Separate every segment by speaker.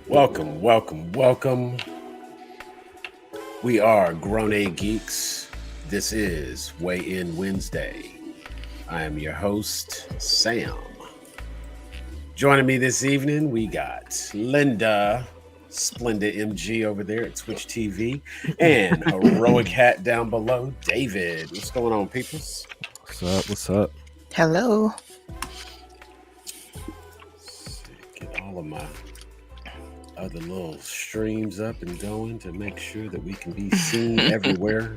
Speaker 1: Welcome, welcome, welcome. We are Grown A Geeks. This is Weigh In Wednesday. I am your host, Sam. Joining me this evening, we got Linda, Splendid MG over there at Twitch TV, and Heroic Hat down below, David. What's going on, peoples?
Speaker 2: What's up? What's up?
Speaker 3: Hello.
Speaker 1: Get all of my other little streams up and going to make sure that we can be seen everywhere.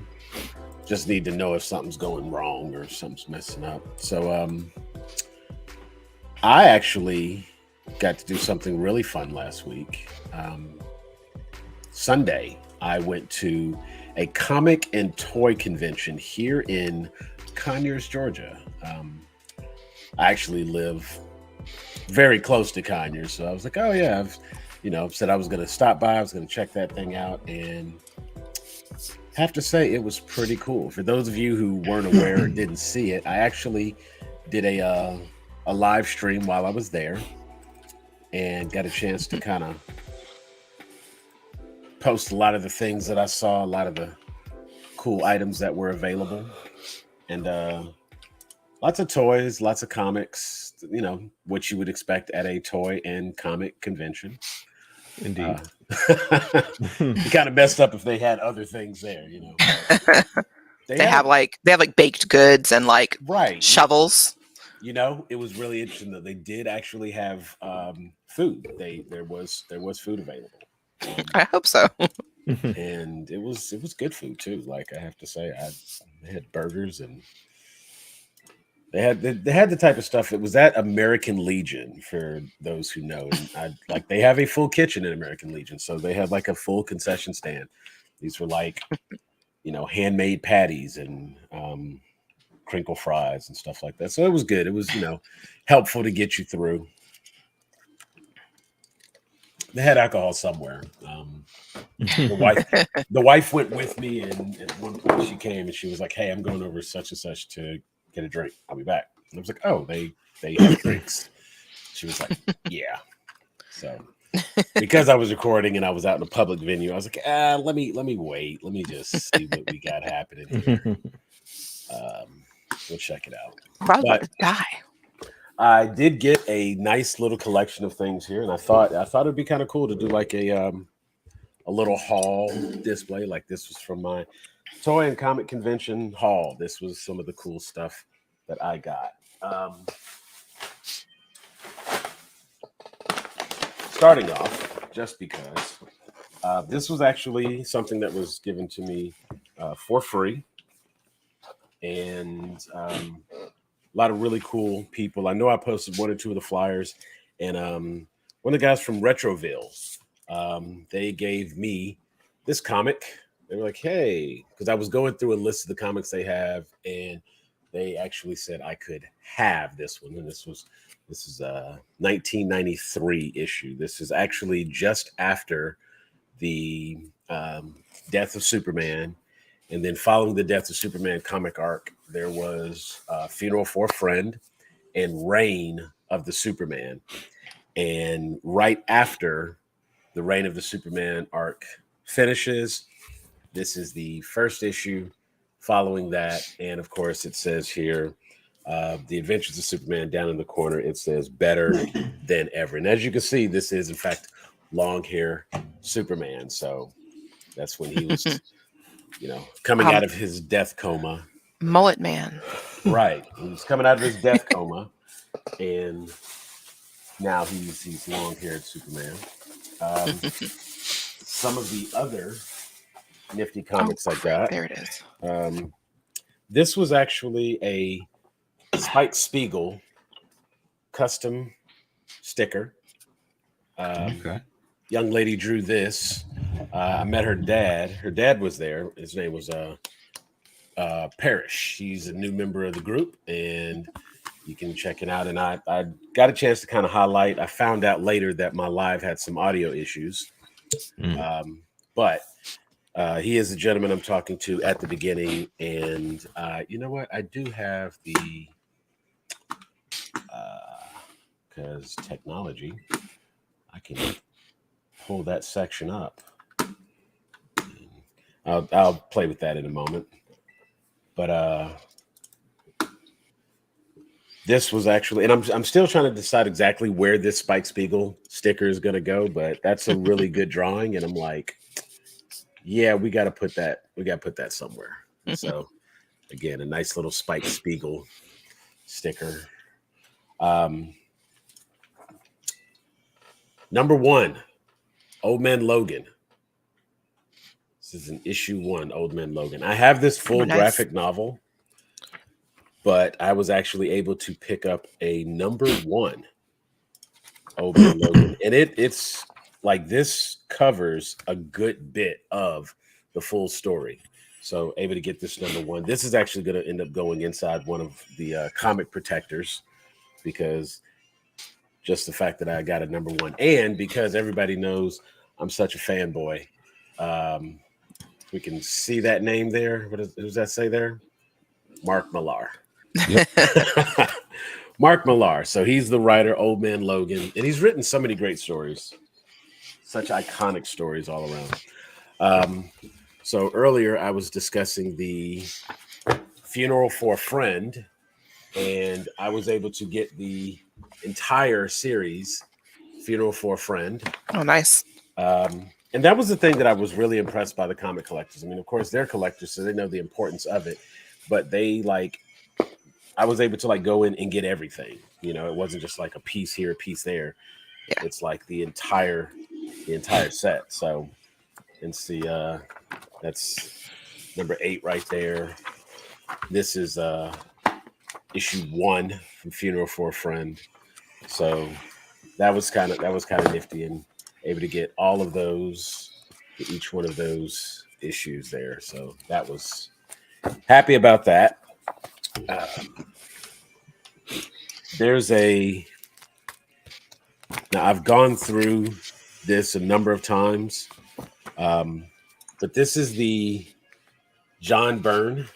Speaker 1: Just need to know if something's going wrong or something's messing up. So I actually got to do something really fun last week. Sunday, I went to a comic and toy convention here in Conyers, Georgia. I actually live very close to Conyers, so I was like, oh yeah, I've said I was going to stop by. I was going to check that thing out, and have to say it was pretty cool. For those of you who weren't aware or didn't see it, I actually did a live stream while I was there, and got a chance to kind of post a lot of the things that I saw, a lot of the cool items that were available, and lots of toys, lots of comics. What you would expect at a toy and comic convention.
Speaker 2: Indeed.
Speaker 1: It kind of messed up if they had other things there,
Speaker 3: They have baked goods and
Speaker 1: right
Speaker 3: shovels.
Speaker 1: It was really interesting that they did actually have food. There was food available.
Speaker 3: I hope so.
Speaker 1: And it was good food too. Like, I have to say, they had burgers, and they had the type of stuff. It was at American Legion, for those who know. And they have a full kitchen in American Legion, so they had like a full concession stand. These were like, handmade patties and crinkle fries and stuff like that. So it was good. It was, helpful to get you through. They had alcohol somewhere. The wife went with me, and at one point she came and she was like, "Hey, I'm going over such and such to get a drink. I'll be back." And I was like, "Oh, they have drinks." She was like, "Yeah." So because I was recording and I was out in a public venue, I was like, let me wait. Let me just see what we got happening here. We'll check it out.
Speaker 3: Probably about to die.
Speaker 1: I did get a nice little collection of things here, and I thought it'd be kind of cool to do like a little haul display. Like, this was from my toy and comic convention haul. This was some of the cool stuff that I got. Starting off, just because this was actually something that was given to me for free, and a lot of really cool people. I know I posted one or two of the flyers, and one of the guys from Retroville, they gave me this comic. They were like, "Hey," because I was going through a list of the comics they have, and they actually said I could have this one. And this is a 1993 issue. This is actually just after the death of Superman. And then following the death of Superman comic arc, there was Funeral for a Friend and Reign of the Superman. And right after the Reign of the Superman arc finishes, this is the first issue following that. And of course, it says here, The Adventures of Superman. Down in the corner, it says "Better Than Ever." And as you can see, this is, in fact, long hair Superman. So that's when he was... coming out of his death coma.
Speaker 3: Mullet man.
Speaker 1: Right. He was coming out of his death coma, and now he's long-haired Superman. Some of the other nifty comics I got.
Speaker 3: There it is.
Speaker 1: This was actually a Spike Spiegel custom sticker.
Speaker 2: Okay.
Speaker 1: Young lady drew this. I met her dad. Her dad was there. His name was Parrish. He's a new member of the group, and you can check it out. And I got a chance to kind of highlight. I found out later that my live had some audio issues, but he is the gentleman I'm talking to at the beginning. And you know what? I do have the because technology. I can pull that section up. I'll play with that in a moment. But this was actually, and I'm still trying to decide exactly where this Spike Spiegel sticker is going to go, but that's a really good drawing. And I'm like, yeah, we got to put that somewhere. So again, a nice little Spike Spiegel sticker. Number 1, Old Man Logan. This is an issue 1, Old Man Logan. I have this full graphic novel, but I was actually able to pick up a number 1 Old Man Logan. And it's like, this covers a good bit of the full story. So able to get this number 1. This is actually going to end up going inside one of the comic protectors, because just the fact that I got a number 1, and because everybody knows I'm such a fanboy. We can see that name there. What does that say there? Mark Millar.
Speaker 2: Yep.
Speaker 1: Mark Millar. So he's the writer, Old Man Logan, and he's written so many great stories, such iconic stories all around. So earlier I was discussing the Funeral for a Friend, and I was able to get the entire series, Funeral for a Friend.
Speaker 3: Oh, nice.
Speaker 1: And that was the thing that I was really impressed by the comic collectors. I mean, of course, they're collectors, so they know the importance of it. But I was able to go in and get everything. You know, it wasn't just like a piece here, a piece there.
Speaker 3: Yeah.
Speaker 1: It's like the entire set. So, and see, that's number 8 right there. This is issue 1 from Funeral for a Friend. So that was kind of nifty, and able to get all of those, each one of those issues there. So that was happy about that. Now I've gone through this a number of times, but this is the John Byrne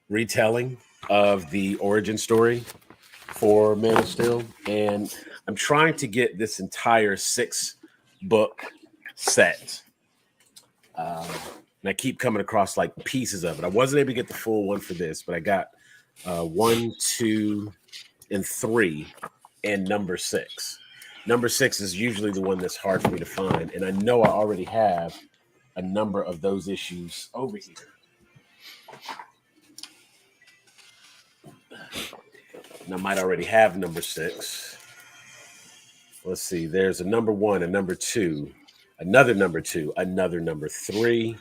Speaker 1: retelling of the origin story for Man of Steel, and I'm trying to get this entire 6-book set. And I keep coming across pieces of it. I wasn't able to get the full one for this, but I got 1, 2, and 3, and number 6. Number 6 is usually the one that's hard for me to find, and I know I already have a number of those issues over here. And I might already have number 6. Let's see. There's a number 1, a number 2, another number 2, another number 3,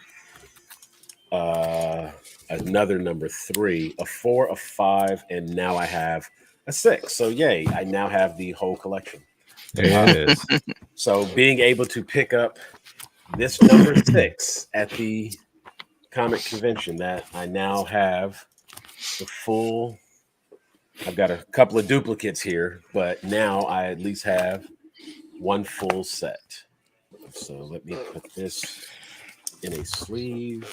Speaker 1: another number 3, a 4, a 5, and now I have a 6. So yay, I now have the whole collection.
Speaker 2: There it is.
Speaker 1: So being able to pick up this number 6 at the comic convention, that I now have the full. I've got a couple of duplicates here, but now I at least have one full set. So let me put this in a sleeve.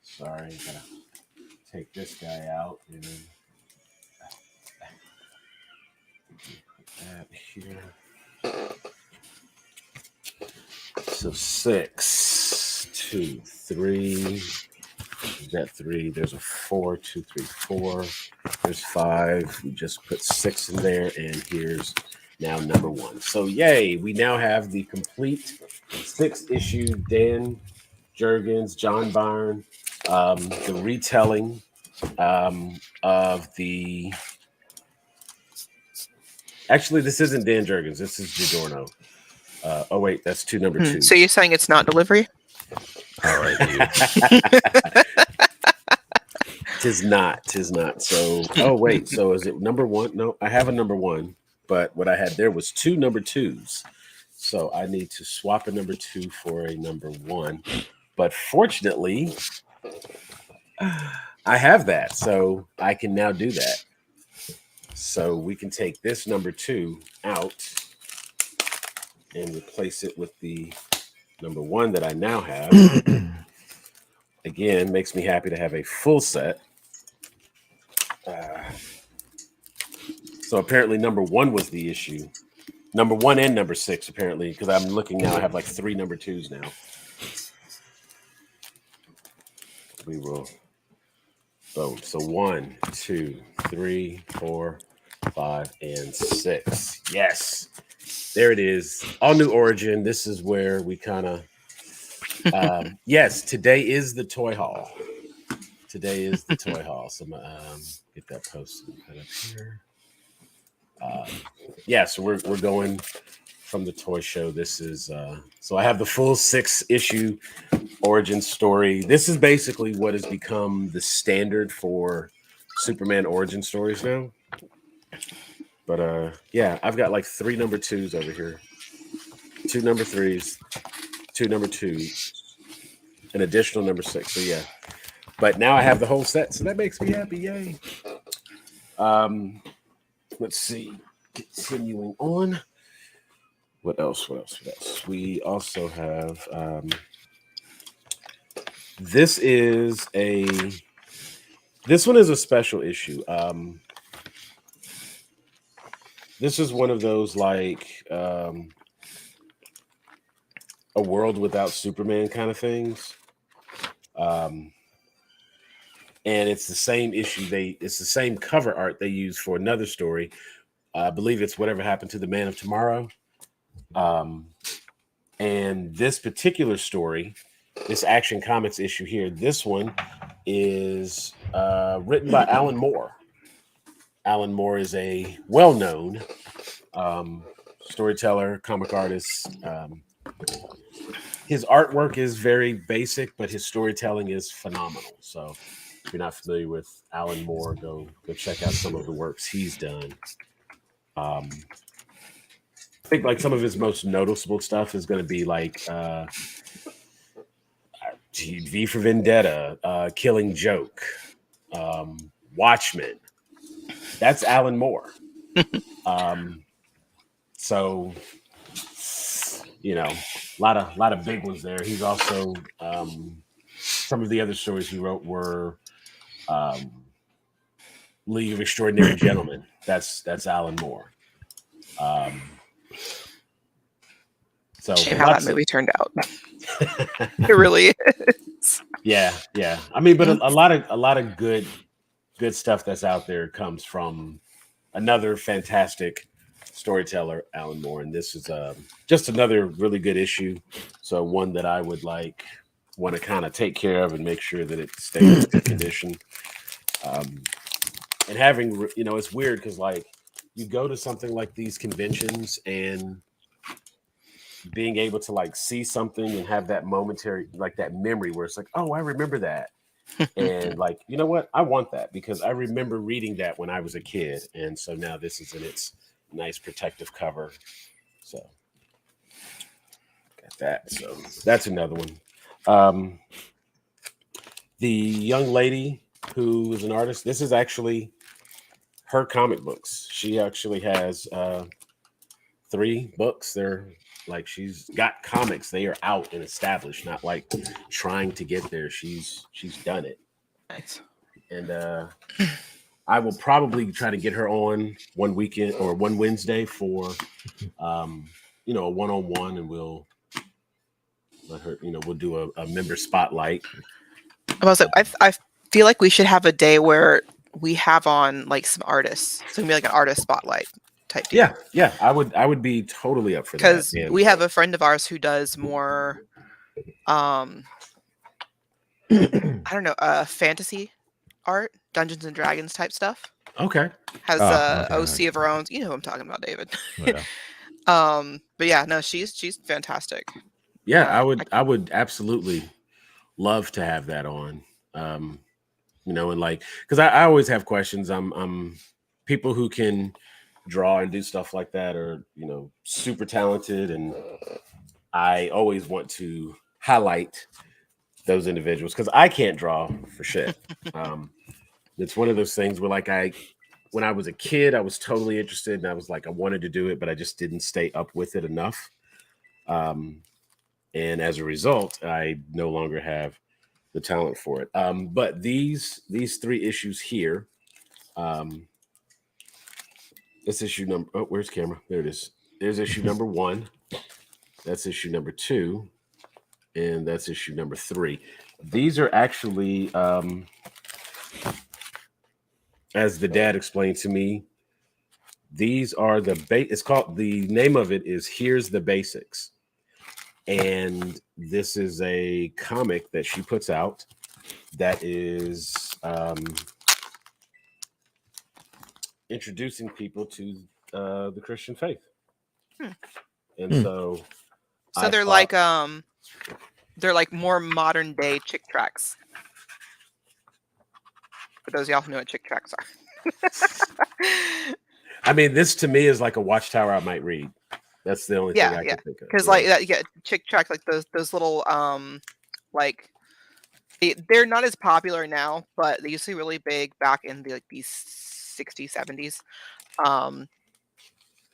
Speaker 1: Sorry, gotta take this guy out and then put that here. So 6, 2, 3. Is that 3? There's a 4, 2, 3, 4. There's 5. We just put 6 in there, and here's now number 1. So yay, we now have the complete 6-issue Dan Jurgens, John Byrne, the retelling of the. Actually, this isn't Dan Jurgens. This is Giordano. Oh wait, that's number 2.
Speaker 3: So you're saying it's not delivery?
Speaker 2: All right.
Speaker 1: Tis not. So, oh wait. So is it number 1? No, I have a number 1, but what I had there was 2 number 2s. So I need to swap a number 2 for a number 1. But fortunately, I have that, so I can now do that. So we can take this number 2 out and replace it with the number 1 that I now have. Again, makes me happy to have a full set. So So apparently number 1 was the issue. Number 1 and number 6, apparently, because I'm looking now. I have like 3 number 2s now. We will. Boom. So 1, 2, 3, 4, 5, and 6. Yes. There it is. All new origin. This is where we kind of. Yes, today is the toy haul. Today is the toy haul. So I'm gonna get that posted right up here. Yeah, so we're going from the toy show. This is so I have the full 6-issue origin story. This is basically what has become the standard for Superman origin stories now. But yeah, I've got like 3 number 2s over here, 2 number 3s, 2 number 2s, an additional number 6. So yeah, but now I have the whole set, so that makes me happy. Yay! Let's see. Continuing on. What else? We also have this one is a special issue. This is one of those like a world without Superman kind of things. And it's the same issue. It's the same cover art they use for another story. I believe it's Whatever Happened to the Man of Tomorrow. And this particular story, this Action Comics issue here, this one is written by Alan Moore. Alan Moore is a well-known storyteller, comic artist. His artwork is very basic, but his storytelling is phenomenal. So if you're not familiar with Alan Moore, go check out some of the works he's done. I think like some of his most noticeable stuff is going to be like V for Vendetta, Killing Joke, Watchmen. That's Alan Moore. So you know, a lot of big ones there. He's also some of the other stories he wrote were League of Extraordinary Gentlemen. That's Alan Moore. So
Speaker 3: Shame how that movie turned out. It really is.
Speaker 1: Yeah. I mean, but a lot of good stuff that's out there comes from another fantastic storyteller, Alan Moore, and this is just another really good issue. So one that I would want to kind of take care of and make sure that it stays in good condition. And having, it's weird because like you go to something like these conventions and being able to like see something and have that momentary, like that memory where it's like, oh, I remember that. And like, you know what? I want that because I remember reading that when I was a kid. And so now this is in its nice protective cover. So got that. So that's another one. The young lady who is an artist, this is actually her comic books. She actually has 3 books. They're like, she's got comics. They are out and established, not like trying to get there. She's done it.
Speaker 3: Nice.
Speaker 1: And I will probably try to get her on one weekend or one Wednesday for a one-on-one, and we'll let her, we'll do a member spotlight.
Speaker 3: I feel like we should have a day where we have on like some artists. So it'd be like an artist spotlight type deal.
Speaker 1: Yeah. I would be totally up for that.
Speaker 3: Because we have a friend of ours who does more I don't know, fantasy art, Dungeons and Dragons type stuff.
Speaker 1: Okay.
Speaker 3: Has OC of her own. You know who I'm talking about, David.
Speaker 2: Yeah.
Speaker 3: But yeah, no, she's fantastic.
Speaker 1: Yeah, I would absolutely love to have that on. And like, because I always have questions. I'm people who can draw and do stuff like that are, super talented, and I always want to highlight those individuals because I can't draw for shit. It's one of those things where like when I was a kid, I was totally interested and I was like, I wanted to do it, but I just didn't stay up with it enough. And as a result, I no longer have the talent for it. But these 3 issues here, It's issue number. Oh, where's camera? There it is. There's issue number 1. That's issue number 2, and that's issue number 3. These are actually, as the dad explained to me, these are it's called, the name of it is Here's the Basics. And this is a comic that she puts out that is introducing people to the Christian faith. And so
Speaker 3: they're they're like more modern day chick tracts. For those of y'all who know what chick tracts are.
Speaker 1: I mean, this to me is like a Watchtower I might read. That's the only thing I can think of.
Speaker 3: Because like chick tracts, like those little like they're not as popular now, but they used to be really big back in the like these 60s, 70s.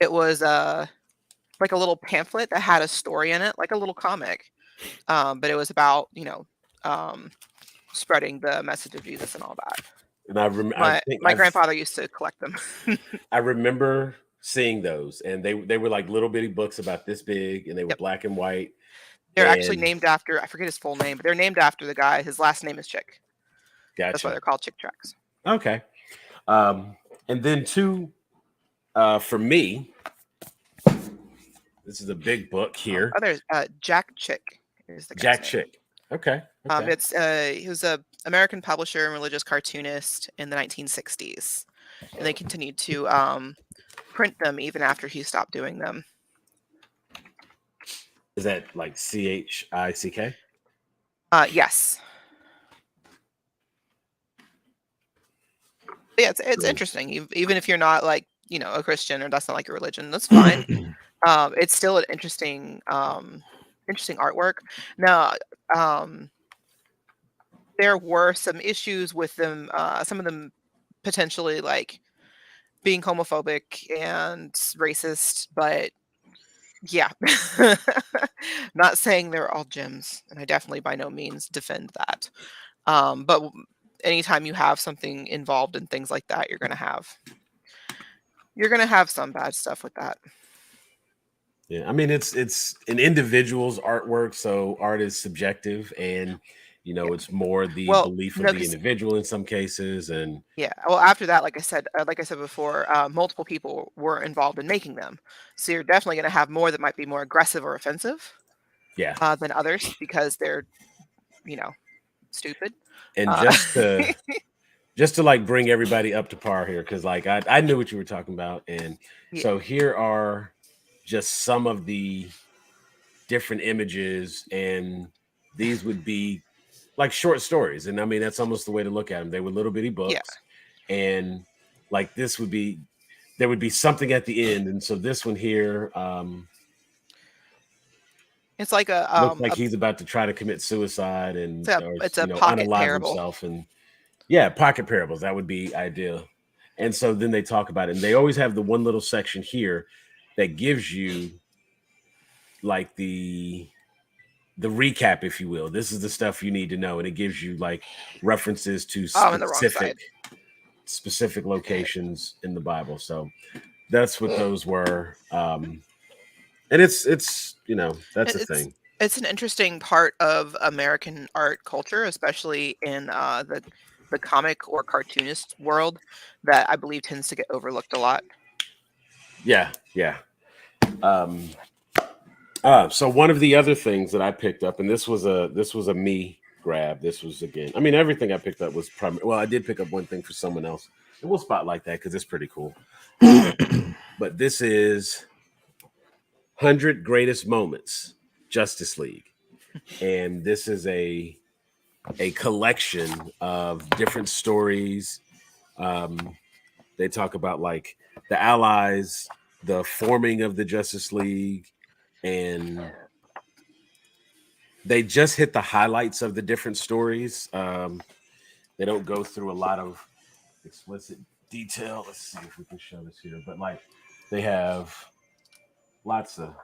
Speaker 3: It was like a little pamphlet that had a story in it, like a little comic. But it was about, spreading the message of Jesus and all that.
Speaker 1: And
Speaker 3: my grandfather used to collect them.
Speaker 1: I remember seeing those, and they were like little bitty books about this big, and they were black and white.
Speaker 3: They're actually named after, I forget his full name, but they're named after the guy. His last name is Chick.
Speaker 1: Gotcha.
Speaker 3: That's why they're called chick tracts.
Speaker 1: Okay. And then for me, this is a big book here.
Speaker 3: There's Jack Chick is the guy's
Speaker 1: Jack
Speaker 3: name.
Speaker 1: Chick. Okay.
Speaker 3: He was a American publisher and religious cartoonist in the 1960s, and they continued to print them even after he stopped doing them.
Speaker 1: Is that like CHICK?
Speaker 3: Yes. But yeah, it's interesting. Even if you're not like a Christian or that's not like your religion, that's fine. It's still an interesting artwork. Now, there were some issues with them. Some of them potentially like being homophobic and racist, but yeah, not saying they're all gems, and I definitely by no means defend that. But anytime you have something involved in things like that, you're gonna have some bad stuff with that.
Speaker 1: Yeah, I mean it's an individual's artwork, so art is subjective, and it's more the belief of the individual in some cases. And
Speaker 3: well, after that, like I said before, multiple people were involved in making them, so you're definitely going to have more that might be more aggressive or offensive than others because they're stupid.
Speaker 1: And just to like bring everybody up to par here, because like I knew what you were talking about, and so here are just some of the different images, and these would be like short stories. And I mean, that's almost the way to look at them. They were little bitty books, and like there would be something at the end. And so this one here,
Speaker 3: it's like
Speaker 1: looks like he's about to try to commit suicide, and
Speaker 3: it's a pocket parable.
Speaker 1: Himself. And pocket parables, that would be ideal. And so then they talk about it, and they always have the one little section here that gives you like the recap, if you will. This is the stuff you need to know, and it gives you like references to specific locations in the Bible. So that's what those were. And it's that's a thing.
Speaker 3: It's an interesting part of American art culture, especially in the comic or cartoonist world, that I believe tends to get overlooked a lot.
Speaker 1: Yeah. So one of the other things that I picked up, and this was a me grab. This was, again, I mean, everything I picked up was well, I did pick up one thing for someone else, and we'll spotlight that because it's pretty cool. But this is 100 Greatest Moments, Justice League. And this is a collection of different stories. They talk about like the Allies, the forming of the Justice League, and they just hit the highlights of the different stories. They don't go through a lot of explicit detail. Let's see if we can show this here. But like they have lots of,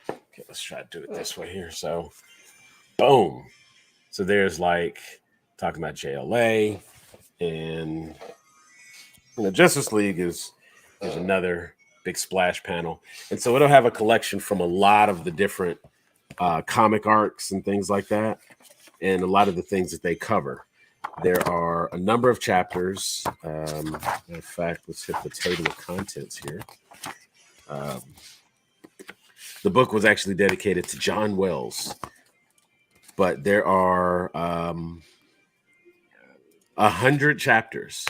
Speaker 1: okay, let's try to do it this way here. So boom. So there's like talking about JLA, and Justice League is There's another big splash panel. And so it'll have a collection from a lot of the different comic arcs and things like that, and a lot of the things that they cover. There are a number of chapters. In fact, let's hit the table of contents here. The book was actually dedicated to John Wells, but there are 100 chapters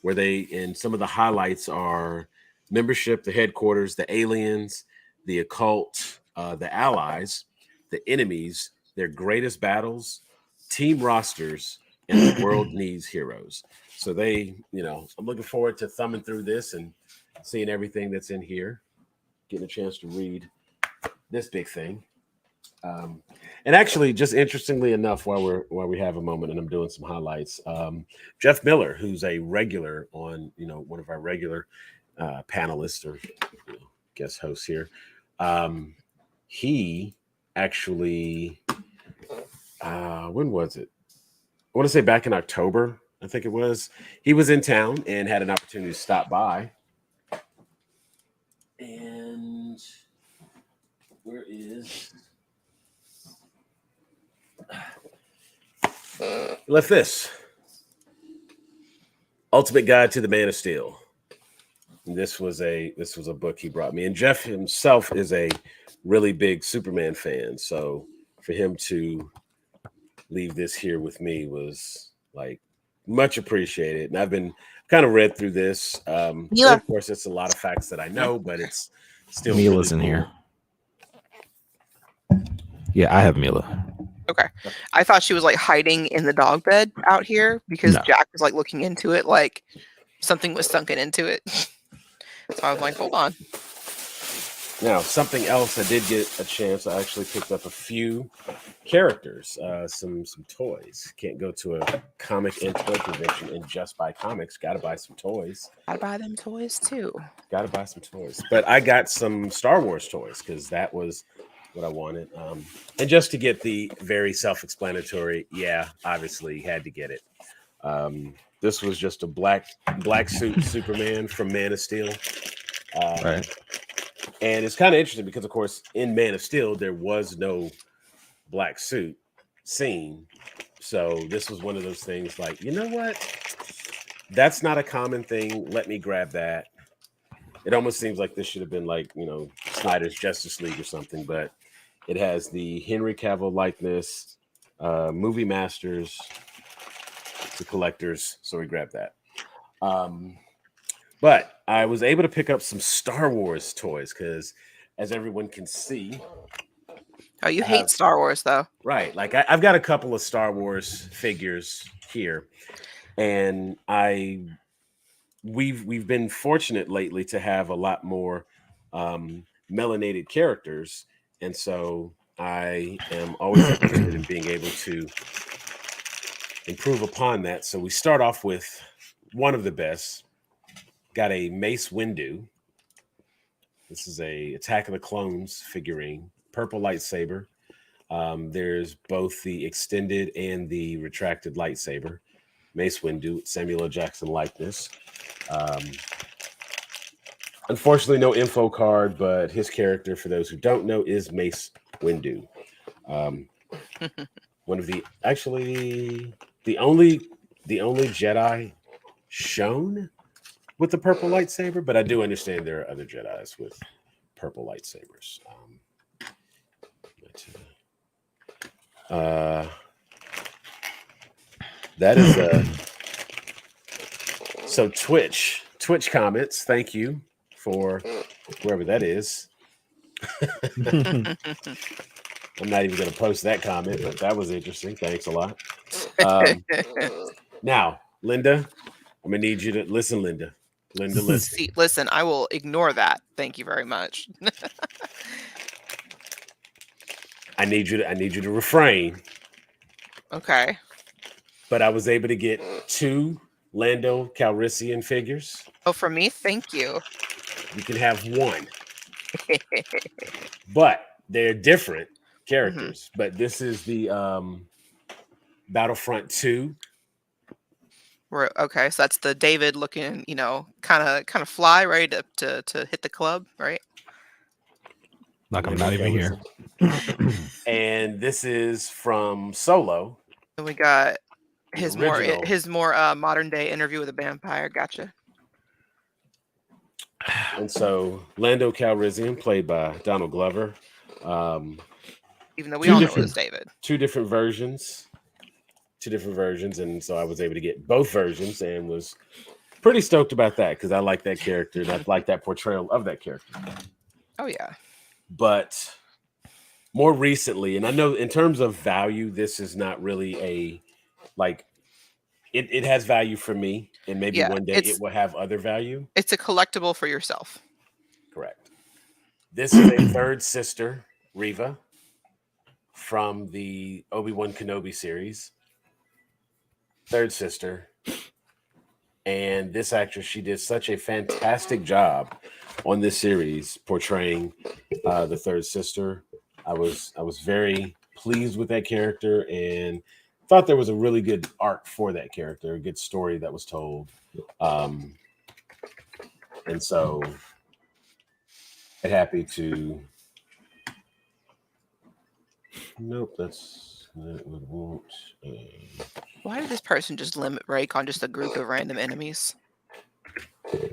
Speaker 1: where and some of the highlights are membership, the headquarters, the aliens, the occult, the allies, the enemies, their greatest battles, team rosters, and the world needs heroes. So I'm looking forward to thumbing through this and seeing everything that's in here, getting a chance to read this big thing. And actually, just interestingly enough, while we have a moment and I'm doing some highlights, Jeff Miller, who's a regular on, one of our regular panelists or guest hosts here, he actually, when was it? I want to say back in October, I think it was. He was in town and had an opportunity to stop by. And where is... left this Ultimate Guide to the Man of Steel. And this was a book he brought me, and Jeff himself is a really big Superman fan, so for him to leave this here with me was like much appreciated. And I've been kind of read through this. Of course, it's a lot of facts that I know, but it's still
Speaker 2: Mila's
Speaker 1: really
Speaker 2: in
Speaker 1: cool.
Speaker 2: here. Yeah, I have Mila.
Speaker 3: Okay. I thought she was like hiding in the dog bed out here because Jack was like looking into it like something was sunken into it. So I was like, hold on.
Speaker 1: Now, something else I did get a chance, I actually picked up a few characters, some toys. Can't go to a comic and toy convention and just buy comics. Got to buy some toys.
Speaker 3: Gotta buy them toys too.
Speaker 1: Got to buy some toys. But I got some Star Wars toys because that was what I wanted. And just to get the very self-explanatory, obviously had to get it. This was just a black suit Superman from Man of Steel.
Speaker 2: Right.
Speaker 1: And it's kind of interesting because, of course, in Man of Steel, there was no black suit scene. So this was one of those things like, you know what? That's not a common thing. Let me grab that. It almost seems like this should have been like, Snyder's Justice League or something, but it has the Henry Cavill likeness, Movie Masters, the collectors. So we grabbed that. But I was able to pick up some Star Wars toys because, as everyone can see...
Speaker 3: Oh, you hate Star Wars, though.
Speaker 1: Right. Like, I've got a couple of Star Wars figures here. And we've been fortunate lately to have a lot more melanated characters. And so I am always interested in being able to improve upon that. So we start off with one of the best. Got a Mace Windu. This is a Attack of the Clones figurine, purple lightsaber. There's both the extended and the retracted lightsaber. Mace Windu, Samuel L. Jackson likeness. Unfortunately, no info card, but his character, for those who don't know, is Mace Windu. One of the only Jedi shown with the purple lightsaber, but I do understand there are other Jedis with purple lightsabers. That is so Twitch comments. Thank you for whoever that is. I'm not even going to post that comment, but that was interesting. Thanks a lot. Now, Linda, I'm going to need you to listen, Linda. Linda, listen.
Speaker 3: See, listen, I will ignore that. Thank you very much.
Speaker 1: I need you to refrain.
Speaker 3: Okay.
Speaker 1: But I was able to get 2 Lando Calrissian figures.
Speaker 3: Oh, for me? Thank you.
Speaker 1: You can have 1. But they're different characters. Mm-hmm. But this is the Battlefront 2.
Speaker 3: Okay, so that's the David looking, kind of fly, right, to hit the club, right?
Speaker 2: Like I'm not even here.
Speaker 1: And this is from Solo.
Speaker 3: And we got
Speaker 1: The
Speaker 3: his
Speaker 1: original.
Speaker 3: more modern day Interview with a Vampire. Gotcha.
Speaker 1: And so Lando Calrissian, played by Donald Glover.
Speaker 3: Even though we all know it was David.
Speaker 1: Two different versions. And so I was able to get both versions and was pretty stoked about that because I like that character and I like that portrayal of that character.
Speaker 3: Oh yeah.
Speaker 1: But more recently, and I know in terms of value, this is not really it has value for me, and maybe one day it will have other value.
Speaker 3: It's a collectible for yourself.
Speaker 1: Correct. This is a third sister, Reva, from the Obi-Wan Kenobi series. Third sister. And this actress, she did such a fantastic job on this series portraying the third sister. I was very pleased with that character and thought there was a really good arc for that character, a good story that was told. And so I'm happy to. Nope, that won't.
Speaker 3: Why did this person just limit break on just a group of random enemies? I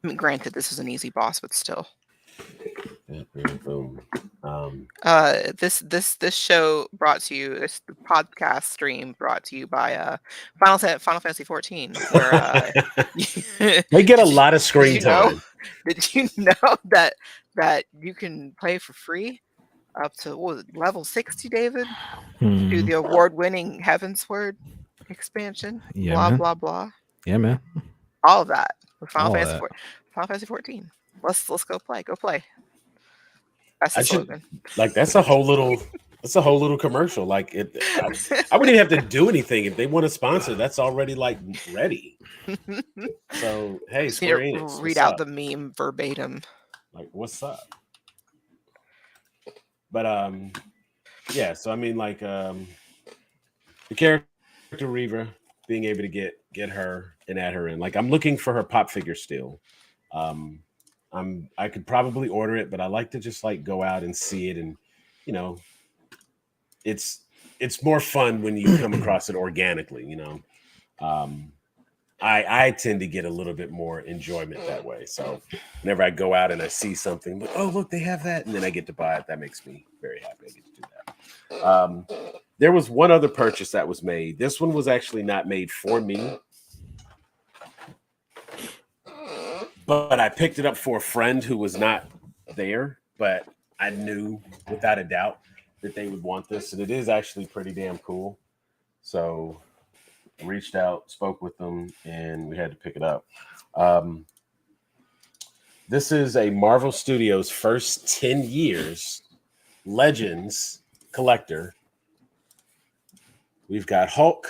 Speaker 3: mean, granted, this is an easy boss, but still.
Speaker 1: Boom.
Speaker 3: This show brought to you, this podcast stream brought to you by Final Fantasy 14, where
Speaker 1: they get a lot of screen time.
Speaker 3: Did you know that you can play for free up to level 60, David? Do the award-winning Heavensward expansion?
Speaker 2: Yeah,
Speaker 3: blah
Speaker 2: man.
Speaker 3: blah blah.
Speaker 2: Yeah, man.
Speaker 3: All of that with Final Fantasy 14. Let's go play. Go play. That's the slogan.
Speaker 1: That's a whole little commercial. I wouldn't even have to do anything if they want to sponsor. That's already ready. So hey, Square Enix,
Speaker 3: read out the meme verbatim.
Speaker 1: Like, what's up? But yeah. So I mean, the character Reva, being able to get her and add her in. I'm looking for her pop figure still. I could probably order it, but I like to just go out and see it, and it's more fun when you come across it organically. I tend to get a little bit more enjoyment that way. So whenever I go out and I see something, oh look, they have that, and then I get to buy it, that makes me very happy. I get to do that. There was one other purchase that was made. This one was actually not made for me, but I picked it up for a friend who was not there, but I knew without a doubt that they would want this. And it is actually pretty damn cool. So I reached out, spoke with them, and we had to pick it up. This is a Marvel Studios first 10 years Legends collector. We've got Hulk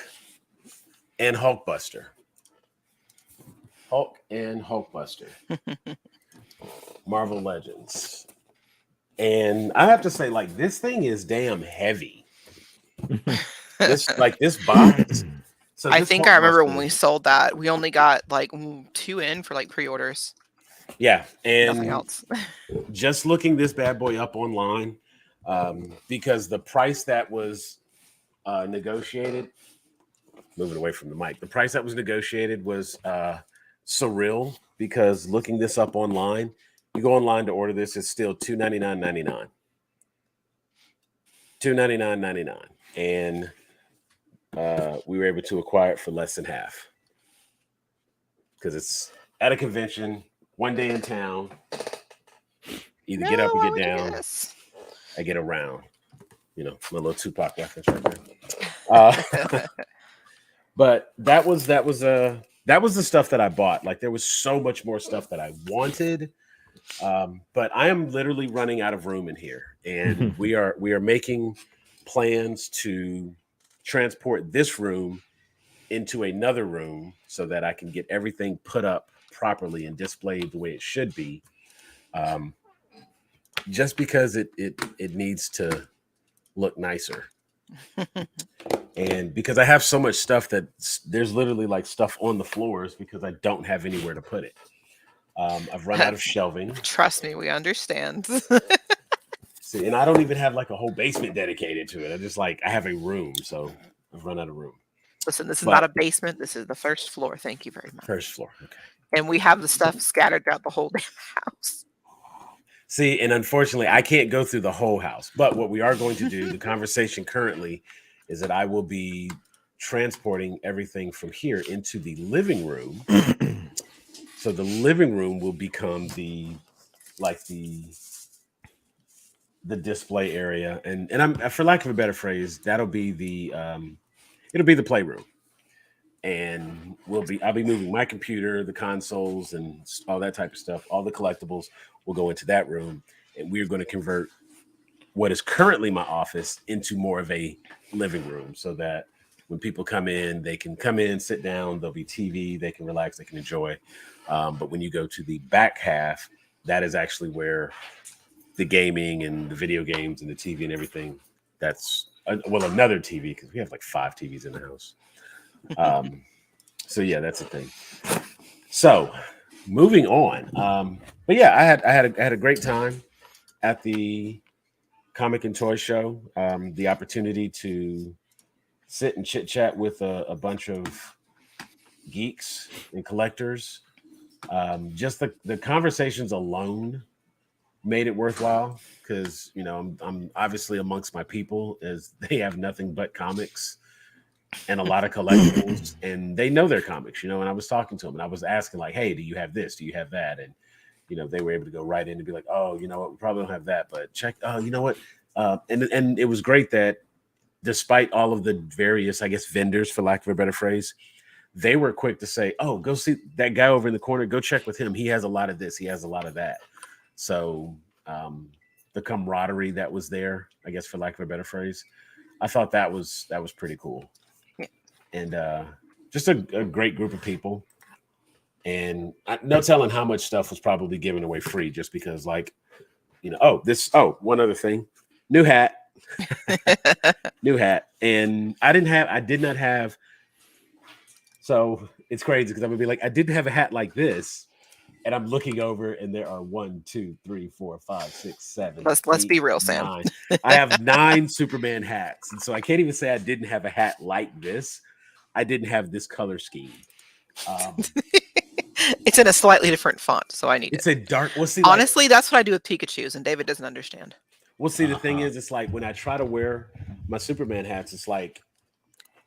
Speaker 1: and Hulkbuster. Hulk and Hulkbuster. Marvel Legends. And I have to say, this thing is damn heavy. this box. So
Speaker 3: I think I remember when we sold that, we only got 2 in for pre-orders.
Speaker 1: Yeah. And
Speaker 3: nothing else.
Speaker 1: Just looking this bad boy up online, because the price that was negotiated, moving away from the mic, the price that was negotiated was surreal, because looking this up online, you go online to order this, it's still $299.99. $299.99. And we were able to acquire it for less than half, because it's at a convention, one day in town. Either get up or get down. I get around. My little Tupac reference right there. But that was the stuff that I bought. There was so much more stuff that I wanted. But I am literally running out of room in here, and we are making plans to transport this room into another room so that I can get everything put up properly and displayed the way it should be. Just because it needs to look nicer. And because I have so much stuff that there's literally like stuff on the floors because I don't have anywhere to put it. I've run out of shelving.
Speaker 3: Trust me, we understand.
Speaker 1: See, and I don't even have like a whole basement dedicated to it. I have a room, so I've run out of room.
Speaker 3: Listen, this is not a basement. This is the first floor. Thank you very much.
Speaker 1: First floor, okay.
Speaker 3: And we have the stuff scattered throughout the whole damn house.
Speaker 1: See, and unfortunately, I can't go through the whole house. But what we are going to do, the conversation currently, is that I will be transporting everything from here into the living room. So the living room will become the display area, and I'm, for lack of a better phrase, that'll be it'll be the playroom. And I'll be moving my computer, the consoles, and all that type of stuff. All the collectibles will go into that room, and we're going to convert what is currently my office into more of a living room, so that when people come in, they can come in, sit down. There'll be TV, they can relax, they can enjoy. But when you go to the back half, that is actually where the gaming and the video games and the TV and everything. That's another TV, because we have like 5 TVs in the house. So yeah, that's the thing. So moving on. But yeah, I had a great time at the comic and toy show. The opportunity to sit and chit chat with a bunch of geeks and collectors. Just the conversations alone made it worthwhile, because I'm obviously amongst my people, as they have nothing but comics and a lot of collectibles, and they know their comics, and I was talking to them and I was asking like, hey, do you have this? Do you have that? And, they were able to go right in and be like, oh, you know what? We probably don't have that, but check. Oh, you know what? And it was great that despite all of the various, I guess, vendors, for lack of a better phrase, they were quick to say, oh, go see that guy over in the corner. Go check with him. He has a lot of this. He has a lot of that. So the camaraderie that was there, I guess, for lack of a better phrase, I thought that was pretty cool. And just a great group of people. And no telling how much stuff was probably given away free, just because, like, one other thing, new hat. And I did not have. So it's crazy, because I would be like, I didn't have a hat like this. And I'm looking over, and there are 1, 2, 3, 4, 5, 6, 7.
Speaker 3: Let's be real, Sam.
Speaker 1: 9. I have 9 Superman hats. And so I can't even say I didn't have a hat like this. I didn't have this color scheme.
Speaker 3: It's in a slightly different font, so I need
Speaker 1: it's a dark. Well, see,
Speaker 3: honestly, that's what I do with Pikachu's, and David doesn't understand.
Speaker 1: Well, see, the thing is, it's like when I try to wear my Superman hats, it's like,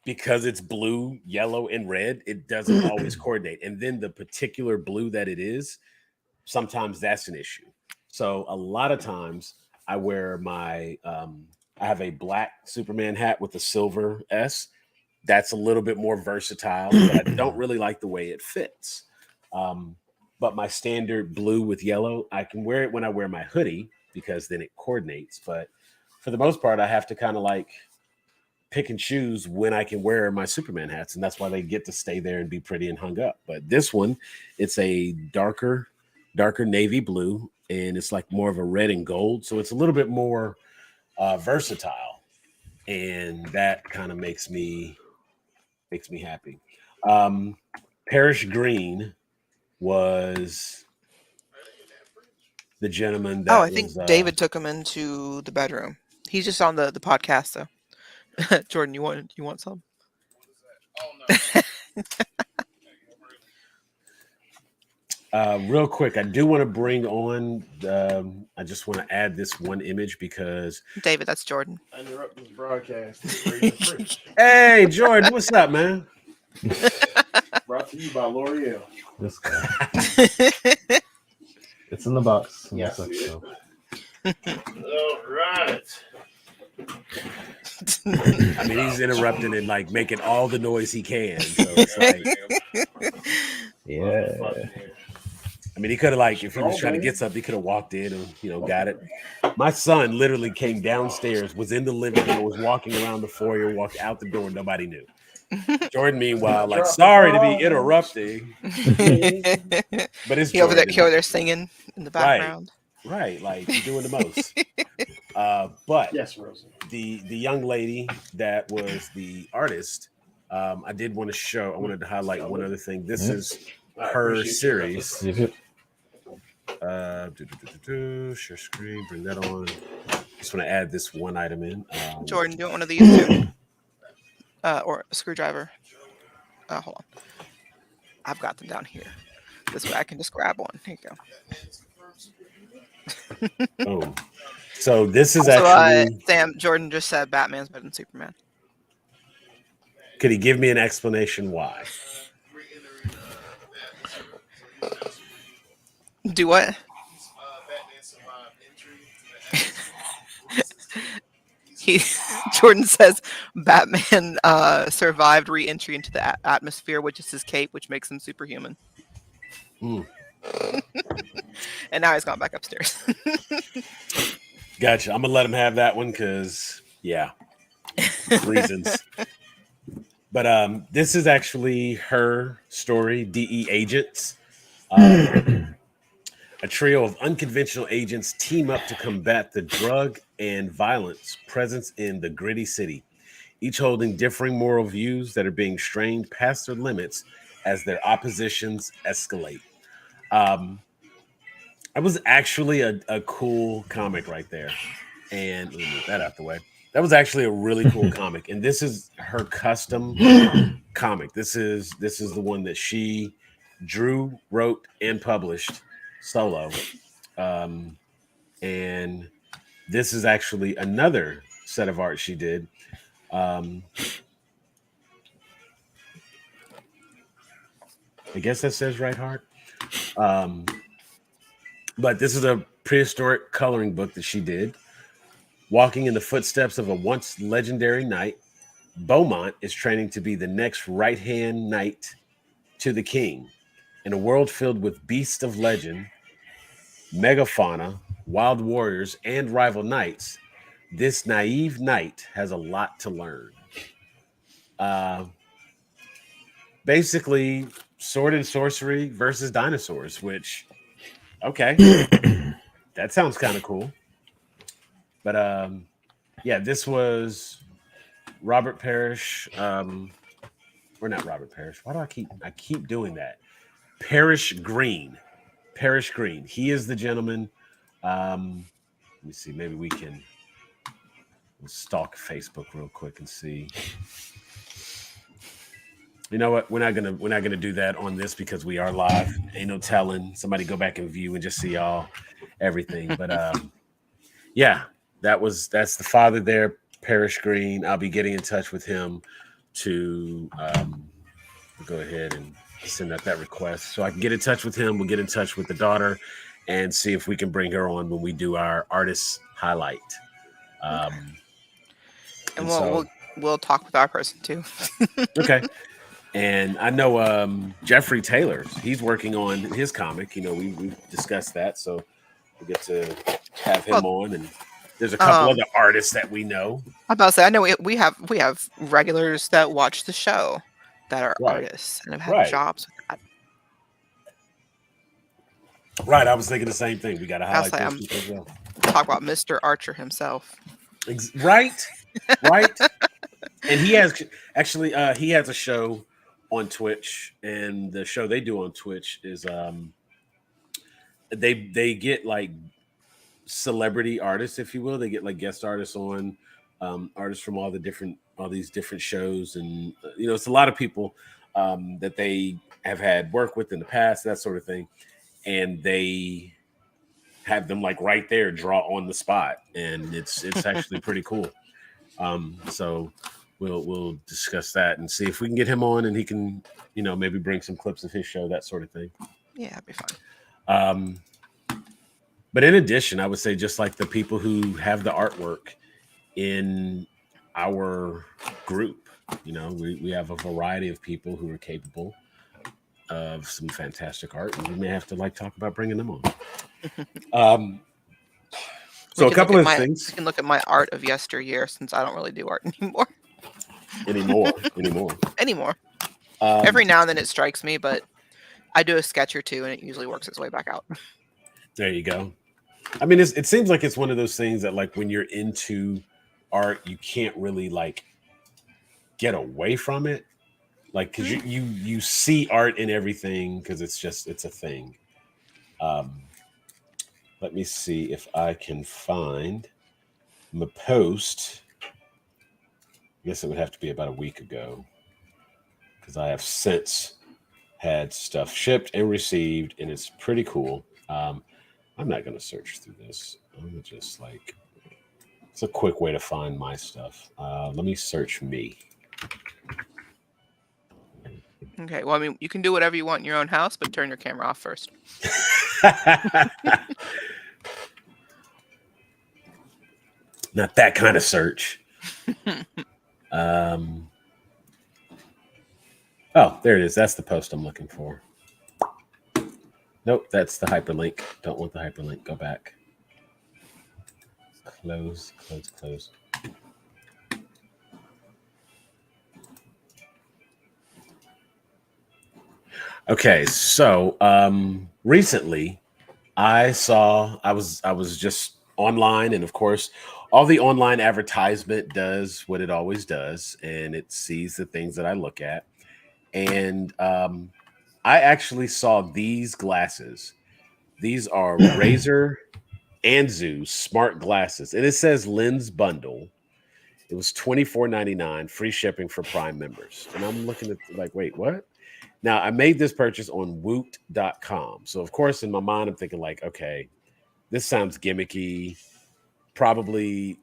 Speaker 1: because it's blue, yellow, and red, it doesn't always coordinate. And then the particular blue that it is, sometimes that's an issue. So a lot of times I wear I have a black Superman hat with a silver S. That's a little bit more versatile, but I don't really like the way it fits. But my standard blue with yellow, I can wear it when I wear my hoodie, because then it coordinates. But for the most part, I have to kind of like pick and choose when I can wear my Superman hats, and that's why they get to stay there and be pretty and hung up. But this one, it's a darker navy blue, and it's like more of a red and gold, so it's a little bit more versatile, and that kind of makes me happy. Parrish Green was the gentleman that
Speaker 3: I think David took him into the bedroom. He's just on the podcast, though. Jordan, you want some?
Speaker 4: Oh
Speaker 1: no. Real quick, I do want to bring on I just want to add this one image, because
Speaker 3: David, that's Jordan.
Speaker 4: I interrupt this broadcast.
Speaker 1: Hey, Jordan, what's up, man?
Speaker 4: Brought to you by L'Oreal.
Speaker 2: This guy. It's in the box. In the section.
Speaker 4: All right.
Speaker 1: I mean, he's interrupting and like making all the noise he can. So it's like,
Speaker 2: Yeah.
Speaker 1: I mean, he could have, like, if he was trying to get something, he could have walked in and got it. My son literally came downstairs, was in the living room, was walking around the foyer, walked out the door, nobody knew. Jordan, meanwhile, like, sorry to be interrupting, but it's
Speaker 3: he over there singing in the background.
Speaker 1: Right, like, you're doing the most. But
Speaker 4: Yes, Rosie.
Speaker 1: the young lady that was the artist, I did want to show. I wanted to highlight one other thing. This is her series.
Speaker 2: Yep.
Speaker 1: Share screen. Bring that on. Just want to add this one item in.
Speaker 3: Jordan, do you want one of these too? Or a screwdriver? Hold on. I've got them down here. This way I can just grab one. Here you go.
Speaker 1: Boom. So this is
Speaker 3: Also,
Speaker 1: actually.
Speaker 3: Sam, Jordan just said Batman's better than Superman.
Speaker 1: Could he give me an explanation why?
Speaker 3: Do what? Jordan says Batman survived re-entry into the atmosphere, which is his cape, which makes him superhuman.
Speaker 1: Mm.
Speaker 3: And now he's gone back upstairs.
Speaker 1: Gotcha. I'm gonna let him have that one because, yeah, reasons. But this is actually her story, DE Agents. A trio of unconventional agents team up to combat the drug and violence presence in the gritty city, each holding differing moral views that are being strained past their limits as their oppositions escalate. That was actually a cool comic right there. And let me move that out the way. That was actually a really cool comic. And this is her custom comic. This is the one that she drew, wrote, and published solo. And this is actually another set of art she did. I guess that says right heart. But this is a prehistoric coloring book that she did. Walking in the footsteps of a once legendary knight, Beaumont is training to be the next right-hand knight to the king. In a world filled with beasts of legend, megafauna, wild warriors, and rival knights, this naive knight has a lot to learn. Basically, sword and sorcery versus dinosaurs, which, okay, that sounds kind of cool. But yeah, this was Robert Parrish, or not Robert Parrish. Why do I keep doing that? Parrish Green. He is the gentleman. Let me see. Maybe we'll stalk Facebook real quick and see. You know what? We're not gonna do that on this because we are live. Ain't no telling. Somebody go back and view and just see everything. But yeah, that's the father there, Parrish Green. I'll be getting in touch with him to go ahead and send out that request so I can get in touch with him. We'll get in touch with the daughter and see if we can bring her on when we do our artist highlight.
Speaker 3: And we'll talk with our person too.
Speaker 1: Okay. And I know Jeffrey Taylor, he's working on his comic. You know, we've discussed that, so we get to have him on. And there's a couple other artists that we know.
Speaker 3: I'm about to say, I know we have regulars that watch the show that are artists and have had jobs with that.
Speaker 1: Right, I was thinking the same thing. We got to highlight those people as well.
Speaker 3: Talk about Mr. Archer himself.
Speaker 1: Right. And he has he has a show on Twitch, and the show they do on Twitch is they get like celebrity artists, if you will. They get like guest artists on, artists from all these different shows, and you know, it's a lot of people that they have had work with in the past, that sort of thing, and they have them like right there, draw on the spot, and it's actually pretty cool. So we'll discuss that and see if we can get him on, and he can, you know, maybe bring some clips of his show, that sort of thing.
Speaker 3: Yeah, that'd be fun.
Speaker 1: But in addition, I would say just like the people who have the artwork in our group, you know, we have a variety of people who are capable of some fantastic art, and we may have to like talk about bringing them on. So a couple of things.
Speaker 3: You can look at my art of yesteryear, since I don't really do art anymore. Every now and then it strikes me, but I do a sketch or two, and it usually works its way back out.
Speaker 1: There you go. I mean, it seems like it's one of those things that, like, when you're into art, you can't really like get away from it, like, because you see art in everything because it's a thing. Um, let me see if I can find my post. I guess it would have to be about a week ago because I have since had stuff shipped and received, and it's pretty cool. I'm not going to search through this. I'm gonna just like, it's a quick way to find my stuff. Let me search me.
Speaker 3: Okay. Well, I mean, you can do whatever you want in your own house, but turn your camera off first.
Speaker 1: Not that kind of search. Oh, there it is. That's the post I'm looking for. Nope, that's the hyperlink. Don't want the hyperlink. Go back. Close, close, close. Okay, so recently I was just online, and of course, all the online advertisement does what it always does, and it sees the things that I look at. And I actually saw these glasses. These are Razer Anzu smart glasses, and it says lens bundle. It was $24.99, free shipping for Prime members. And I'm looking at like, wait, what? Now I made this purchase on Woot.com. So of course, in my mind, I'm thinking like, okay, this sounds gimmicky. Probably,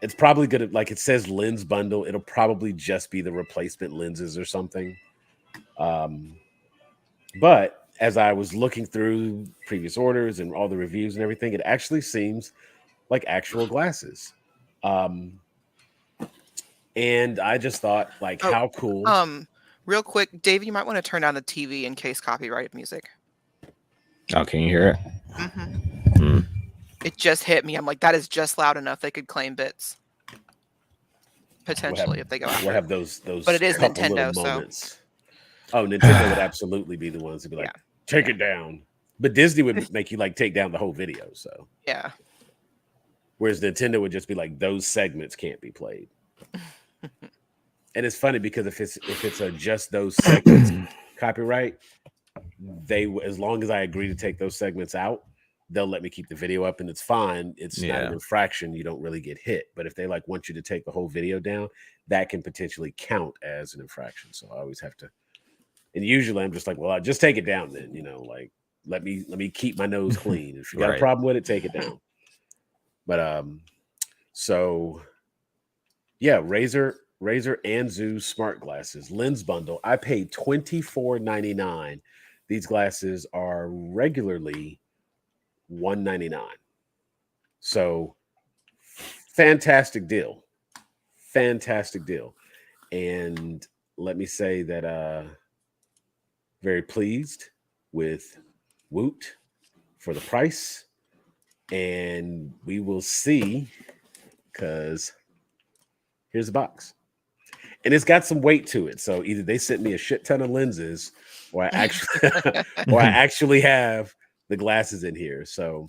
Speaker 1: it's probably gonna, like, it says lens bundle. It'll probably just be the replacement lenses or something. But as I was looking through previous orders and all the reviews and everything, it actually seems like actual glasses. And I just thought, like,
Speaker 3: Oh,
Speaker 1: how cool.
Speaker 3: Real quick, Dave, you might want to turn down the TV in case copyrighted music.
Speaker 2: Oh, can you hear it?
Speaker 3: Mm-hmm. It just hit me. I'm like, that is just loud enough. They could claim bits potentially if they go after.
Speaker 1: We'll have those.
Speaker 3: But it is
Speaker 1: couple
Speaker 3: Nintendo,
Speaker 1: little
Speaker 3: so.
Speaker 1: moments. Oh, Nintendo would absolutely be the ones to be like, take it down. But Disney would make you like take down the whole video. So
Speaker 3: yeah.
Speaker 1: Whereas Nintendo would just be like, those segments can't be played. And it's funny because if it's a just those segments copyright, as long as I agree to take those segments out, they'll let me keep the video up, and it's fine. It's not an infraction. You don't really get hit. But if they like want you to take the whole video down, that can potentially count as an infraction. So I always have to. And usually I'm just like, well, I'll just take it down then. Like, let me keep my nose clean. If you got a problem with it, take it down. But so yeah, Razer Anzu smart glasses lens bundle. I paid $24.99. These glasses are regularly $199. So fantastic deal. And let me say that very pleased with Woot for the price. And we will see, because here's the box. And it's got some weight to it. So either they sent me a shit ton of lenses, or I actually have the glasses in here. So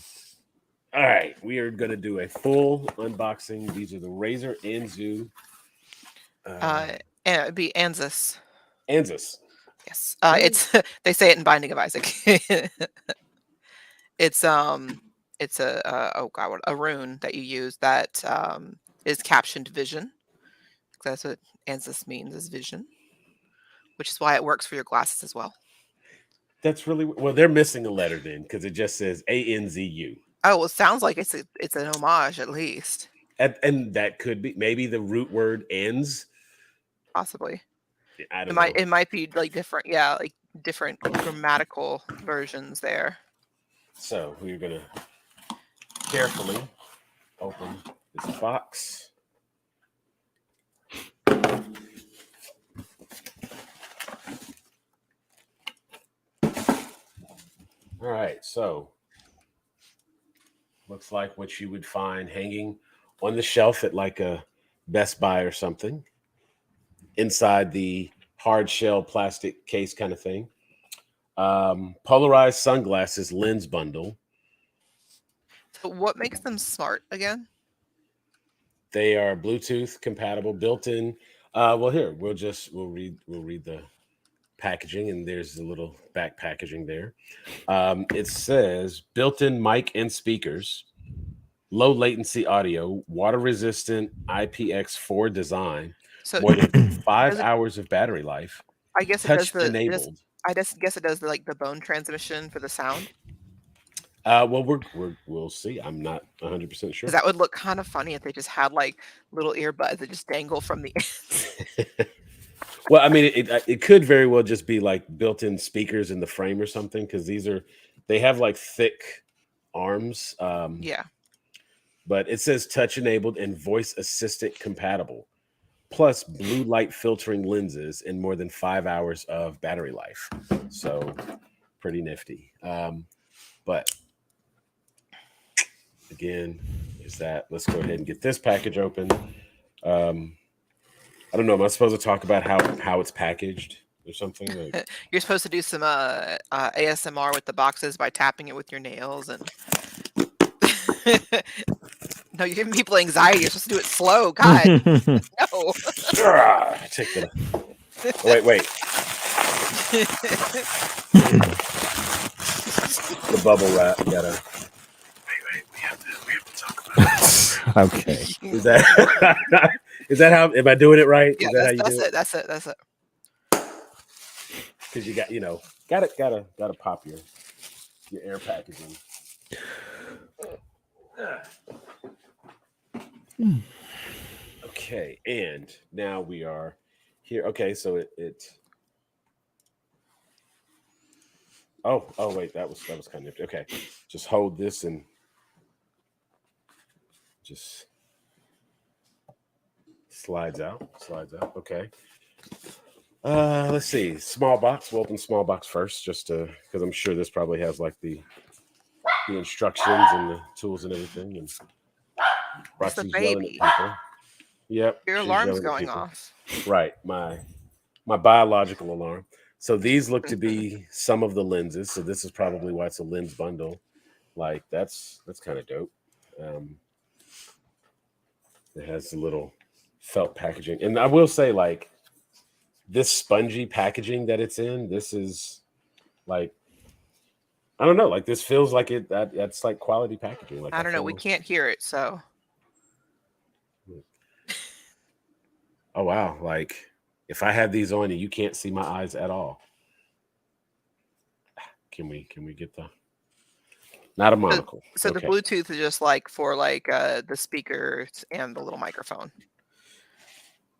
Speaker 1: all right, we are going to do a full unboxing. These are the Razer Anzu.
Speaker 3: It'd be Anzus.
Speaker 1: Anzus.
Speaker 3: Yes. It's they say it in Binding of Isaac. It's a rune that you use that is captioned vision. That's what Anzus means, is vision, which is why it works for your glasses as well.
Speaker 1: That's really well. They're missing a letter then, because it just says ANZU.
Speaker 3: Oh, well, it sounds like it's an homage at least.
Speaker 1: And that could be maybe the root word ends.
Speaker 3: Possibly.
Speaker 1: I don't know.
Speaker 3: It might be like different, like different grammatical versions there.
Speaker 1: So we're gonna carefully open this box. All right, so looks like what you would find hanging on the shelf at like a Best Buy or something, inside the hard shell plastic case kind of thing. Polarized sunglasses lens bundle.
Speaker 3: So what makes them smart again?
Speaker 1: They are Bluetooth compatible, built-in. Well, here we'll read the packaging, and there's the little back packaging there. It says built-in mic and speakers, low latency audio, water resistant IPX4 design,
Speaker 3: So
Speaker 1: more than 5
Speaker 3: does it,
Speaker 1: hours of battery life,
Speaker 3: I guess it does
Speaker 1: touch enabled.
Speaker 3: I just guess it does the, like the bone transmission for the sound.
Speaker 1: Well, we'll see. I'm not 100% sure.
Speaker 3: Because that would look kind of funny if they just had like little earbuds that just dangle from the ends.
Speaker 1: Well, I mean, it could very well just be like built-in speakers in the frame or something, because they have like thick arms.
Speaker 3: Yeah.
Speaker 1: But it says touch enabled and voice assistant compatible, plus blue light filtering lenses and more than 5 hours of battery life. So pretty nifty. But again, is that, let's go ahead and get this package open. I don't know. Am I supposed to talk about how it's packaged or something? Like,
Speaker 3: You're supposed to do some ASMR with the boxes by tapping it with your nails and. No, you're giving people anxiety. You're supposed to do it slow. God, no.
Speaker 1: Take the. Oh, wait. The bubble wrap. You gotta. Wait. We have to talk about it.
Speaker 2: Okay.
Speaker 1: Is that how? Am I doing it right?
Speaker 3: Yeah,
Speaker 1: Is that how you do it?
Speaker 3: That's it.
Speaker 1: Because you gotta pop your air packaging. Okay, and now we are here. Okay, so it. Oh wait, that was kind of nifty. Okay, just hold this and just slides out. Okay. Let's see. Small box. We'll open small box first, just because I'm sure this probably has like the instructions and the tools and everything. And Roxy's yelling at people. Yep.
Speaker 3: Your alarm's going off.
Speaker 1: Right. My biological alarm. So these look to be some of the lenses. So this is probably why it's a lens bundle. Like that's kind of dope. It has a little felt packaging. And I will say, like, this spongy packaging that it's in, this is like, I don't know, like this feels like that's like quality packaging. Like
Speaker 3: I don't know. We can't hear it, so.
Speaker 1: Oh wow! Like if I have these on and you can't see my eyes at all, can we get the? Not a monocle.
Speaker 3: So okay. The Bluetooth is just like for like the speakers and the little microphone.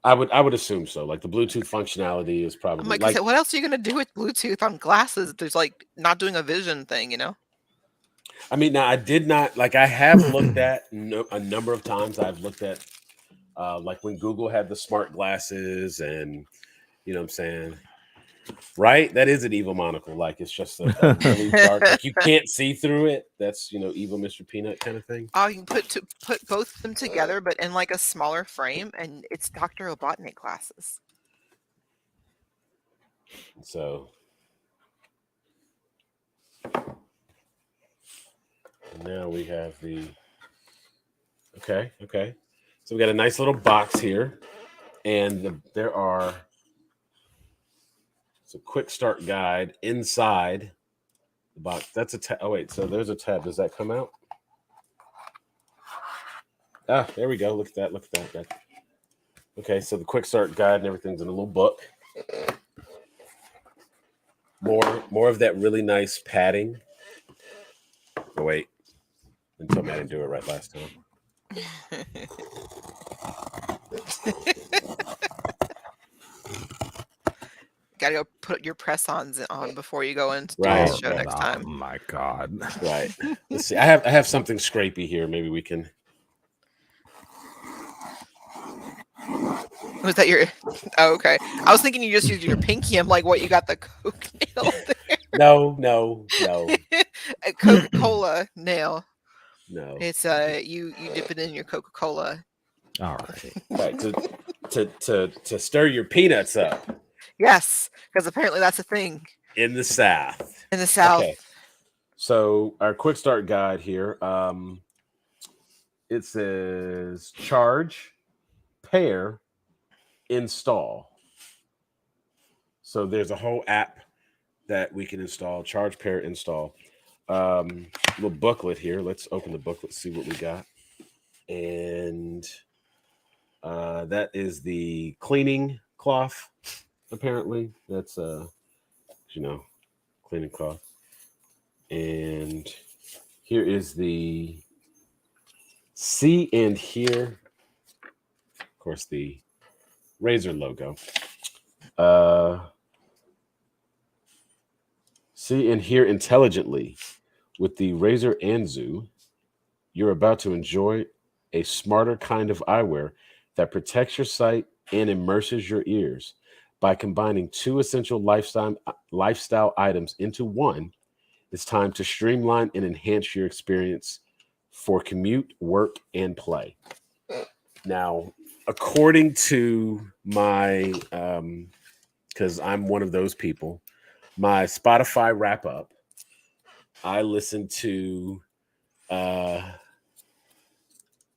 Speaker 1: I would assume so. Like the Bluetooth functionality is probably
Speaker 3: like what else are you gonna do with Bluetooth on glasses? There's like not doing a vision thing, you know?
Speaker 1: I mean, now I did not like. I have looked at a number of times. I've looked at like when Google had the smart glasses, and you know what I'm saying, right? That is an evil monocle. Like it's just a really dark. Like you can't see through it. That's evil Mr. Peanut kind of thing.
Speaker 3: Oh, you can put both of them together, but in like a smaller frame, and it's Dr. Robotnik glasses.
Speaker 1: So now we have the okay. So we got a nice little box here, and there are. It's a quick start guide inside the box. That's a tab. Oh wait, so there's a tab. Does that come out? Ah, there we go. Look at that. Okay, so the quick start guide and everything's in a little book. More of that really nice padding. Oh wait, and tell me I didn't do it right last time.
Speaker 3: Gotta go put your press-ons on before you go into
Speaker 1: the
Speaker 3: show next time.
Speaker 2: Oh my god!
Speaker 1: Right. Let's see. I have something scrapey here. Maybe we can.
Speaker 3: Was that your? Oh, okay. I was thinking you just used your pinky. I'm like, what? You got the Coke nail there?
Speaker 1: No.
Speaker 3: A Coca-Cola nail.
Speaker 1: No.
Speaker 3: It's you dip it in your Coca-Cola.
Speaker 2: All right.
Speaker 1: Right. To stir your peanuts up.
Speaker 3: Yes, because apparently that's a thing
Speaker 1: in the South.
Speaker 3: Okay.
Speaker 1: So our quick start guide here. it says charge, pair, install. So there's a whole app that we can install, charge, pair, install. Little booklet here. Let's open the booklet, see what we got. And that is the cleaning cloth, apparently. That's cleaning cloth. And here is the See and Hear, of course, the Razer logo. See and hear intelligently with the Razer Anzu. You're about to enjoy a smarter kind of eyewear that protects your sight and immerses your ears. By combining two essential lifestyle items into one, it's time to streamline and enhance your experience for commute, work, and play. Now, according to my, because I'm one of those people, my Spotify wrap up, I listened to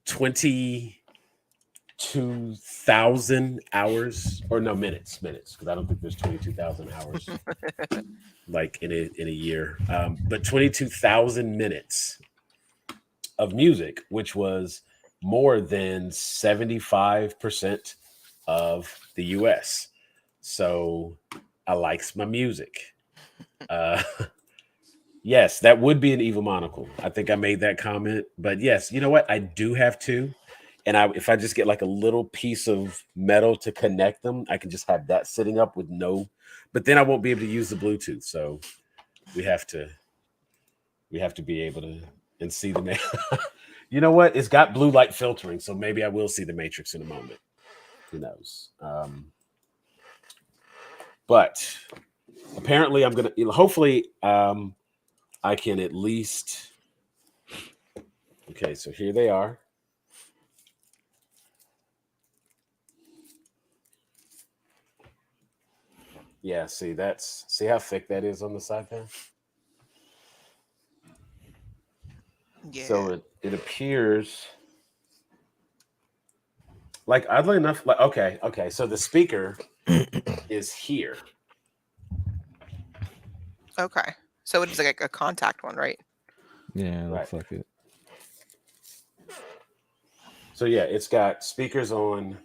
Speaker 1: 22,000 hours, or no, minutes, because I don't think there's 22,000 hours like in a year, but 22,000 minutes of music, which was more than 75% of the US. So I likes my music. Yes, that would be an evil monocle. I think I made that comment, but yes, you know what? I do have two. And if I just get like a little piece of metal to connect them, I can just have that sitting up with but then I won't be able to use the Bluetooth. So we have to be able to and see the you know what? It's got blue light filtering, so maybe I will see the Matrix in a moment. Who knows? But apparently I'm gonna hopefully I can at least. Okay, so here they are. Yeah, see how thick that is on the side there?
Speaker 3: Yeah.
Speaker 1: So it appears like, oddly enough, like okay, so the speaker is here.
Speaker 3: Okay. So it is like a contact one, right?
Speaker 2: Yeah,
Speaker 1: Right.
Speaker 2: looks like it.
Speaker 1: So yeah, it's got speakers on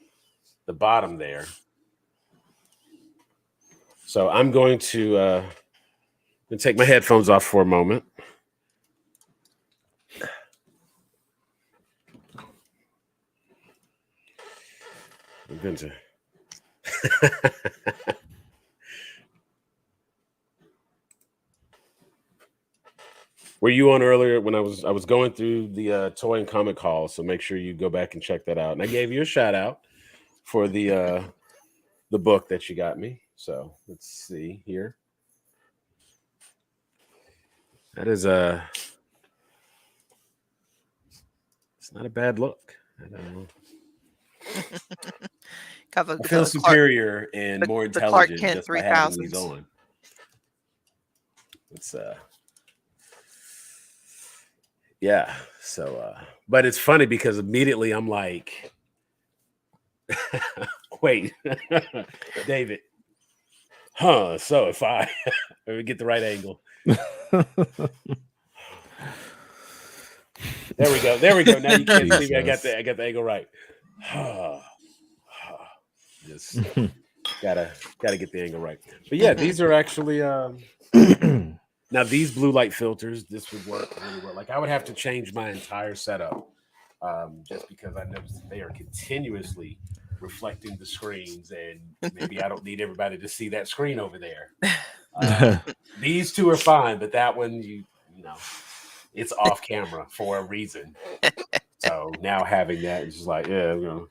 Speaker 1: the bottom there. So I'm going to take my headphones off for a moment. I'm going to. Were you on earlier when I was going through the toy and comic hall? So make sure you go back and check that out. And I gave you a shout out for the book that you got me. So let's see here. That is it's not a bad look. I don't know. I feel superior and more intelligent just by having these on. It's yeah. So but it's funny because immediately I'm like, wait, David. So if I let me get the right angle. There we go. Now you can't see me. I got the angle right. Just gotta get the angle right. But yeah, these are actually now these blue light filters, this would work really well. Like I would have to change my entire setup just because I noticed that they are continuously reflecting the screens, and maybe I don't need everybody to see that screen over there. These two are fine, but that one, you know, it's off camera for a reason. So now having that is just like, yeah, you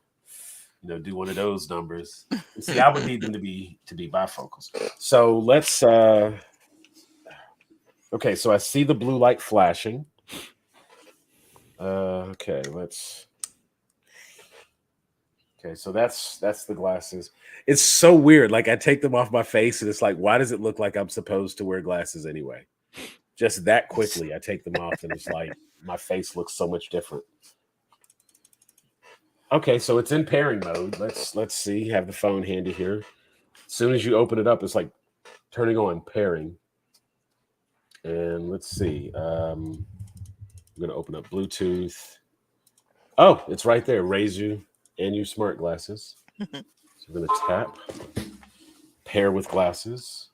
Speaker 1: know, do one of those numbers. See, I would need them to be bifocals. So let's okay, so I see the blue light flashing. Okay, so that's the glasses. It's so weird. Like I take them off my face and it's like, why does it look like I'm supposed to wear glasses anyway? Just that quickly, I take them off and it's like my face looks so much different. Okay, so it's in pairing mode. Let's see. Have the phone handy here. As soon as you open it up, it's like turning on pairing. And let's see. I'm gonna open up Bluetooth. Oh, it's right there. Razor and your smart glasses. So we're gonna tap. Pair with glasses.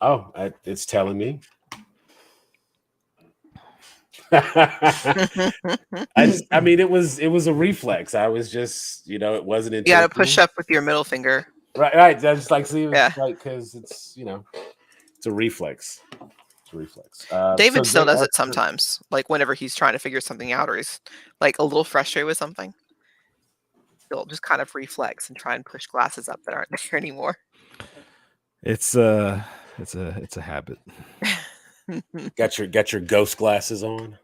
Speaker 1: Oh, it's telling me. I mean, it was a reflex. I was just, it wasn't
Speaker 3: You got to
Speaker 1: intentional.
Speaker 3: push up with your middle finger.
Speaker 1: Right. I just like see,
Speaker 3: Yeah.
Speaker 1: like because it's it's a reflex. It's a reflex.
Speaker 3: David
Speaker 1: so
Speaker 3: still
Speaker 1: they
Speaker 3: does
Speaker 1: are-
Speaker 3: it sometimes, like whenever he's trying to figure something out or he's like a little frustrated with something. He'll just kind of reflex and try and push glasses up that aren't there anymore.
Speaker 2: It's a habit.
Speaker 1: Got your ghost glasses on.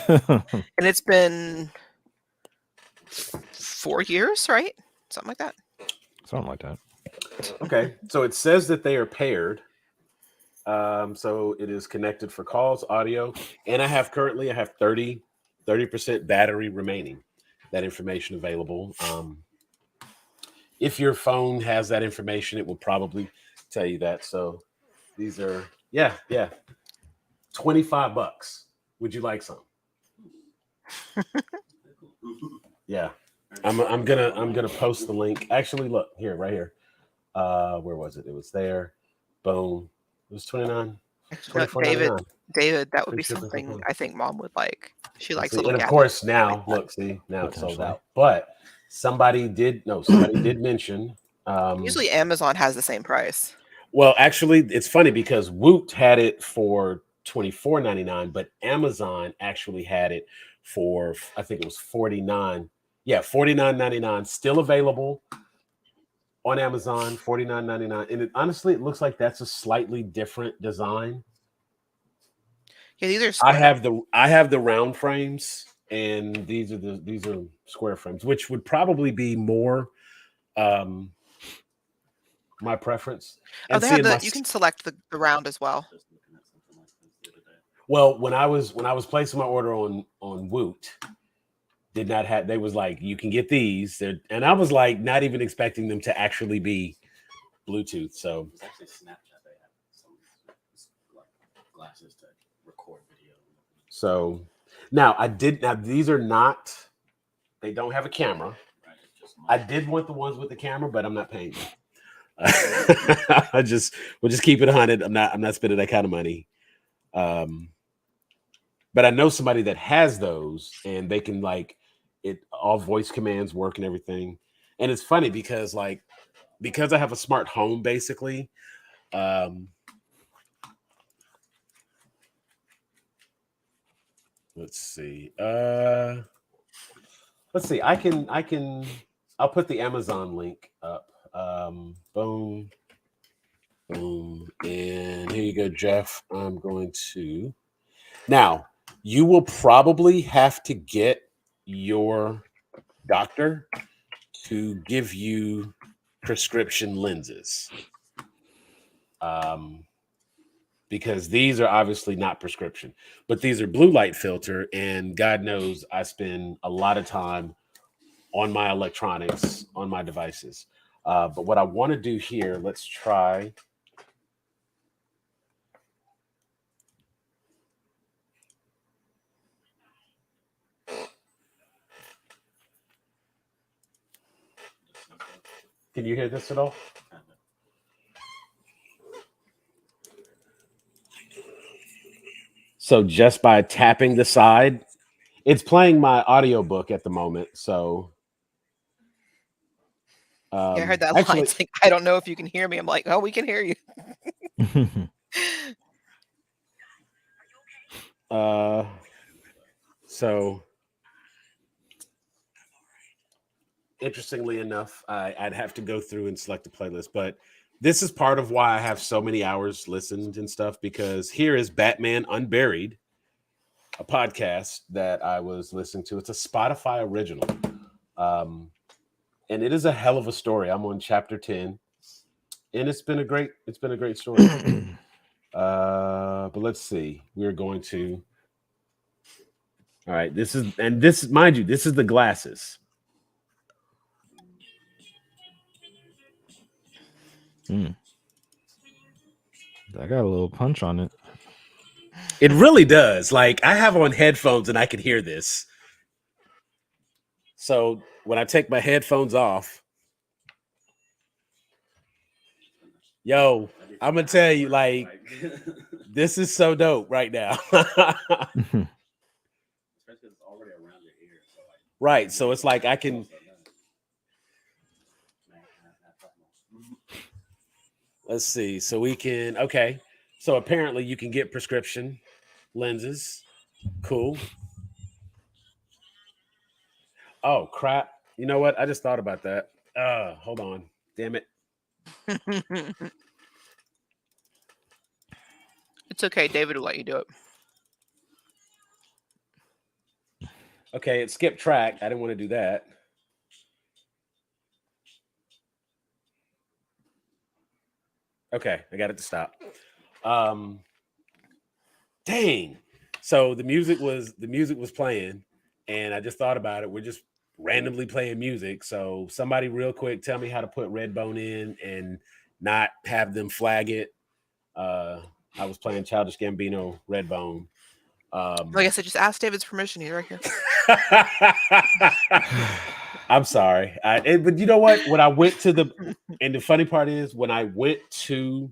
Speaker 3: And it's been 4 years, right? Something like that.
Speaker 2: Something like that.
Speaker 1: Okay, so it says that they are paired. So it is connected for calls, audio, and I have 30% battery remaining. That information available. If your phone has that information, it will probably tell you that. So these are $25. Would you like some? Yeah. I'm gonna post the link. Actually, look here, right here. Where was it? It was there. Boom. It was 29.
Speaker 3: Actually, no, David, that would be
Speaker 1: Free shipping
Speaker 3: something
Speaker 1: coupon.
Speaker 3: I think Mom would like. She likes
Speaker 1: See,
Speaker 3: little
Speaker 1: and of
Speaker 3: gadgets.
Speaker 1: course now, look, see, now it's sold out. But somebody did mention.
Speaker 3: Usually Amazon has the same price.
Speaker 1: Well, actually, it's funny because Woot had it for $24.99, but Amazon actually had it for, I think it was $49. Yeah, $49.99. Still available on Amazon, $49.99. And honestly, it looks like that's a slightly different design.
Speaker 3: Yeah, these are
Speaker 1: I
Speaker 3: square.
Speaker 1: have the round frames, and these are square frames, which would probably be more my preference. And
Speaker 3: They have you can select the round as well.
Speaker 1: Well, when I was placing my order on Woot, did not have, they was like, you can get these. And I was like, not even expecting them to actually be Bluetooth. So
Speaker 5: It's actually Snapchat. They have some like glasses to record video.
Speaker 1: So now these are not, they don't have a camera.
Speaker 5: Right, it's just
Speaker 1: I did want the ones with the camera, but I'm not paying them. we'll just keep it 100. I'm not spending that kind of money. But I know somebody that has those, and they can all voice commands work and everything. And it's funny because I have a smart home basically. Let's see. I'll put the Amazon link up. Boom. Boom. And here you go, Jeff. I'm going to now. You will probably have to get your doctor to give you prescription lenses. Because these are obviously not prescription, but these are blue light filter. And God knows I spend a lot of time on my electronics, on my devices. But what I want to do here, let's try. Can you hear this at all? So just by tapping the side, it's playing my audiobook at the moment. So
Speaker 3: Yeah, I heard that line. It's like, I don't know if you can hear me. I'm like, oh, we can hear you.
Speaker 1: So interestingly enough, I'd have to go through and select a playlist, but this is part of why I have so many hours listened and stuff, because here is Batman Unburied, a podcast that I was listening to. It's a Spotify original. And it is a hell of a story. I'm on chapter 10, and it's been a great story. But let's see. We're going to All right, this mind you, this is the glasses.
Speaker 2: Mm. I got a little punch on it.
Speaker 1: It really does. Like I have on headphones and I can hear this. So when I take my headphones off, yo, I'm gonna tell you, like, this is so dope right now.
Speaker 5: Especially 'cause it's already around your ear. So like,
Speaker 1: Right. So it's like I can. Let's see. So we can. Okay. So apparently you can get prescription lenses. Cool. Oh crap! You know what? I just thought about that. Hold on. Damn it.
Speaker 3: It's okay. David will let you do it.
Speaker 1: Okay, it skipped track. I didn't want to do that. Okay, I got it to stop. Dang. So the music was playing, and I just thought about it. We're just randomly playing music. So somebody real quick tell me how to put Redbone in and not have them flag it. I was playing Childish Gambino Redbone.
Speaker 3: Like I said, just ask David's permission. He's right here.
Speaker 1: I'm sorry. But you know what? When I went to and the funny part is when I went to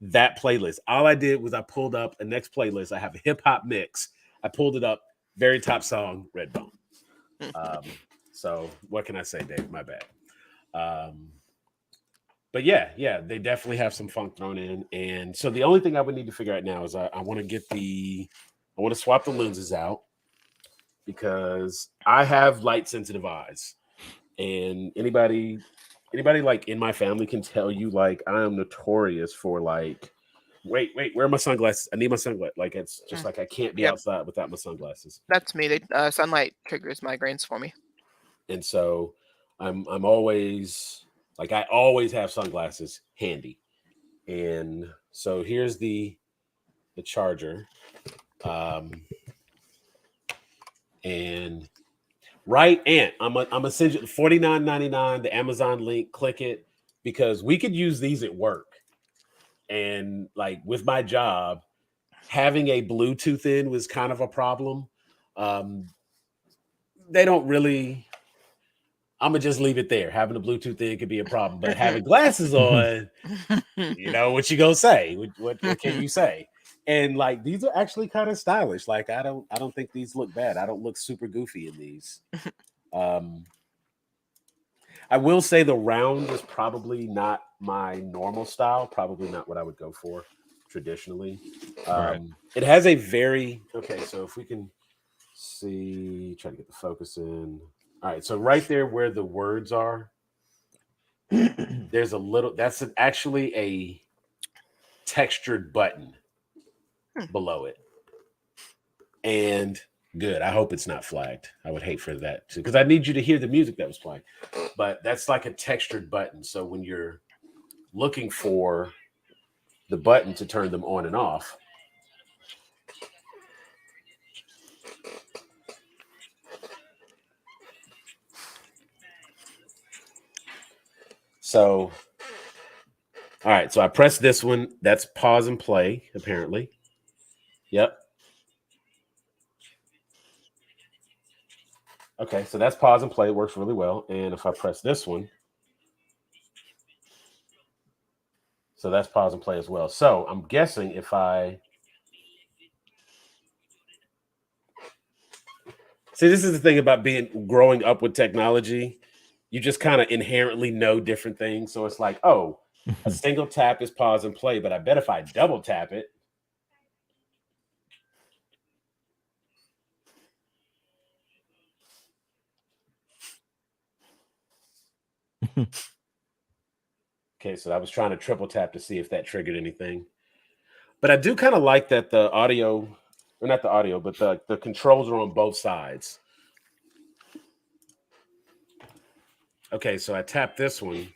Speaker 1: that playlist, all I did was I pulled up a next playlist. I have a hip hop mix. I pulled it up, very top song, Redbone. So what can I say, Dave? My bad. But yeah, they definitely have some funk thrown in. And so the only thing I would need to figure out now is I want to swap the lenses out because I have light sensitive eyes. And anybody like in my family can tell you like I am notorious for like wait, where are my sunglasses? I need my sunglasses. Like it's just like I can't be outside without my sunglasses.
Speaker 3: That's me. Sunlight triggers migraines for me.
Speaker 1: And so I'm always like I always have sunglasses handy. And so here's the charger. And right, Ant, I'm gonna send you $49.99, the Amazon link. Click it because we could use these at work. And like with my job, having a Bluetooth in was kind of a problem. They don't really. I'm gonna just leave it there. Having a Bluetooth in could be a problem, but having glasses on, you know what you gonna say? What can you say? And like these are actually kind of stylish. Like I don't think these look bad. I don't look super goofy in these. I will say the round is probably not my normal style. Probably not what I would go for traditionally.
Speaker 2: Right.
Speaker 1: It has a very okay. So if we can see, try to get the focus in. All right. So right there where the words are, there's a little. That's actually a textured button below it, and good. I hope it's not flagged. I would hate for that too, because I need you to hear the music that was playing. But that's like a textured button. So when you're looking for the button to turn them on and off, so all right. So I press this one. That's pause and play. Apparently, yep. Okay, so that's pause and play. It works really well. And if I press this one, so that's pause and play as well. So I'm guessing if I see, this is the thing about growing up with technology. You just kind of inherently know different things. So it's like, oh, a single tap is pause and play, but I bet if I double tap it, okay, so I was trying to triple tap to see if that triggered anything. But I do kind of like that the audio, or not the audio, but the controls are on both sides. Okay, so I tap this one.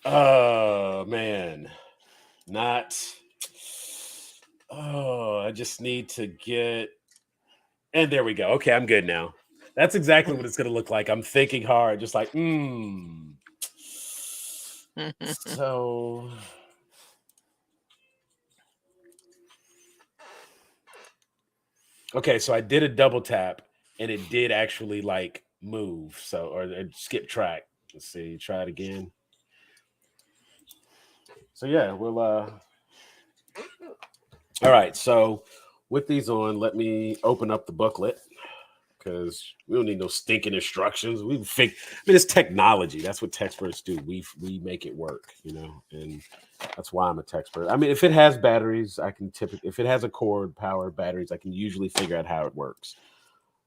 Speaker 1: Oh man, not. Oh, I just need to get. And there we go. Okay, I'm good now. That's exactly what it's going to look like. I'm thinking hard, just like, So, okay, so I did a double tap, and it did actually like move. So, or it skip track. Let's see. Try it again. So yeah, we'll. All right. So with these on, let me open up the booklet. Because we don't need no stinking instructions. We think, I mean, it's technology. That's what textperts do. We make it work, and that's why I'm a textpert. I mean, if it has batteries, I can typically, if it has a cord power batteries, I can usually figure out how it works.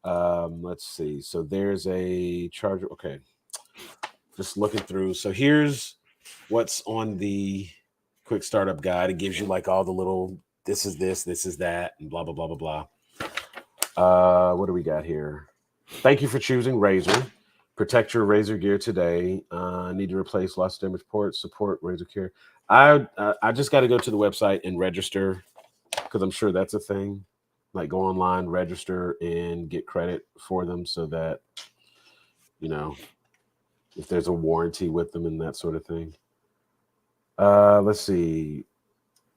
Speaker 1: Let's see. So there's a charger. Okay, just looking through. So here's what's on the quick startup guide. It gives you like all the little. This is this. This is that, and blah blah blah blah blah. What do we got here? Thank you for choosing Razer. Protect your Razer gear today. Need to replace lost damage ports. Support Razer Care. I just got to go to the website and register because I'm sure that's a thing. Like go online, register, and get credit for them so that if there's a warranty with them and that sort of thing. Let's see.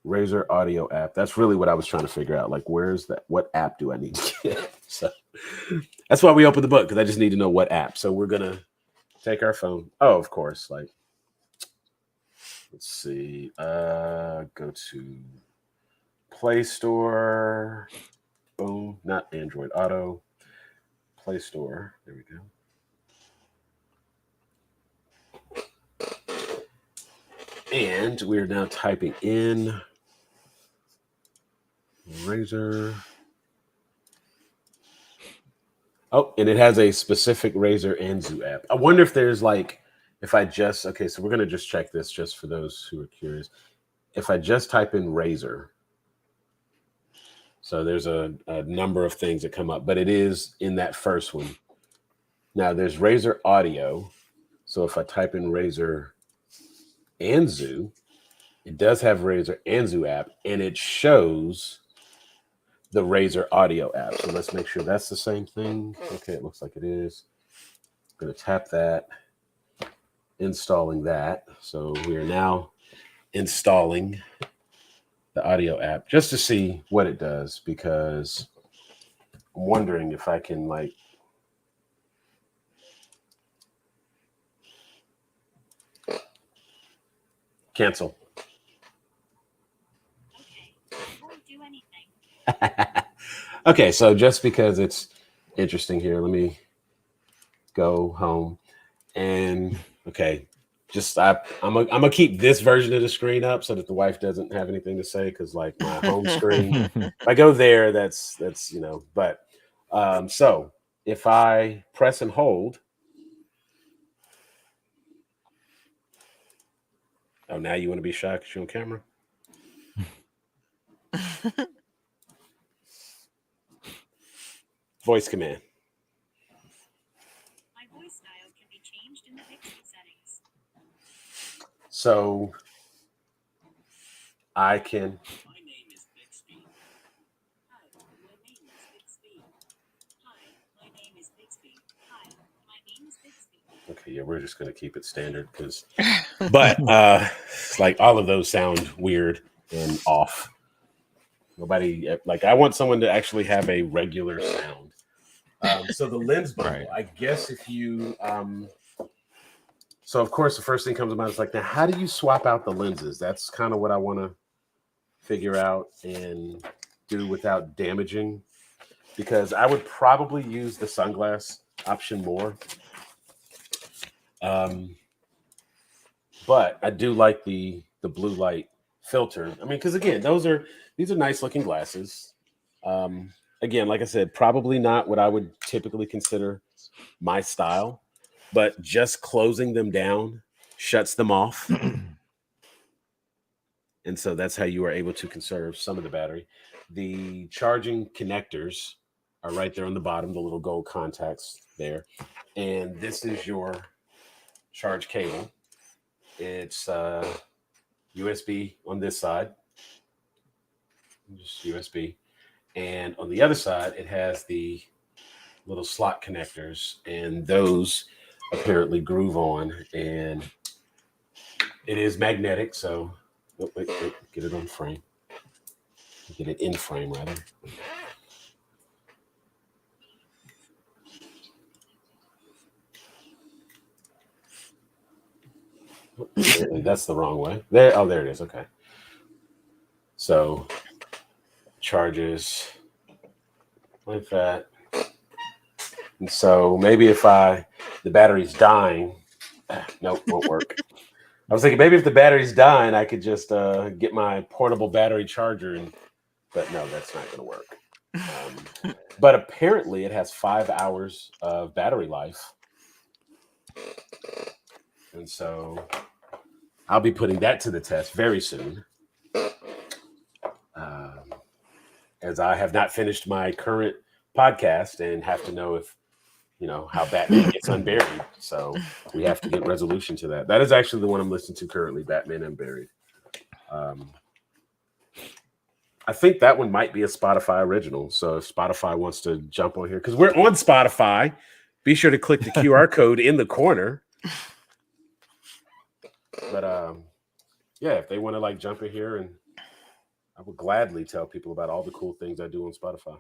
Speaker 1: Razer audio app. That's really what I was trying to figure out. Like, where's that? What app do I need to get? So that's why we opened the book, because I just need to know what app. So we're gonna take our phone. Oh, of course. Like, let's see. Go to Play Store. Boom. Not Android Auto. Play Store. There we go. And we are now typing in Razer. Oh, and it has a specific Razer Anzu app. I wonder if there's like, if I just, okay, so we're going to just check this just for those who are curious. If I just type in Razer, so there's a number of things that come up, but it is in that first one. Now there's Razer Audio. So if I type in Razer Anzu, it does have Razer Anzu app, and it shows the Razer Audio app. So let's make sure that's the same thing. Okay, it looks like it is. I'm going to tap that, installing that. So we are now installing the audio app just to see what it does, because I'm wondering if I can like cancel. Okay, so just because it's interesting here, let me go home and okay, just I'm gonna keep this version of the screen up so that the wife doesn't have anything to say, because like my home screen, if I go there, that's but so if I press and hold. Oh, now you want to be shy because you're on camera? Voice command.
Speaker 6: My voice style can be changed in the Bixby settings.
Speaker 1: So I can.
Speaker 6: My name is Bixby. Hi, my name is Bixby. Hi, my name is Bixby. Hi, my name is Bixby.
Speaker 1: Okay, yeah, we're just gonna keep it standard because, but like all of those sound weird and off. Nobody like. I want someone to actually have a regular sound. So the lens bundle,
Speaker 2: Right.
Speaker 1: I guess if you so of course the first thing comes to mind is like, now how do you swap out the lenses? That's kind of what I want to figure out and do without damaging, because I would probably use the sunglass option more. But I do like the blue light filter. I mean, because again, these are nice looking glasses. Again, like I said, probably not what I would typically consider my style, but just closing them down shuts them off. And so that's how you are able to conserve some of the battery. The charging connectors are right there on the bottom, the little gold contacts there. And this is your charge cable. It's USB on this side, just USB, and on the other side it has the little slot connectors, and those apparently groove on, and it is magnetic. So wait, get it on frame, get it in frame rather. That's the wrong way. There, oh, there it is. Okay. So charges like that. And so maybe if the battery's dying, nope, won't work. I was thinking maybe if the battery's dying, I could just get my portable battery charger, but no, that's not going to work. But apparently it has 5 hours of battery life. And so I'll be putting that to the test very soon. As I have not finished my current podcast and have to know if, how Batman gets unburied. So we have to get resolution to that. That is actually the one I'm listening to currently, Batman Unburied. I think that one might be a Spotify original. So if Spotify wants to jump on here, because we're on Spotify, be sure to click the QR code in the corner. But yeah, if they want to jump in here, and I would gladly tell people about all the cool things I do on Spotify.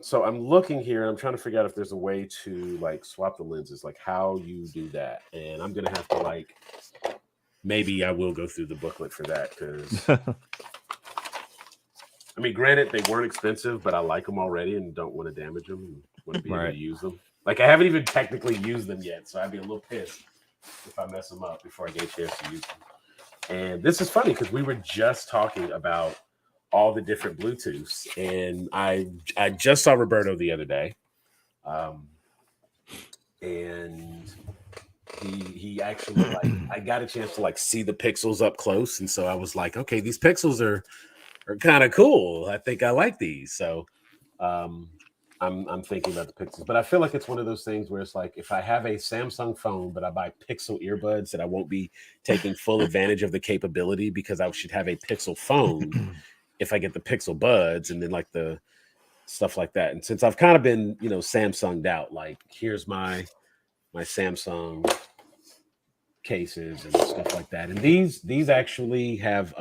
Speaker 1: So I'm looking here and I'm trying to figure out if there's a way to swap the lenses, how you do that. And I'm gonna have to maybe I will go through the booklet for that, because I mean, granted, they weren't expensive, but I like them already and don't want to damage them and want to be able to use them. I haven't even technically used them yet, so I'd be a little pissed if I mess them up before I get a chance to use them. And this is funny because we were just talking about all the different Bluetooths, and I just saw Roberto the other day, and he actually I got a chance to see the Pixels up close, and so I was like, okay, these Pixels are kind of cool. I think I like these, so I'm thinking about the Pixels, but I feel like it's one of those things where it's if I have a Samsung phone, but I buy Pixel earbuds, that I won't be taking full advantage of the capability, because I should have a Pixel phone if I get the Pixel buds, and then the stuff like that. And since I've kind of been, Samsunged out, here's my Samsung cases and stuff like that. And these actually have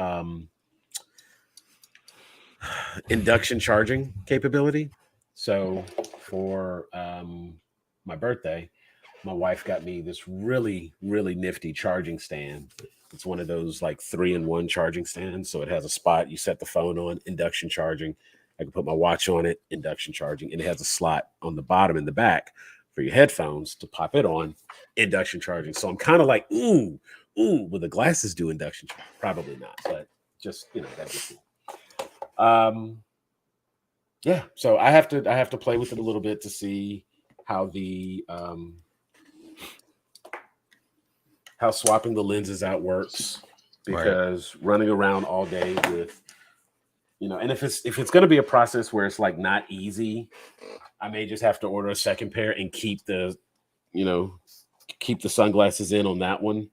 Speaker 1: induction charging capability. So for my birthday, my wife got me this really, really nifty charging stand. It's one of those 3-in-1 charging stands. So it has a spot you set the phone on, induction charging. I can put my watch on it, induction charging, and it has a slot on the bottom and the back for your headphones to pop it on, induction charging. So I'm kind of ooh, will the glasses do induction charging? Probably not, but just that'd be cool. Yeah, so I have to play with it a little bit to see how the how swapping the lenses out works, because running around all day with and if it's going to be a process where it's not easy, I may just have to order a second pair and keep the sunglasses in on that one,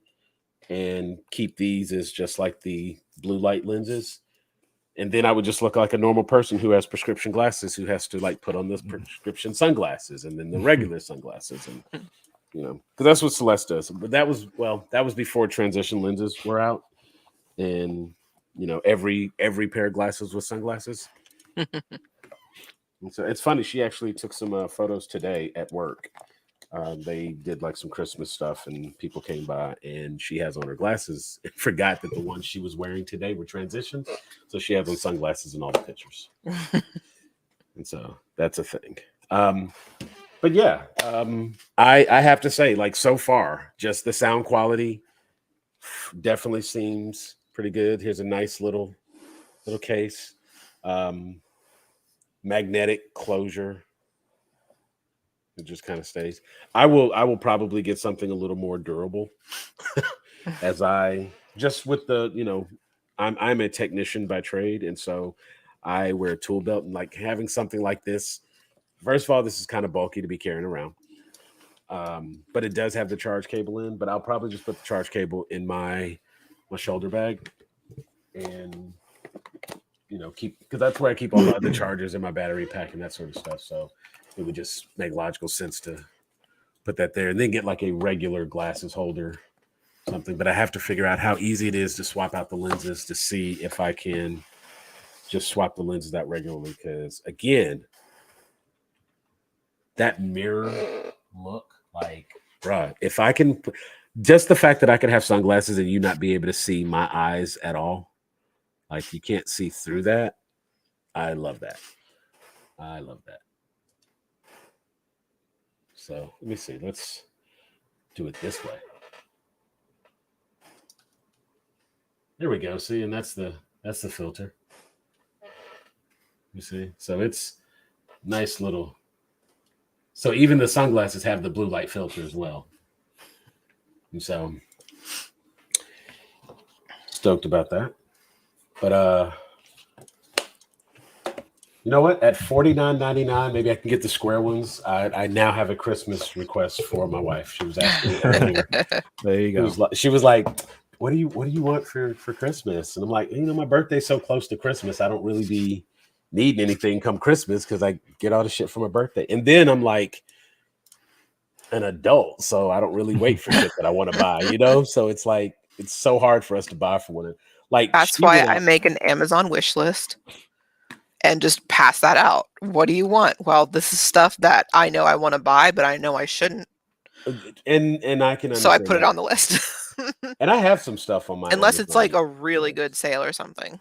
Speaker 1: and keep these as just the blue light lenses. And then I would just look like a normal person who has prescription glasses, who has to put on those prescription sunglasses and then the regular sunglasses, and because that's what Celeste does. But that was before transition lenses were out, and every pair of glasses was sunglasses. And so it's funny. She actually took some photos today at work. They did some Christmas stuff, and people came by, and she has on her glasses and forgot that the ones she was wearing today were transitions. So she has on sunglasses in all the pictures. And so that's a thing. But yeah, I have to say, so far, just the sound quality definitely seems pretty good. Here's a nice little case. Magnetic closure. It just kind of stays. I will probably get something a little more durable, as I just with the I'm a technician by trade, and so I wear a tool belt, and having something like this. First of all, this is kind of bulky to be carrying around. but it does have the charge cable in. But I'll probably just put the charge cable in my shoulder bag, and keep, because that's where I keep all my other chargers and my battery pack and that sort of stuff. So it would just make logical sense to put that there, and then get like a regular glasses holder, something. But I have to figure out how easy it is to swap out the lenses to see if I can just swap the lenses out regularly. Because again, that mirror look, like, bruh, if I can, just the fact that I could have sunglasses and you not be able to see my eyes at all, like you can't see through that. I love that. I love that. So let me see. Let's do it this way. There we go. See, and that's the filter. You see? So it's nice little. So even the sunglasses have the blue light filter as well. And so stoked about that. But you know what? At $49.99, maybe I can get the square ones. I now have a Christmas request for my wife. She was asking me earlier.
Speaker 2: There you go.
Speaker 1: She was like, what do you want for Christmas? And I'm like, my birthday's so close to Christmas. I don't really be needing anything come Christmas because I get all the shit for my birthday. And then I'm like an adult, so I don't really wait for shit that I want to buy, So it's like, it's so hard for us to buy for one. Like,
Speaker 3: That's why I make an Amazon wish list and just pass that out. What do you want? Well, this is stuff that I know I want to buy, but I know I shouldn't.
Speaker 1: And I can understand.
Speaker 3: So I put it on the list.
Speaker 1: And I have some stuff on my
Speaker 3: unless
Speaker 1: Amazon
Speaker 3: it's like a really good sale or something.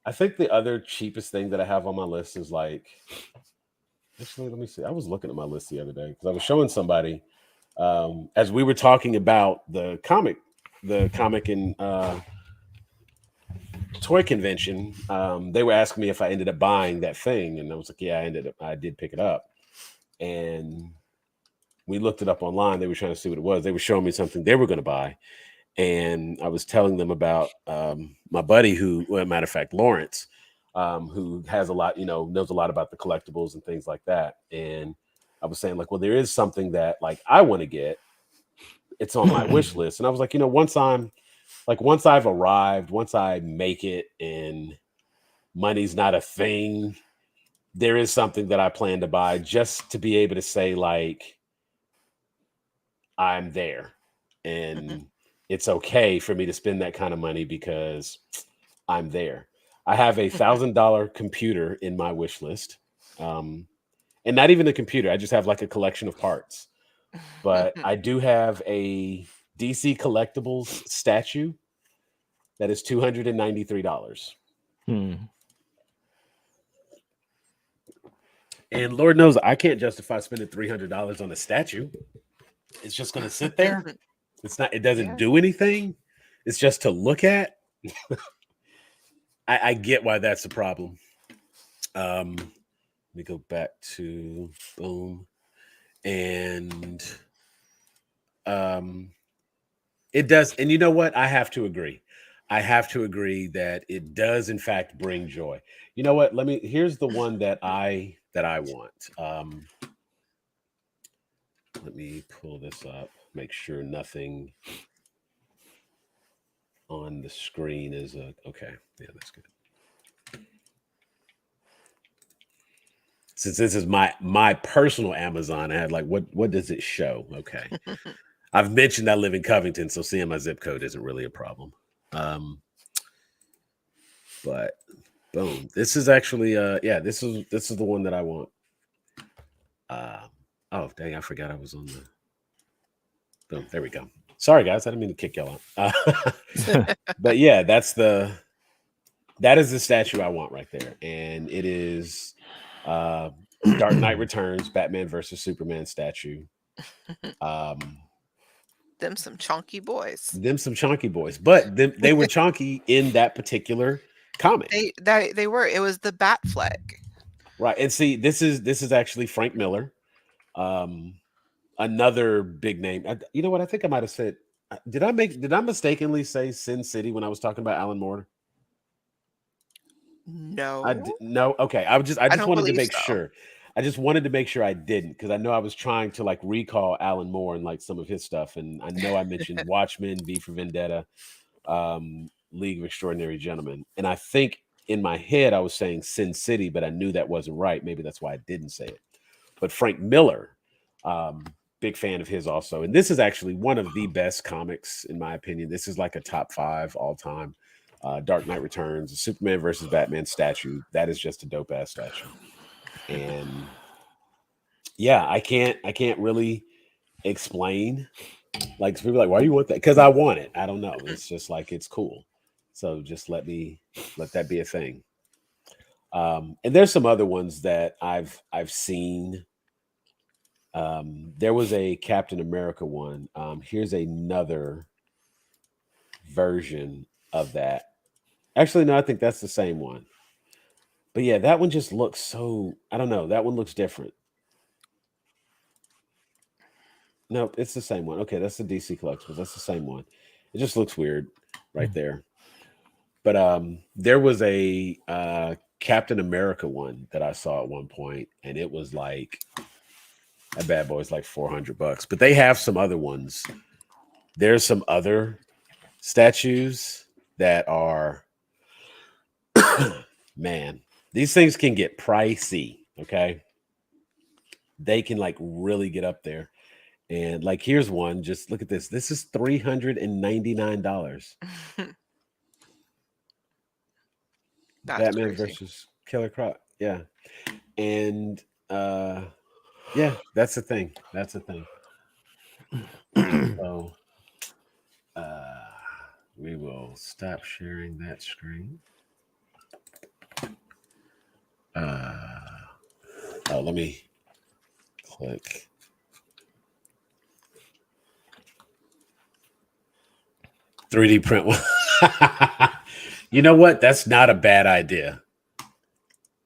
Speaker 1: I think the other cheapest thing that I have on my list is like, actually, let me see. I was looking at my list the other day because I was showing somebody as we were talking about the comic and toy convention. They were asking me if I ended up buying that thing, and I was like, yeah, I did pick it up. And we looked it up online. They were trying to see what it was. They were showing me something they were going to buy. And I was telling them about my buddy who, well, matter of fact, Lawrence, who has a lot, knows a lot about the collectibles and things like that. And I was saying, like, well, there is something that like I want to get. It's on my wish list. And I was like, once I've arrived, once I make it and money's not a thing, there is something that I plan to buy just to be able to say, like, I'm there. And it's okay for me to spend that kind of money because I'm there. I have a $1,000 computer in my wish list. And not even a computer. I just have like a collection of parts. But I do have a DC Collectibles statue that is $293. And Lord knows I can't justify spending $300 on a statue. It's just going to sit there. It doesn't do anything. It's just to look at. I get why that's a problem. Let me go back to boom. And it does. And you know what? I have to agree. I have to agree that it does, in fact, bring joy. You know what? Here's the one that I want. Let me pull this up, make sure nothing on the screen is okay. Yeah, that's good. Since this is my personal Amazon, I had like, what does it show? Okay. I've mentioned I live in Covington, so seeing my zip code isn't really a problem. But boom, this is actually this is the one that I want. Oh dang, I forgot I was on the boom. There we go. Sorry guys, I didn't mean to kick y'all out. But yeah, that is the statue I want right there. And it is Dark Knight Returns, Batman versus Superman statue.
Speaker 3: Them some chunky boys.
Speaker 1: But they were chunky in that particular comic.
Speaker 3: They were. It was the Bat flag.
Speaker 1: Right. And see, this is actually Frank Miller. Another big name. You know what? I think I might have said, did I mistakenly say Sin City when I was talking about Alan Moore?
Speaker 3: No.
Speaker 1: No. Okay. I just wanted to make sure. I just wanted to make sure I didn't, because I know I was trying to like recall Alan Moore and like some of his stuff, and I know I mentioned Watchmen, V for Vendetta, League of Extraordinary Gentlemen, and I think in my head I was saying Sin City, but I knew that wasn't right. Maybe that's why I didn't say it. But Frank Miller, big fan of his also, and this is actually one of the best comics in my opinion. This is like a top 5 all time. Dark Knight Returns, the Superman versus Batman statue. That is just a dope ass statue. And yeah, I can't really explain. Like people are like, why do you want that? Because I want it. I don't know. It's just like it's cool. So just let that be a thing. And there's some other ones that I've seen. There was a Captain America one. Here's another version of that. Actually, no, I think that's the same one. But yeah, that one just looks so, I don't know. That one looks different. No, it's the same one. Okay, that's the DC Collectibles. That's the same one. It just looks weird right there. But there was a Captain America one that I saw at one point, and it was like that bad boy's like $400. But they have some other ones. There's some other statues that are man, these things can get pricey. Okay, they can like really get up there. And like, here's one. Just look at this. This is $399. Batman
Speaker 3: crazy.
Speaker 1: versus Killer Croc. Yeah. And yeah, that's the thing. That's the thing. So we will stop sharing that screen. Let me click. $3D print one. You know what? That's not a bad idea.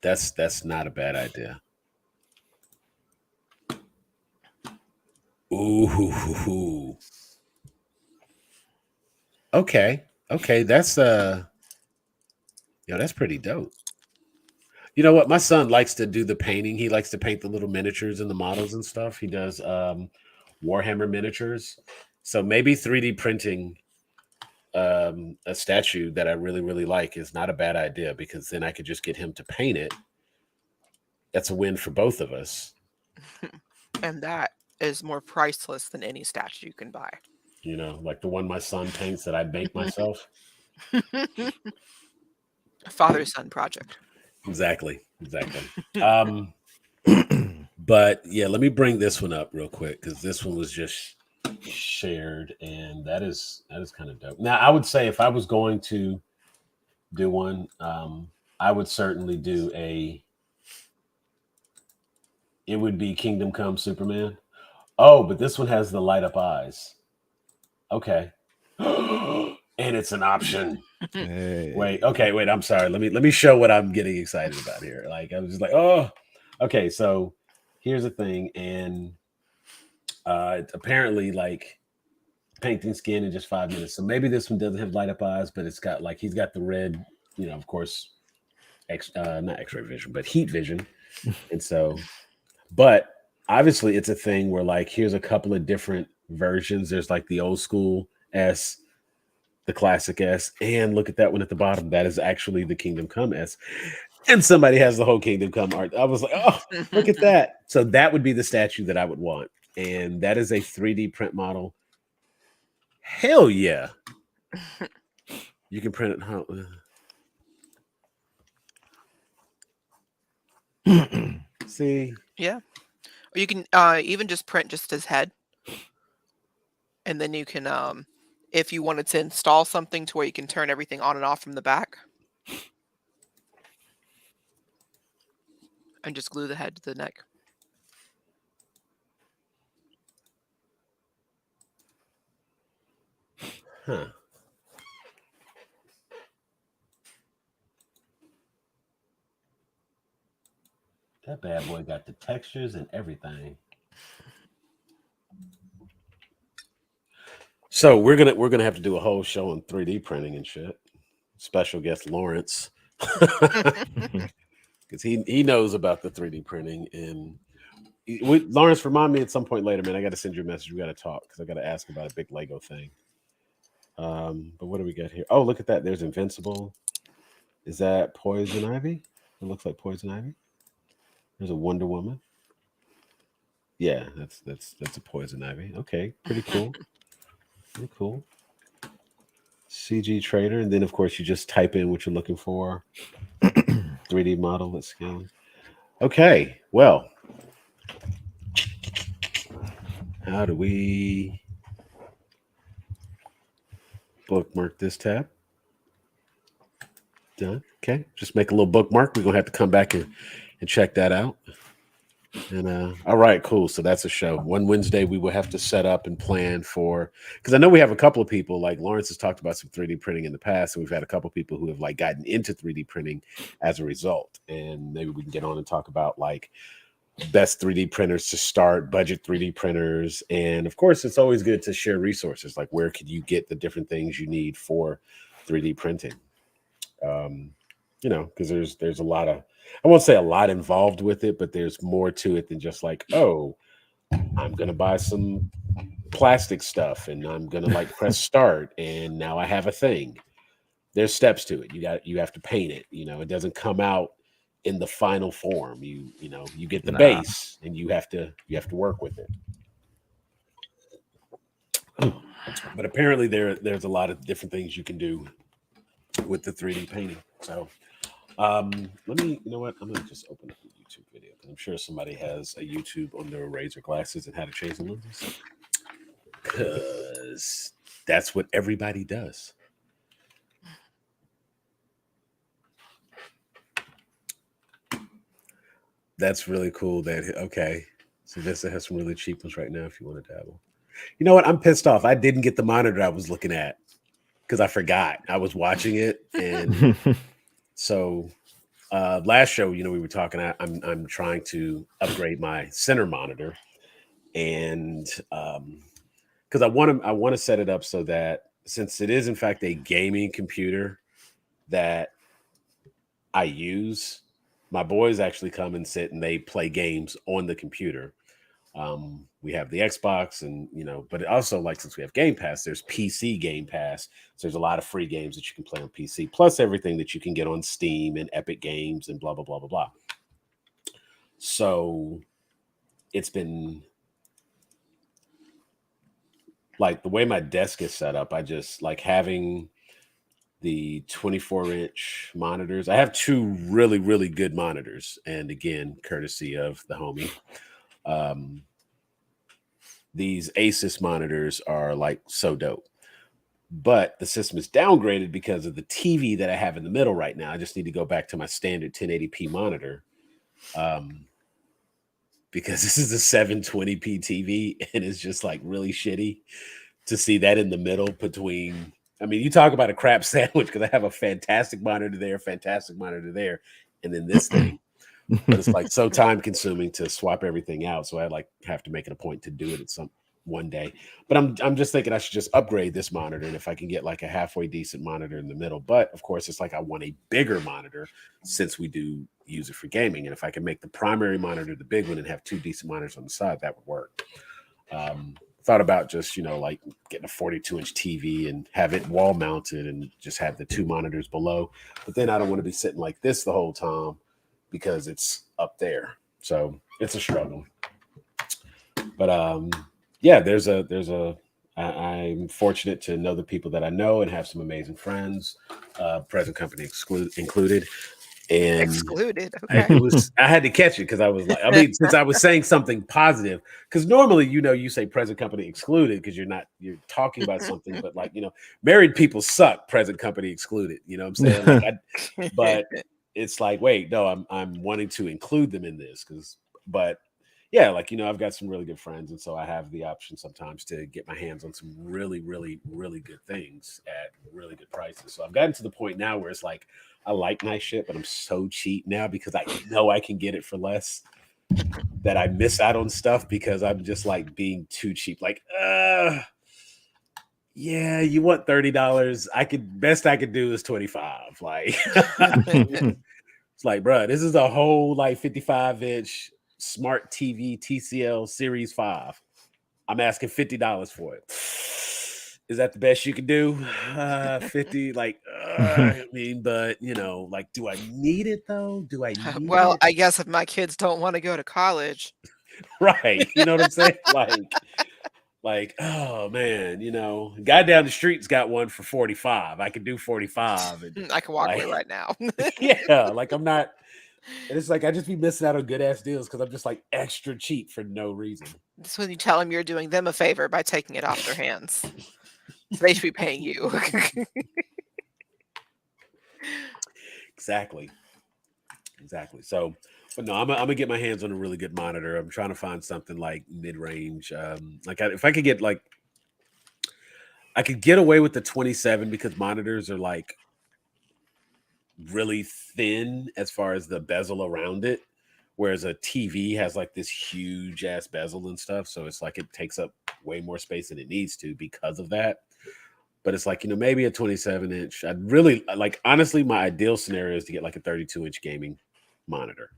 Speaker 1: That's not a bad idea. Ooh. Okay. That's that's pretty dope. You know what? My son likes to do the painting. He likes to paint the little miniatures and the models and stuff. He does Warhammer miniatures. So maybe 3D printing a statue that I really, really like is not a bad idea, because then I could just get him to paint it. That's a win for both of us.
Speaker 3: And that is more priceless than any statue you can buy.
Speaker 1: You know, like the one my son paints that I make myself.
Speaker 3: Father-son project.
Speaker 1: Exactly. But yeah, let me bring this one up real quick, because this one was just shared, and that is kind of dope. Now, I would say if I was going to do one, I would certainly do it would be Kingdom Come Superman. Oh, but this one has the light up eyes. Okay. And it's an option.
Speaker 2: Hey.
Speaker 1: Wait, I'm sorry. Let me show what I'm getting excited about here. Like, I was just like, oh, okay. So here's the thing. And apparently, like, painting skin in just 5 minutes. So maybe this one doesn't have light up eyes, but it's got like, he's got the red, of course, not X-ray vision, but heat vision. And so, but obviously it's a thing where like, here's a couple of different versions. There's like the old school S, the classic S, and look at that one at the bottom. That is actually the Kingdom Come S. And somebody has the whole Kingdom Come art. I was like, oh, look at that. So that would be the statue that I would want. And that is a 3D print model. Hell yeah. You can print it. See?
Speaker 3: Yeah. Or you can even just print just his head. And then you can, if you wanted to install something to where you can turn everything on and off from the back. And just glue the head to the neck.
Speaker 1: Huh. That bad boy got the textures and everything. So we're gonna have to do a whole show on 3D printing and shit. Special guest Lawrence. because he knows about the 3D printing. And Lawrence, remind me at some point later, man. I got to send you a message. We got to talk because I got to ask about a big Lego thing. But what do we got here? Oh, look at that. There's Invincible. Is that Poison Ivy? It looks like Poison Ivy. There's a Wonder Woman. Yeah, that's a Poison Ivy. Okay, pretty cool. Pretty cool. CG Trader, and then of course you just type in what you're looking for. 3D model at scale. Okay, well, how do we bookmark this tab? Done. Okay, just make a little bookmark. We're gonna have to come back and check that out. And all right, cool. So that's a show. One Wednesday we will have to set up and plan for, because I know we have a couple of people, like Lawrence has talked about some 3D printing in the past, and we've had a couple of people who have like gotten into 3D printing as a result. And maybe we can get on and talk about like best 3D printers to start, budget 3D printers. And of course, it's always good to share resources, like where could you get the different things you need for 3D printing? You know, because there's a lot of, I won't say a lot involved with it, but there's more to it than just like, oh, I'm gonna buy some plastic stuff and I'm gonna like press start and now I have a thing. There's steps to it. You have to paint it. You know, it doesn't come out in the final form. You know, you get the base and you have to work with it. But apparently there's a lot of different things you can do with the 3D painting. So let me, you know what? I'm gonna just open up a YouTube video because I'm sure somebody has a YouTube on their Razor glasses and how to change the lenses. Because that's what everybody does. That's really cool. Okay. So Vista has some really cheap ones right now if you want to dabble. You know what? I'm pissed off. I didn't get the monitor I was looking at because I forgot. I was watching it, and so last show, you know, we were talking. I'm trying to upgrade my center monitor, and because I want to set it up so that since it is in fact a gaming computer that I use, my boys actually come and sit and they play games on the computer. We have the Xbox, and you know, but also like since we have Game Pass, there's PC Game Pass. So there's a lot of free games that you can play on PC, plus everything that you can get on Steam and Epic Games and blah blah blah blah blah. So it's been like the way my desk is set up. I just like having the 24-inch monitors. I have two really really good monitors, and again, courtesy of the homie. These Asus monitors are like so dope, but the system is downgraded because of the TV that I have in the middle right now. I just need to go back to my standard 1080p monitor because this is a 720p TV and it's just like really shitty to see that in the middle between. I mean, you talk about a crap sandwich because I have a fantastic monitor there, and then this thing. But it's like so time consuming to swap everything out. So I like have to make it a point to do it at one day. But I'm just thinking I should just upgrade this monitor. And if I can get like a halfway decent monitor in the middle, but of course it's like I want a bigger monitor since we do use it for gaming. And if I can make the primary monitor the big one and have two decent monitors on the side, that would work. Thought about just, you know, like getting a 42-inch TV and have it wall mounted and just have the two monitors below. But then I don't want to be sitting like this the whole time, because it's up there. So it's a struggle. But yeah, I'm fortunate to know the people that I know and have some amazing friends, present company included. And
Speaker 3: Excluded. Okay.
Speaker 1: I had to catch it because I was like, I mean, since I was saying something positive, because normally, you know, you say present company excluded because you're talking about something, but like, you know, married people suck, present company excluded. You know what I'm saying? Like, but it's like, wait, no, I'm wanting to include them in this but yeah, like, you know, I've got some really good friends, and so I have the option sometimes to get my hands on some really, really, really good things at really good prices. So I've gotten to the point now where it's like, I like nice shit, but I'm so cheap now because I know I can get it for less that I miss out on stuff because I'm just like being too cheap. Like, yeah, you want $30. Best I could do is 25. Like, It's like, bruh, this is a whole like 55-inch smart TV TCL Series 5. I'm asking $50 for it. Is that the best you can do? 50, like, I mean, but you know, like, do I need it though? Do I need
Speaker 3: Well,
Speaker 1: it?
Speaker 3: I guess if my kids don't want to go to college,
Speaker 1: Right. You know what I'm saying? Like, oh man, you know, guy down the street's got one for 45. I could do 45 and
Speaker 3: I can walk away
Speaker 1: like,
Speaker 3: right now.
Speaker 1: yeah, like I'm not, and it's like I just be missing out on good ass deals because I'm just like extra cheap for no reason.
Speaker 3: That's when you tell them you're doing them a favor by taking it off their hands. So they should be paying you.
Speaker 1: Exactly. So, but no, I'm gonna get my hands on a really good monitor. I'm trying to find something like mid range. If I could get like, I could get away with the 27 because monitors are like really thin as far as the bezel around it, whereas a TV has like this huge ass bezel and stuff. So it's like it takes up way more space than it needs to because of that. But it's like, you know, maybe a 27-inch. I'd really like, honestly, my ideal scenario is to get like a 32-inch gaming monitor.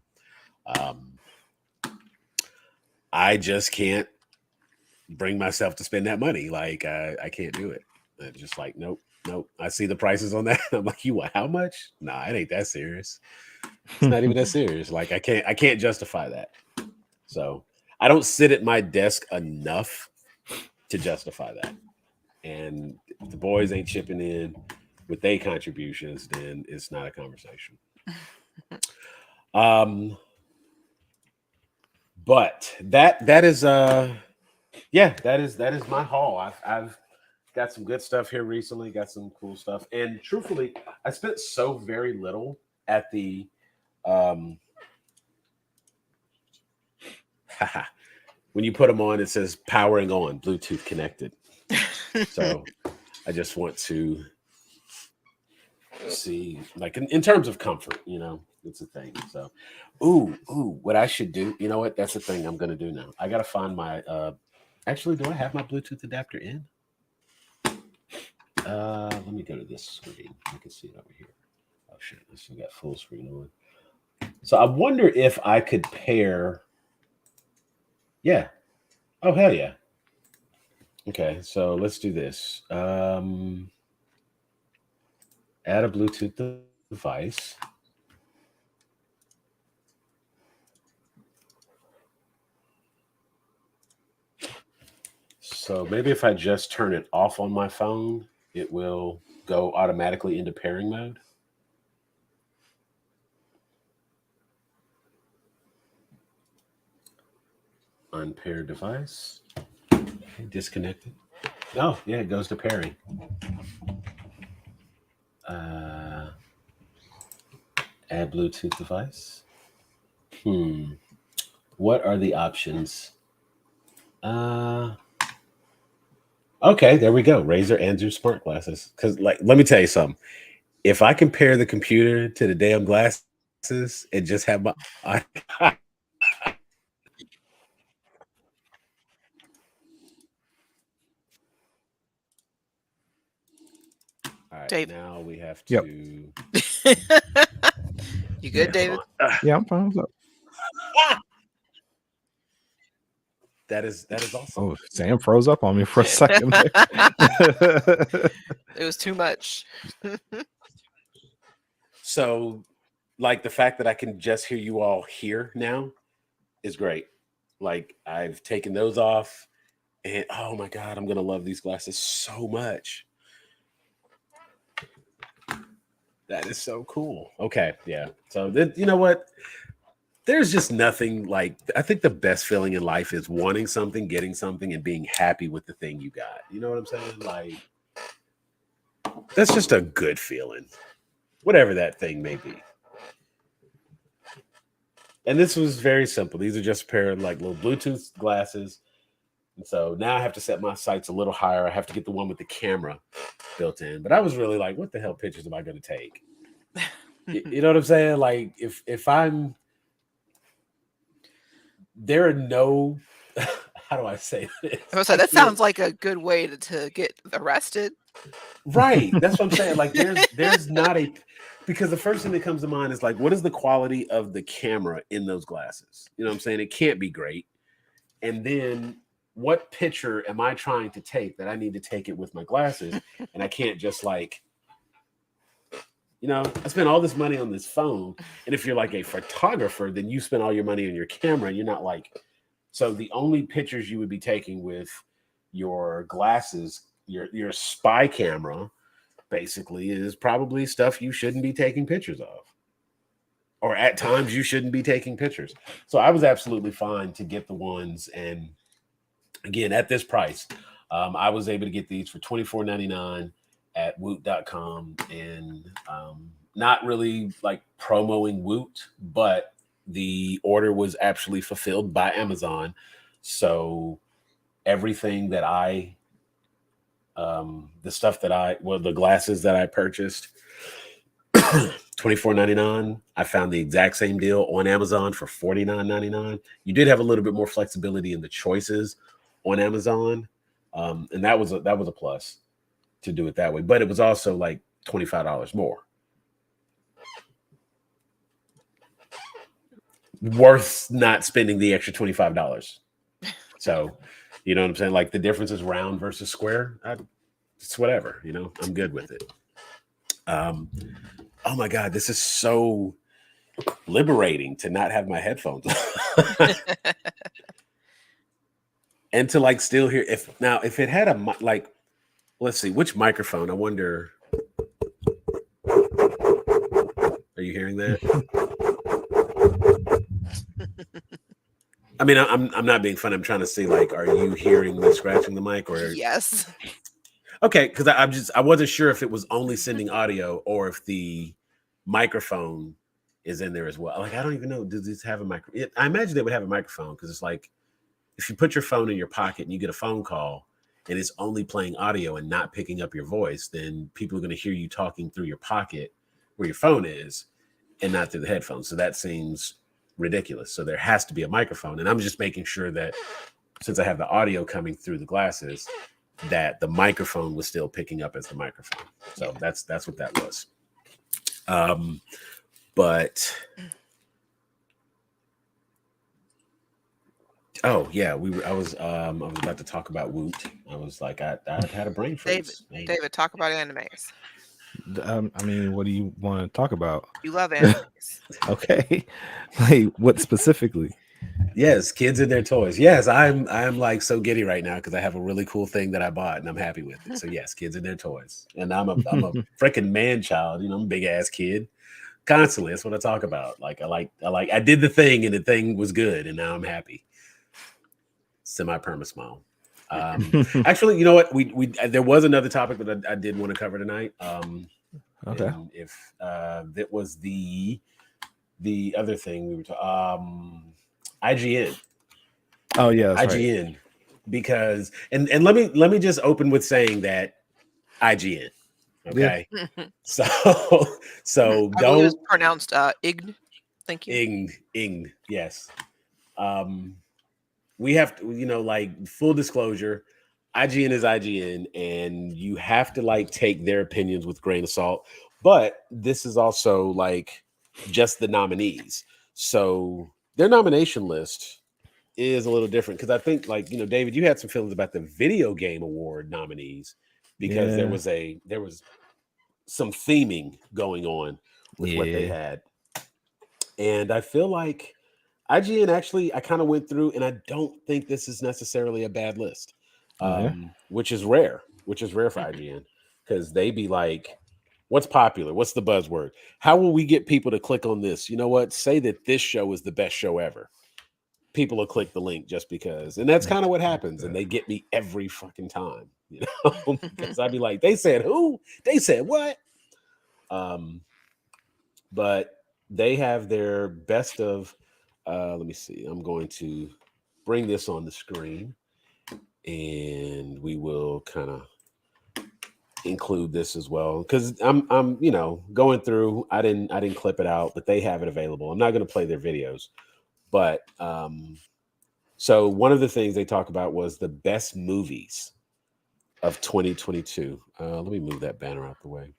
Speaker 1: I just can't bring myself to spend that money. Like, I can't do it. I'm just like, nope. I see the prices on that. I'm like, you what? How much? Nah, it ain't that serious. It's not even that serious. Like, I can't justify that. So I don't sit at my desk enough to justify that. And if the boys ain't chipping in with their contributions, then it's not a conversation. But that is that is my haul. I've got some good stuff here recently, got some cool stuff. And truthfully, I spent so very little at the when you put them on, it says powering on, Bluetooth connected. So I just want to see, like in terms of comfort, you know, it's a thing. So, what I should do, you know what? That's the thing I'm gonna do now. I gotta find my. Actually, do I have my Bluetooth adapter in? Let me go to this screen. I can see it over here. Oh shit! I still got full screen on. So I wonder if I could pair. Yeah. Oh hell yeah. Okay, so let's do this. Add a Bluetooth device. So maybe if I just turn it off on my phone, it will go automatically into pairing mode. Unpaired device. Okay, disconnected. Oh, yeah, it goes to pairing. Add Bluetooth device. What are the options? Okay, there we go. Razer and Zoom smart glasses. Because, like, let me tell you something. If I compare the computer to the damn glasses and just have my, all right,
Speaker 3: Dave.
Speaker 1: now we have
Speaker 2: Yep.
Speaker 1: to.
Speaker 3: You good, David?
Speaker 2: Yeah, I'm fine with that.
Speaker 1: That is awesome.
Speaker 2: Oh, Sam froze up on me for a second.
Speaker 3: It was too much.
Speaker 1: So, like, the fact that I can just hear you all here now is great. Like, I've taken those off, and oh my god, I'm gonna love these glasses so much. That is so cool. Okay, yeah. So then, you know what? There's just nothing like, I think the best feeling in life is wanting something, getting something, and being happy with the thing you got. You know what I'm saying? Like, that's just a good feeling, whatever that thing may be. And this was very simple. These are just a pair of like little Bluetooth glasses. And so now I have to set my sights a little higher. I have to get the one with the camera built in. But I was really like, what the hell pictures am I going to take? You know what I'm saying? Like, if I'm, there are no, how do I say this?
Speaker 3: I was like, that sounds like a good way to get arrested.
Speaker 1: Right. That's what I'm saying. Like there's not a, because the first thing that comes to mind is like, what is the quality of the camera in those glasses? You know what I'm saying? It can't be great. And then what picture am I trying to take that I need to take it with my glasses? And I can't just like, I spent all this money on this phone. And if you're like a photographer, then you spend all your money on your camera. And you're not like, so the only pictures you would be taking with your glasses, your spy camera, basically, is probably stuff you shouldn't be taking pictures of. Or at times you shouldn't be taking pictures. So I was absolutely fine to get the ones. And again, at this price, I was able to get these for $24.99 at woot.com, and not really like promoting Woot, but the order was actually fulfilled by Amazon. So everything that the glasses that I purchased, $24.99. I found the exact same deal on Amazon for $49.99. You did have a little bit more flexibility in the choices on Amazon, and that was a plus to do it that way. But it was also like $25 more. Worth not spending the extra $25. So, you know what I'm saying? Like the difference is round versus square. It's whatever, I'm good with it. Oh my God, this is so liberating to not have my headphones on. And to like still hear if it had a like, let's see, which microphone? I wonder. Are you hearing that? I mean, I'm not being funny. I'm trying to see, like, are you hearing me scratching the mic or?
Speaker 3: Yes.
Speaker 1: Okay, because I wasn't sure if it was only sending audio or if the microphone is in there as well. Like, I don't even know. Does this have a microphone? I imagine they would have a microphone, because it's like if you put your phone in your pocket and you get a phone call and it's only playing audio and not picking up your voice, then people are going to hear you talking through your pocket where your phone is and not through the headphones. So that seems ridiculous. So there has to be a microphone. And I'm just making sure that since I have the audio coming through the glasses, that the microphone was still picking up as the microphone. So that's what that was. But oh yeah, I was about to talk about Woot. I was like, I had a brain freeze.
Speaker 3: David, talk about animes.
Speaker 2: I mean, what do you want to talk about?
Speaker 3: You love animes.
Speaker 2: Okay. Like, what specifically?
Speaker 1: Yes, kids and their toys. Yes, I'm like so giddy right now because I have a really cool thing that I bought and I'm happy with it. So yes, kids and their toys. And I'm a freaking man child, I'm a big ass kid. Constantly. That's what I talk about. Like I did the thing and the thing was good and now I'm happy. Semi-perma smile. Actually, you know what? We there was another topic that I did want to cover tonight.
Speaker 2: Okay.
Speaker 1: If that was the other thing we were talking, IGN.
Speaker 2: Oh yeah,
Speaker 1: IGN.
Speaker 2: right.
Speaker 1: Because and let me just open with saying that IGN. Okay.
Speaker 3: Yeah.
Speaker 1: So
Speaker 3: I believe it's pronounced IGN. Thank you.
Speaker 1: IGN. Yes. We have to, like, full disclosure, IGN is IGN, and you have to like take their opinions with a grain of salt. But this is also like just the nominees. So their nomination list is a little different because I think, like, David, you had some feelings about the Video Game Award nominees because there was some theming going on with what they had. And I feel like IGN actually, I kind of went through, and I don't think this is necessarily a bad list, which is rare for IGN because they be like, what's popular? What's the buzzword? How will we get people to click on this? You know what? Say that this show is the best show ever. People will click the link just because. And that's kind of what happens. And they get me every fucking time, because I'd be like, they said who? They said what? But they have their best of, let me see. I'm going to bring this on the screen and we will kind of include this as well. Cause I'm going through, I didn't clip it out, but they have it available. I'm not going to play their videos, but, so one of the things they talk about was the best movies of 2022. Let me move that banner out the way.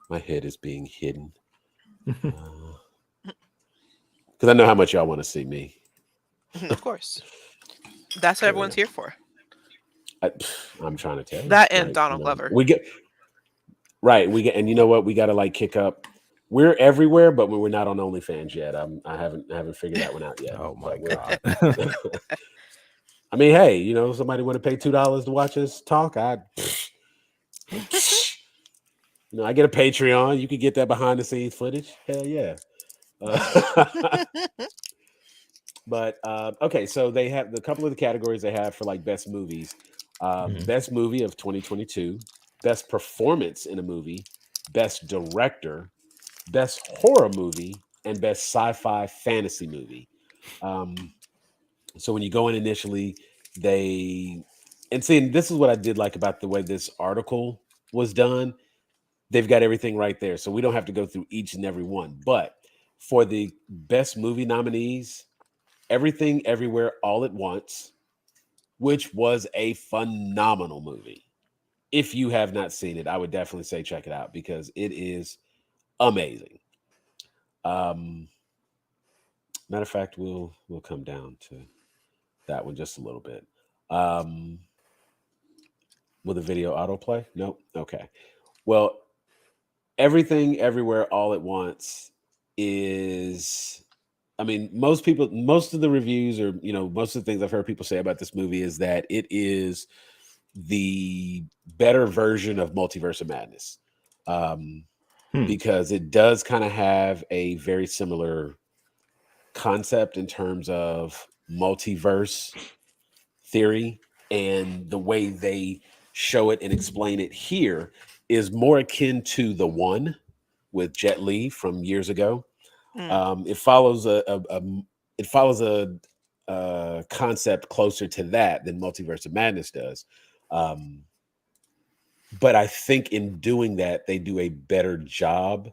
Speaker 1: My head is being hidden. Because I know how much y'all want to see me.
Speaker 3: Of course. That's what everyone's here for.
Speaker 1: I'm trying to tell you.
Speaker 3: That and
Speaker 1: like,
Speaker 3: Donald
Speaker 1: you know,
Speaker 3: Glover.
Speaker 1: we get, and you know what? We got to like kick up. We're everywhere, but we're not on OnlyFans yet. I haven't figured that one out yet.
Speaker 2: Oh my
Speaker 1: But
Speaker 2: god.
Speaker 1: I mean, hey, you know, somebody want to pay $2 to watch us talk? You know, I get a Patreon. You could get that behind the scenes footage. Hell yeah. But okay, so they have the couple of the categories they have for like best movies.
Speaker 2: Mhm.
Speaker 1: Best movie of 2022, best performance in a movie, best director, best horror movie, and best sci-fi fantasy movie. So when you go in initially, and this is what I did like about the way this article was done. They've got everything right there, so we don't have to go through each and every one. But for the best movie nominees, Everything Everywhere All at Once, which was a phenomenal movie. If you have not seen it, I would definitely say check it out because it is amazing. Matter of fact, we'll come down to that one just a little bit. Will the video autoplay? Nope. Okay. Well, Everything Everywhere All at Once is, I mean, most of the reviews, or you know, most of the things I've heard people say about this movie is that it is the better version of Multiverse of Madness, because it does kind of have a very similar concept in terms of multiverse theory, and the way they show it and explain it here is more akin to The One with Jet Li from years ago. It follows a concept closer to that than Multiverse of Madness does. But I think in doing that, they do a better job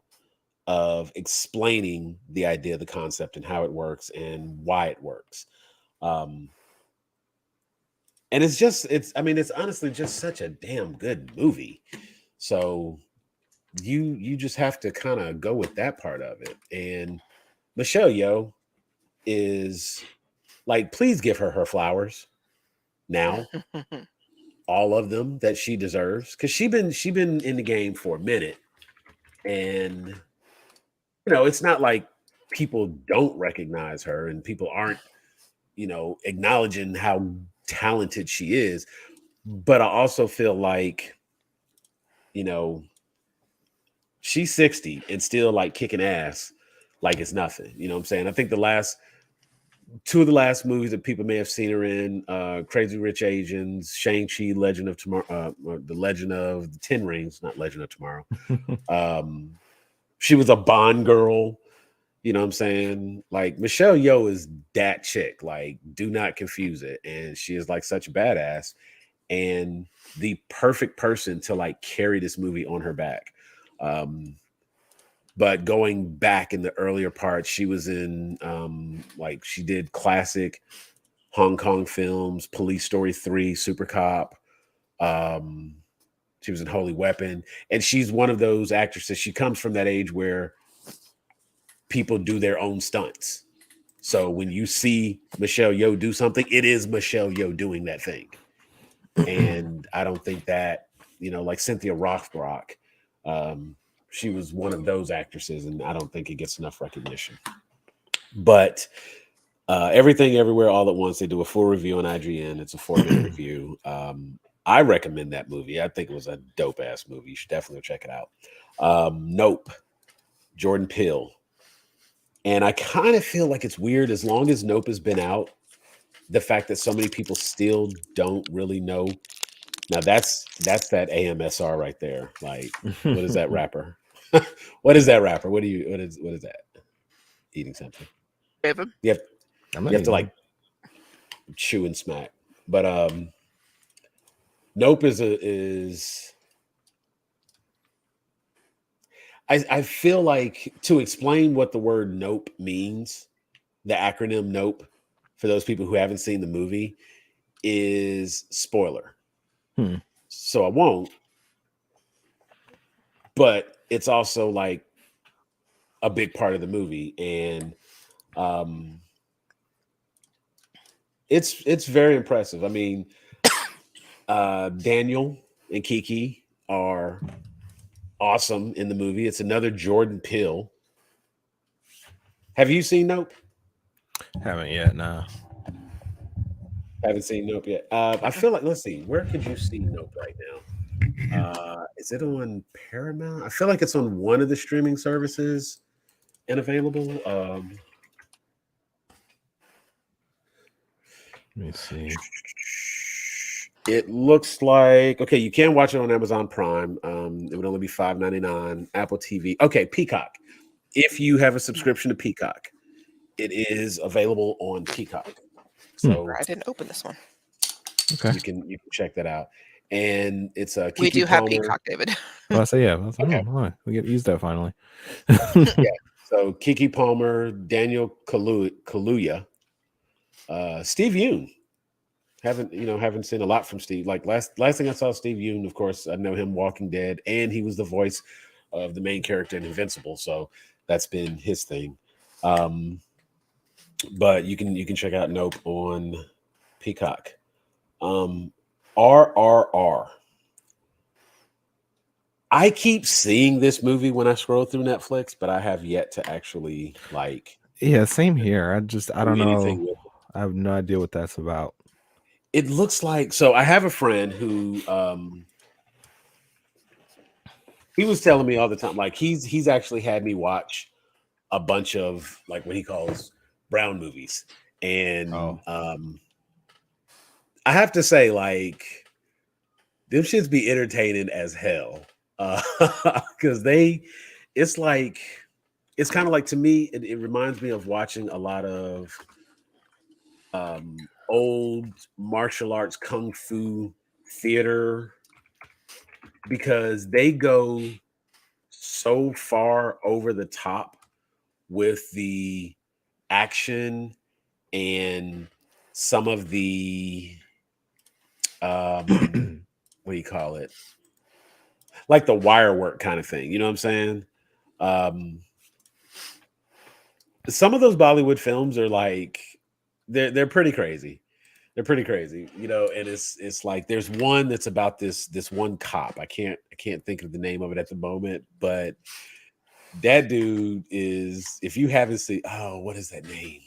Speaker 1: of explaining the idea, the concept, and how it works and why it works. And it's honestly just such a damn good movie. So you just have to kind of go with that part of it. And Michelle Yeoh is like, please give her flowers now, all of them that she deserves, because she been in the game for a minute, and you know it's not like people don't recognize her and people aren't, you know, acknowledging how talented she is. But I also feel like, you know, she's 60 and still like kicking ass like it's nothing. You know what I'm saying? I think two of the last movies that people may have seen her in, Crazy Rich Asians, Shang-Chi, Legend of Tomorrow, The Legend of the Ten Rings, not Legend of Tomorrow. She was a Bond girl. You know what I'm saying? Like, Michelle Yeoh is that chick. Like, do not confuse it. And she is like such a badass and the perfect person to like carry this movie on her back. But going back in the earlier parts, she was in like she did classic Hong Kong films, Police Story 3, Super Cop. She was in Holy Weapon. And she's one of those actresses. She comes from that age where people do their own stunts. So when you see Michelle Yeoh do something, it is Michelle Yeoh doing that thing. And I don't think that, you know, like Cynthia Rothrock, she was one of those actresses, and I don't think it gets enough recognition. But Everything Everywhere All at Once, they do a full review on IGN. It's a 4-minute review. I recommend that movie. I think it was a dope ass movie. You should definitely check it out. Nope, Jordan Peele. And I kind of feel like it's weird, as long as Nope has been out, the fact that so many people still don't really know. Now that's that AMSR right there. Like, what is that rapper? What is that rapper? What is that? Eating something.
Speaker 3: Evan?
Speaker 1: You have,
Speaker 2: I'm
Speaker 1: you
Speaker 2: not
Speaker 1: have to
Speaker 2: even-
Speaker 1: like chew and smack. But Nope is I feel like, to explain what the word nope means, the acronym NOPE, for those people who haven't seen the movie, is spoiler. so I won't. But it's also like a big part of the movie, and um, it's very impressive. I mean, Daniel and Kiki are awesome in the movie. It's another Jordan Peele. Have you seen Nope?
Speaker 2: Haven't yet. Nah.
Speaker 1: Haven't seen Nope yet. I feel like, let's see, where could you see Nope right now? Is it on Paramount? I feel like it's on one of the streaming services and available.
Speaker 2: Let me see.
Speaker 1: It looks like, okay, you can watch it on Amazon Prime. It would only be $5.99. Apple TV. Okay, Peacock. If you have a subscription to Peacock, it is available on Peacock. So
Speaker 3: I didn't open this one.
Speaker 2: Okay.
Speaker 1: you can check that out. And it's a Kiki
Speaker 3: We do have
Speaker 1: Palmer.
Speaker 3: Peacock, David.
Speaker 2: Well, I say yeah. I was like,
Speaker 1: Okay.
Speaker 2: oh, my. We get to use that finally.
Speaker 1: So Kiki Palmer, Daniel Kaluuya, Steve Yeun. Haven't seen a lot from Steve. Like last thing I saw Steve Yeun, of course, I know him Walking Dead, and he was the voice of the main character in Invincible. So that's been his thing. But you can check out Nope on Peacock. RRR. I keep seeing this movie when I scroll through Netflix, but I have yet to actually like.
Speaker 2: Yeah, same here. I don't
Speaker 1: do anything
Speaker 2: know.
Speaker 1: with it.
Speaker 2: I have no idea what that's about.
Speaker 1: It looks like, so I have a friend who he was telling me all the time, like he's actually had me watch a bunch of like what he calls brown movies. And I have to say, like, them shits be entertaining as hell. Because it's like, it's kind of like, to me, it reminds me of watching a lot of old martial arts kung fu theater, because they go so far over the top with the action and some of the what do you call it, like the wire work kind of thing, you know what I'm saying? Some of those Bollywood films are like, they're pretty crazy. They're pretty crazy, and it's like there's one that's about this one cop. I can't think of the name of it at the moment, but that dude is, if you haven't seen, oh, what is that name?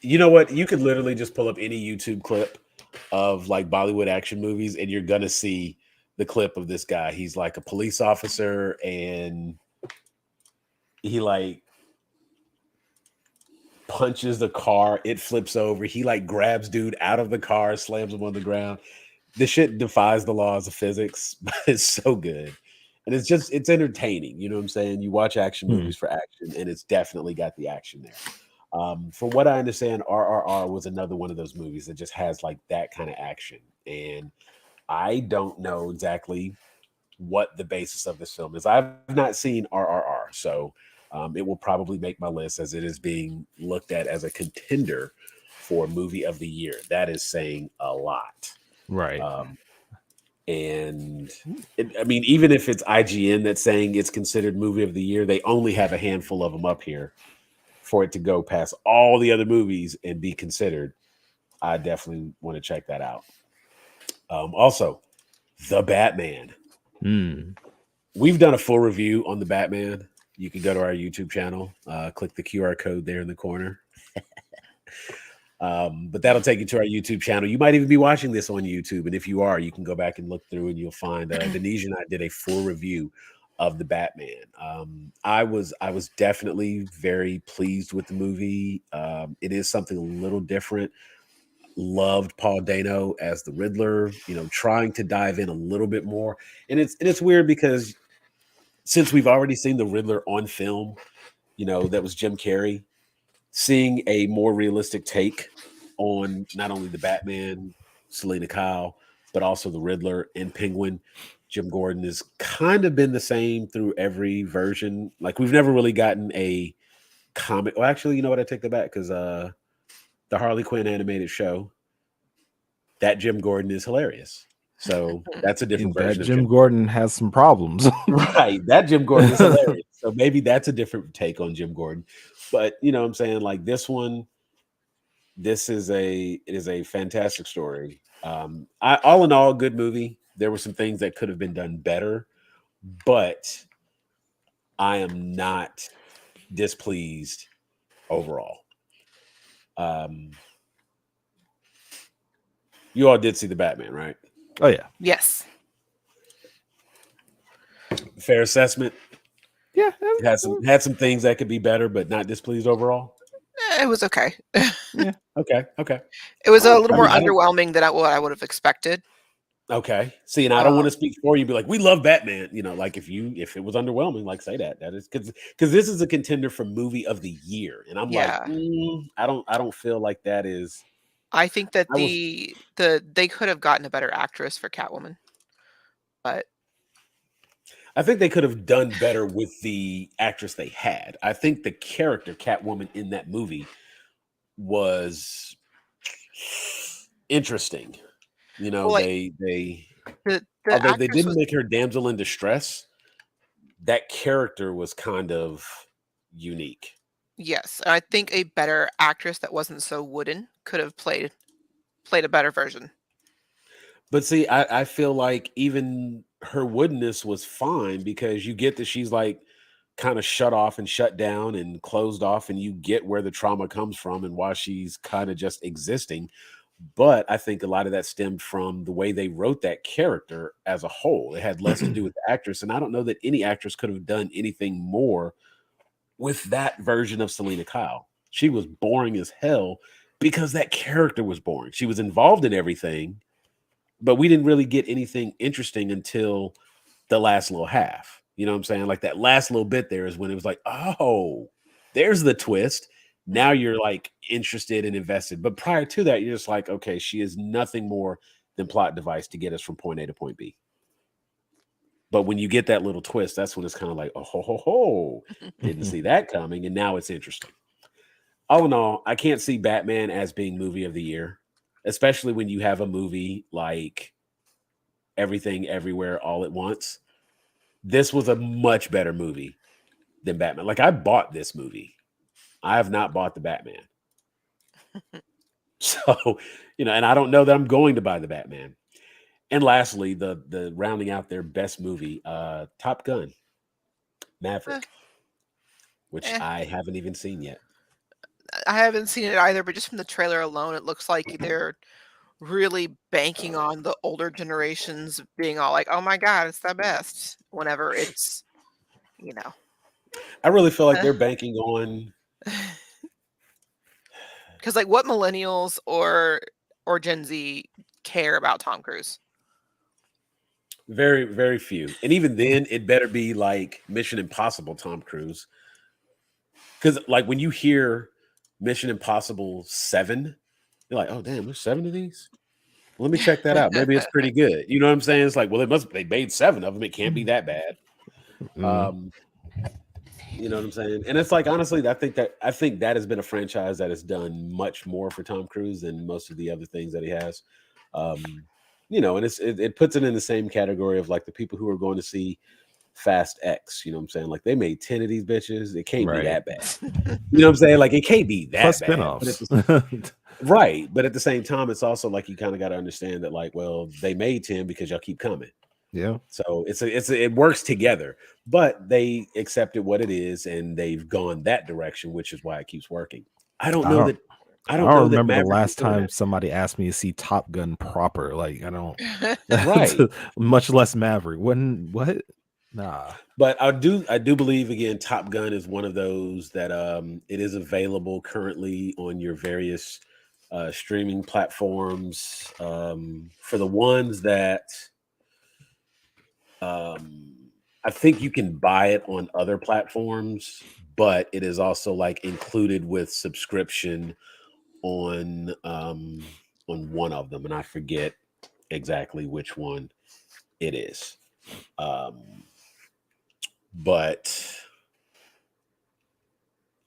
Speaker 1: You know what? You could literally just pull up any YouTube clip of like Bollywood action movies, and you're gonna see the clip of this guy. He's like a police officer, and he like punches the car, it flips over, he like grabs dude out of the car, slams him on the ground. This shit defies the laws of physics, but it's so good. And it's entertaining. You know what I'm saying? You watch action movies for action, and it's definitely got the action there. From what I understand, RRR was another one of those movies that just has like that kind of action. And I don't know exactly what the basis of this film is. I've not seen RRR, so it will probably make my list, as it is being looked at as a contender for movie of the year. That is saying a lot.
Speaker 2: Right.
Speaker 1: And I mean, even if it's IGN that's saying it's considered movie of the year, they only have a handful of them up here for it to go past all the other movies and be considered. I definitely want to check that out. Also, The Batman. We've done a full review on The Batman. You can go to our YouTube channel, click the QR code there in the corner. But that'll take you to our YouTube channel. You might even be watching this on YouTube. And if you are, you can go back and look through, and you'll find Denise and I did a full review of The Batman. I was definitely very pleased with the movie. It is something a little different. Loved Paul Dano as the Riddler, trying to dive in a little bit more. And it's weird because since we've already seen the Riddler on film, that was Jim Carrey, seeing a more realistic take on not only the Batman, Selena Kyle, but also the Riddler and Penguin, Jim Gordon, has kind of been the same through every version. Like, we've never really gotten a comic. Well, actually, you know what? I take that back because the Harley Quinn animated show, that Jim Gordon is hilarious. So that's a different
Speaker 2: That
Speaker 1: version of
Speaker 2: Jim Gordon has some problems.
Speaker 1: Right. That Jim Gordon is hilarious. So maybe that's a different take on Jim Gordon. But you know what I'm saying? Like this one, it is a fantastic story. All in all, good movie. There were some things that could have been done better, but I am not displeased overall. You all did see the Batman, right?
Speaker 2: Oh yeah,
Speaker 3: Yes.
Speaker 1: Fair assessment.
Speaker 2: yeah.
Speaker 1: Had some things that could be better, but not displeased overall.
Speaker 3: It was okay.
Speaker 1: Okay.
Speaker 3: It was a little
Speaker 1: I
Speaker 3: more
Speaker 1: mean, I don't-
Speaker 3: underwhelming than what I would have expected.
Speaker 1: Okay. See, and I don't want to speak for you. Be like, we love Batman. You know, like if it was underwhelming, like say that. That is because this is a contender for movie of the year, and I'm
Speaker 3: Yeah.
Speaker 1: like, I don't feel like that is.
Speaker 3: I think that
Speaker 1: I was-
Speaker 3: they could have gotten a better actress for Catwoman, but
Speaker 1: I think they could have done better with the actress they had. I think the character Catwoman in that movie was interesting. You know,
Speaker 3: Well, like,
Speaker 1: they
Speaker 3: the
Speaker 1: although they
Speaker 3: actress
Speaker 1: didn't
Speaker 3: was
Speaker 1: make her damsel in distress, that character was kind of unique.
Speaker 3: yes. I think a better actress that wasn't so wooden could have played a better version.
Speaker 1: But see, I feel like even her woodenness was fine because you get that she's like kind of shut off and shut down and closed off, and you get where the trauma comes from and why she's kind of just existing. But I think a lot of that stemmed from the way they wrote that character as a whole. It had less to do with the actress, and I don't know that any actress could have done anything more with that version of Selena Kyle. She was boring as hell because that character was boring. She was involved in everything, but we didn't really get anything interesting until the last little half. You know what I'm saying? Like that last little bit there is when it was like, oh, there's the twist. Now you're like interested and invested. But prior to that, you're just like, okay, she is nothing more than plot device to get us from point A to point B. But when you get that little twist, that's when it's kind of like, oh, ho, ho, ho. Didn't see that coming. And now it's interesting. All in all, I can't see Batman as being movie of the year, especially when you have a movie like Everything Everywhere All at Once. This was a much better movie than Batman. Like I bought this movie. I have not bought the Batman. So, you know, and I don't know that I'm going to buy the Batman. And lastly, the rounding out their best movie, Top Gun, Maverick, which
Speaker 3: Eh.
Speaker 1: I haven't even seen yet.
Speaker 3: I haven't seen it either, but just from the trailer alone, it looks like they're really banking on the older generations being all like, "Oh my god, it's the best." Whenever it's, you know,
Speaker 1: I really feel like they're banking on
Speaker 3: because like what millennials or Gen Z care about Tom Cruise?
Speaker 1: very, very few. And even then, it better be like Mission Impossible Tom Cruise. Because like when you hear Mission Impossible 7, you're like, oh damn, there's 7 of these. Let me check that out. Maybe it's pretty good. You know what I'm saying? It's like, well, they made 7 of them. It can't be that bad. You know what I'm saying? And it's like, honestly, I think that has been a franchise that has done much more for Tom Cruise than most of the other things that he has. You know, and it puts it in the same category of like the people who are going to see Fast X. You know what I'm saying? Like they made 10 of these bitches. It can't be that bad. You know what I'm saying? Like it can't be that
Speaker 2: Plus
Speaker 1: bad.
Speaker 2: spinoffs.
Speaker 1: Right. But at the same time, it's also like you kind of got to understand that, like, well, they made 10 because y'all keep coming.
Speaker 2: Yeah.
Speaker 1: So it works together, but they accepted what it is and they've gone that direction, which is why it keeps working. I don't know that
Speaker 2: remember the
Speaker 1: Maverick
Speaker 2: last
Speaker 1: is doing
Speaker 2: time
Speaker 1: that.
Speaker 2: somebody asked me to see Top Gun proper. Like I don't,
Speaker 1: Right.
Speaker 2: much less Maverick. What? Nah.
Speaker 1: But I do believe again, Top Gun is one of those that it is available currently on your various streaming platforms. For the ones that I think you can buy it on other platforms, but it is also like included with subscription on one of them, and I forget exactly which one it is. But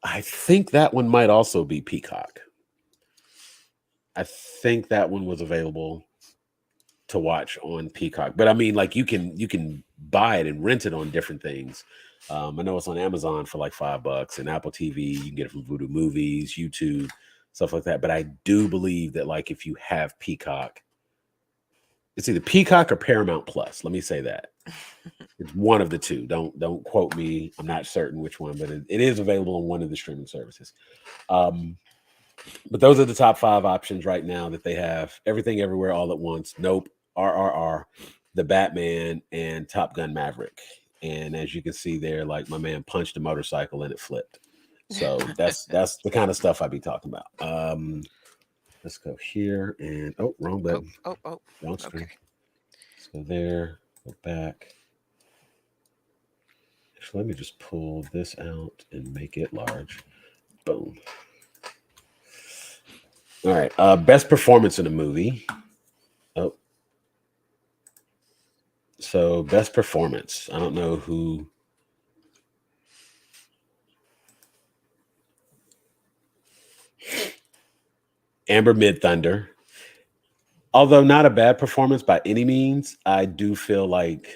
Speaker 1: I think that one might also be Peacock. I think that one was available to watch on Peacock, but I mean, like you can buy it and rent it on different things. I know it's on Amazon for like $5 and Apple TV. You can get it from Vudu Movies, YouTube, stuff like that. But I do believe that like if you have Peacock, it's either Peacock or Paramount Plus. Let me say that. It's one of the two. Don't quote me. I'm not certain which one, but it is available on one of the streaming services. But those are the top 5 options right now that they have. Everything Everywhere All at Once, Nope, RRR, The Batman, and Top Gun Maverick. And as you can see there, like my man punched a motorcycle and it flipped. So that's the kind of stuff I'd be talking about. Let's go here and wrong button. Wrong screen.
Speaker 3: Okay.
Speaker 1: Let's go there, go back. Actually, let me just pull this out and make it large. Boom. All right. Best performance in a movie. Oh. So best performance. I don't know who. Amber Midthunder. Although not a bad performance by any means, I do feel like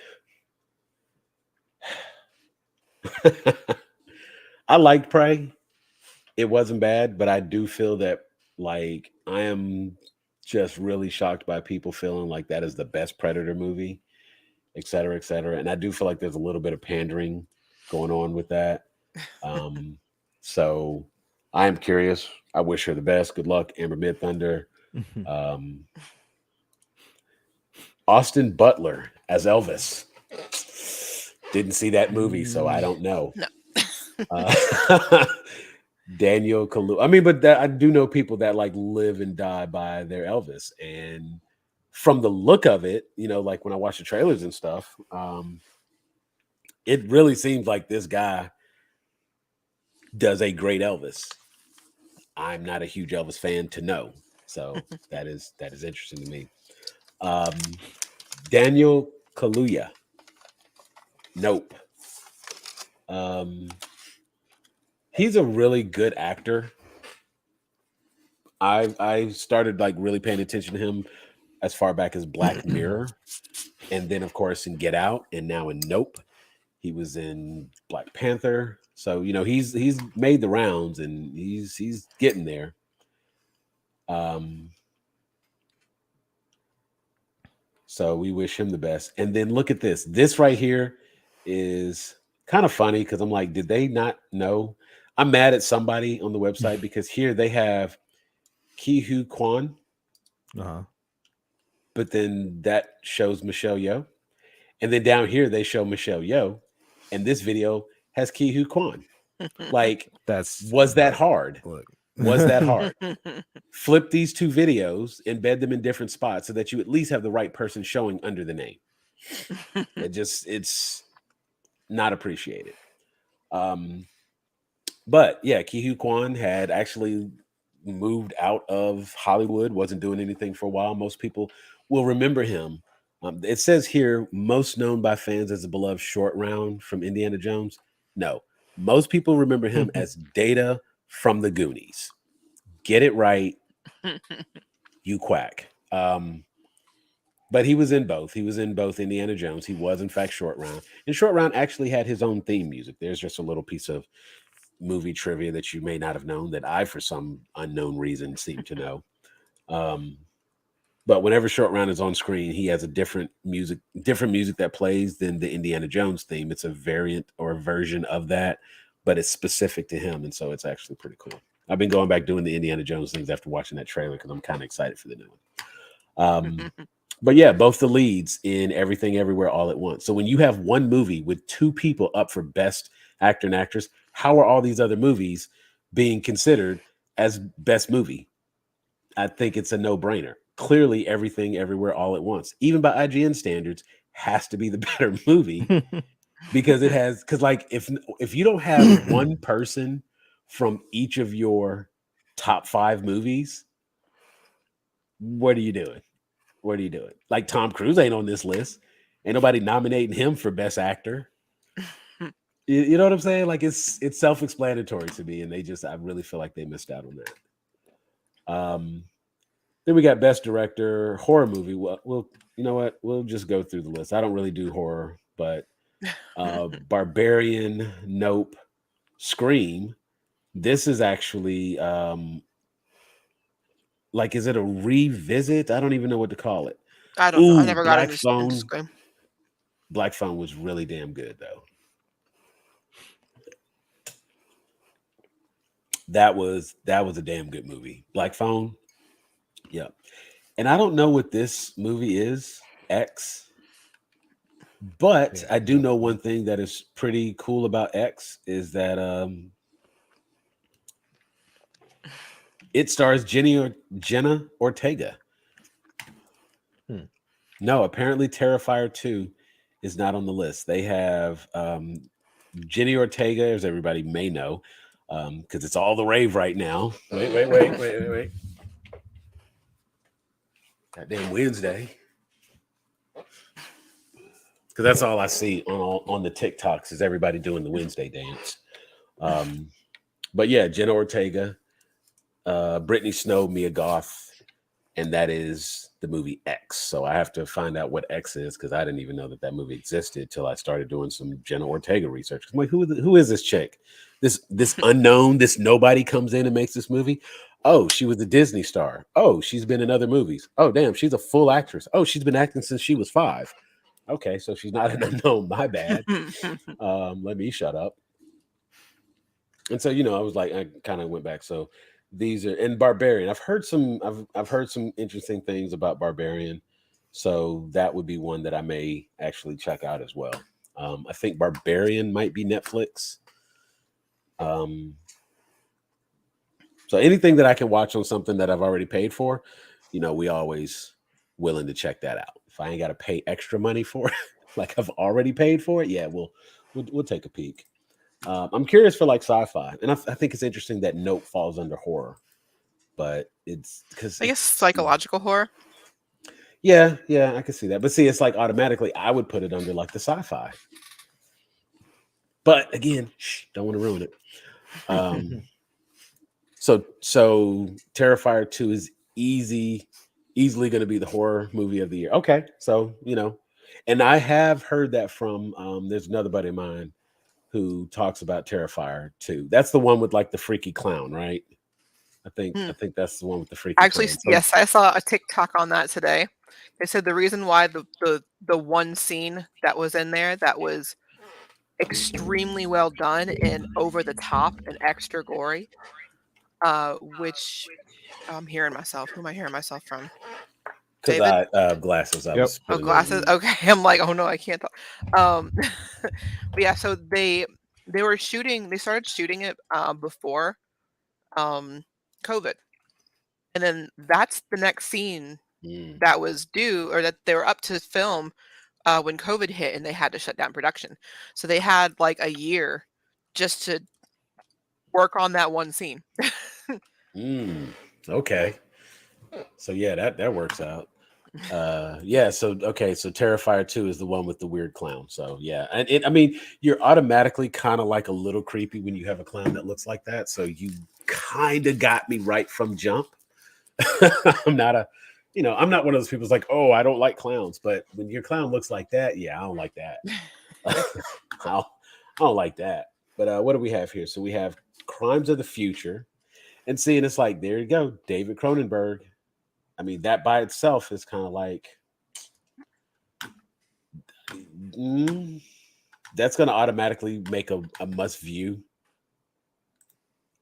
Speaker 1: I liked Prey. It wasn't bad, but I do feel that like I am just really shocked by people feeling like that is the best Predator movie, et cetera, et cetera. And I do feel like there's a little bit of pandering going on with that. So I am curious. I wish her the best. Good luck, Amber Midthunder. Austin Butler as Elvis. Didn't see that movie, so I don't know.
Speaker 3: No.
Speaker 1: Daniel Kaluuya. I mean, but I do know people that like live and die by their Elvis. And from the look of it, you know, like when I watch the trailers and stuff, it really seems like this guy does a great Elvis. I'm not a huge Elvis fan to know. So that is interesting to me. Daniel Kaluuya. Nope. He's a really good actor. I started like really paying attention to him as far back as Black Mirror, and then of course in Get Out, and now in Nope. He was in Black Panther, so you know he's made the rounds and he's getting there. So we wish him the best. And then look at this. This right here is kind of funny because I'm like, did they not know? I'm mad at somebody on the website because here they have Ki-Hu Kwan, but then that shows Michelle Yeoh. And then down here they show Michelle Yeoh, and this video has Ki-Hu Kwan. Like, was that hard?
Speaker 2: Look.
Speaker 1: Was that hard? Flip these two videos, embed them in different spots so that you at least have the right person showing under the name. It's not appreciated. But yeah, Ki-Hu Kwan had actually moved out of Hollywood, wasn't doing anything for a while. Most people will remember him. It says here, most known by fans as a beloved short round from Indiana Jones. No, most people remember him as Data from the Goonies. Get it right, you quack. But he was in both. He was in both Indiana Jones. He was, in fact, Short Round. And Short Round actually had his own theme music. There's just a little piece of movie trivia that you may not have known that I, for some unknown reason, seem to know. But whenever Short Round is on screen, he has a different music that plays than the Indiana Jones theme. It's a variant or a version of that, but it's specific to him. And so it's actually pretty cool. I've been going back doing the Indiana Jones things after watching that trailer because I'm kind of excited for the new one. But yeah, both the leads in Everything Everywhere All at Once. So when you have one movie with two people up for best actor and actress, how are all these other movies being considered as best movie? I think it's a no-brainer. Clearly, Everything Everywhere All at Once, even by IGN standards, has to be the better movie because it has, because like if you don't have one person from each of your top 5 movies, what are you doing? What are you doing? Like Tom Cruise ain't on this list. Ain't nobody nominating him for best actor. You know what I'm saying? Like it's self-explanatory to me, and I really feel like they missed out on that. Then we got best director horror movie. We'll you know what? We'll just go through the list. I don't really do horror, but Barbarian, Nope, Scream. This is actually like, is it a revisit? I don't even know what to call it.
Speaker 3: I don't know. I
Speaker 1: Ooh,
Speaker 3: never got
Speaker 1: Black
Speaker 3: into
Speaker 1: Phone.
Speaker 3: Scream.
Speaker 1: Black Phone was really damn good though. That was a damn good movie. Black Phone. Yeah. And I don't know what this movie is, X, but
Speaker 2: Yeah,
Speaker 1: I do
Speaker 2: yeah.
Speaker 1: know one thing that is pretty cool about X is that it stars Jenna Ortega.
Speaker 2: Hmm.
Speaker 1: No, apparently Terrifier 2 is not on the list. They have Jenny Ortega, as everybody may know, because it's all the rave right now. Wait. Goddamn Wednesday. Because that's all I see on the TikToks is everybody doing the Wednesday dance. But yeah, Jenna Ortega, Brittany Snow, Mia Goth, and that is the movie X. So I have to find out what X is because I didn't even know that movie existed till I started doing some Jenna Ortega research. I'm like, who is this chick? This unknown, this nobody comes in and makes this movie. Oh, she was a Disney star. Oh, she's been in other movies. Oh, damn, she's a full actress. Oh, she's been acting since she was 5. Okay, so she's not an unknown. My bad. Let me shut up. And so, I was like, I kind of went back. So these are and Barbarian. I've heard some interesting things about Barbarian. So that would be one that I may actually check out as well. I think Barbarian might be Netflix. So anything that I can watch on something that I've already paid for, we always willing to check that out. If I ain't got to pay extra money for it, like I've already paid for it, yeah, we'll take a peek. I'm curious for like sci-fi, and I think it's interesting that Nope falls under horror, but it's because
Speaker 3: I guess psychological horror.
Speaker 1: Yeah, I can see that. But see, it's like automatically I would put it under like the sci-fi. But again, don't want to ruin it. So Terrifier 2 is easily going to be the horror movie of the year. Okay, so and I have heard that from there's another buddy of mine who talks about Terrifier 2. That's the one with like the freaky clown, right? I think that's the one with the freaky
Speaker 3: Actually,
Speaker 1: clown.
Speaker 3: yes, I saw a TikTok on that today. They said the reason why the one scene that was in there that was extremely well done and over the top and extra gory, which I'm hearing myself. Who am I hearing myself from?
Speaker 1: Because
Speaker 3: David?
Speaker 1: glasses. I
Speaker 2: Yep.
Speaker 1: was
Speaker 3: Oh,
Speaker 1: putting
Speaker 3: glasses.
Speaker 1: on.
Speaker 3: Okay, I'm like, oh no, I can't talk. But yeah, so they were shooting. They started shooting it before COVID, and then that's the next scene that was due or that they were up to film when COVID hit, and they had to shut down production. So they had like a year just to work on that one scene.
Speaker 1: Okay. So yeah, that works out. Yeah, so Terrifier 2 is the one with the weird clown. So yeah, and I mean, you're automatically kind of like a little creepy when you have a clown that looks like that. So you kind of got me right from jump. I'm not one of those people who's like, oh, I don't like clowns, but when your clown looks like that, yeah, I don't like that. I don't like that. But what do we have here? So we have Crimes of the Future, and seeing it's like, there you go, David Cronenberg. I mean, that by itself is kind of like, that's going to automatically make a must view.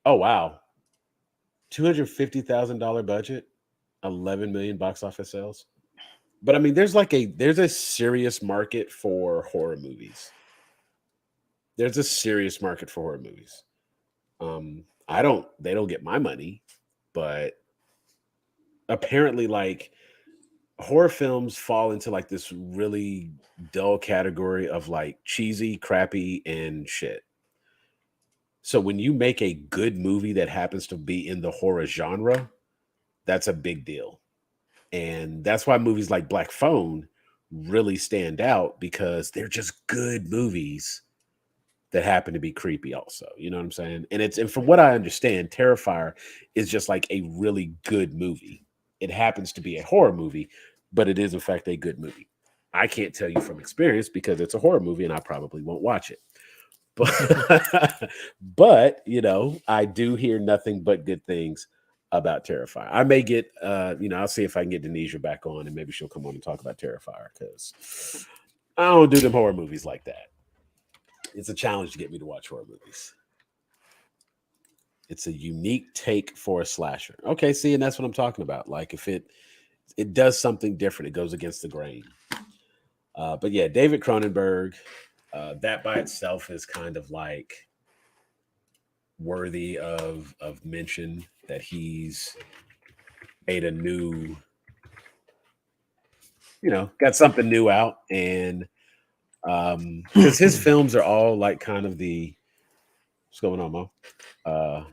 Speaker 1: Oh, wow. $250,000 budget, 11 million box office sales. But I mean, there's a serious market for horror movies. There's a serious market for horror movies. They don't get my money, but apparently like horror films fall into like this really dull category of like cheesy, crappy, and shit. So when you make a good movie that happens to be in the horror genre, that's a big deal. And that's why movies like Black Phone really stand out because they're just good movies that happen to be creepy also. You know what I'm saying? And from what I understand, Terrifier is just like a really good movie. It happens to be a horror movie, but it is in fact a good movie. I can't tell you from experience because it's a horror movie and I probably won't watch it. But you know, I do hear nothing but good things about Terrifier. I may get I'll see if I can get Denisha back on and maybe she'll come on and talk about Terrifier because I don't do them horror movies like that. It's a challenge to get me to watch horror movies. It's a unique take for a slasher. Okay, see, and that's what I'm talking about. Like if it does something different, it goes against the grain. But yeah, David Cronenberg, that by itself is kind of like worthy of mention that he's made a new, got something new out. And because his films are all like kind of what's going on, Mo? Oh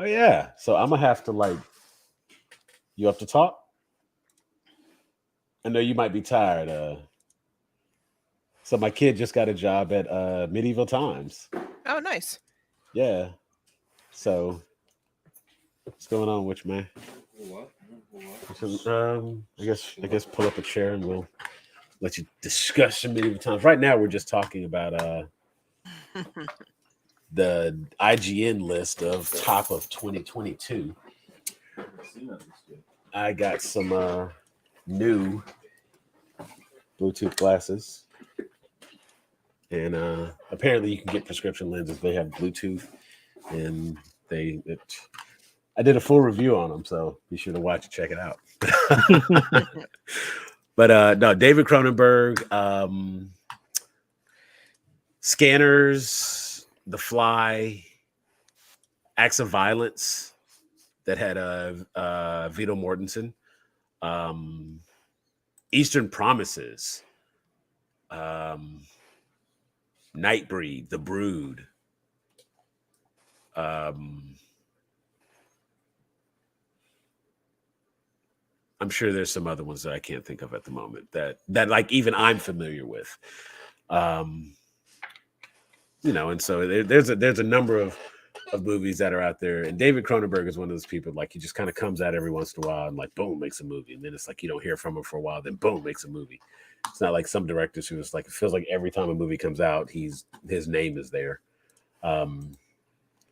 Speaker 1: yeah. So I'm gonna have to you have to talk. I know you might be tired. So my kid just got a job at Medieval Times.
Speaker 3: Oh, nice.
Speaker 1: Yeah. So what's going on, Witch Man?
Speaker 4: What?
Speaker 1: I guess pull up a chair and we'll let you discuss some Medieval Times. Right now we're just talking about the IGN list of top of 2022. I got some new Bluetooth glasses. And apparently you can get prescription lenses. They have Bluetooth and I did a full review on them, so be sure to watch and check it out. But no, David Cronenberg, Scanners, The Fly, Acts of Violence that had Viggo Mortensen, Eastern Promises, Nightbreed, The Brood, I'm sure there's some other ones that I can't think of at the moment that like even I'm familiar with. And so there's a number of movies that are out there. And David Cronenberg is one of those people, like he just kind of comes out every once in a while and like boom, makes a movie. And then it's like you don't hear from him for a while, then boom, makes a movie. It's not like some directors who is like, it feels like every time a movie comes out, his name is there.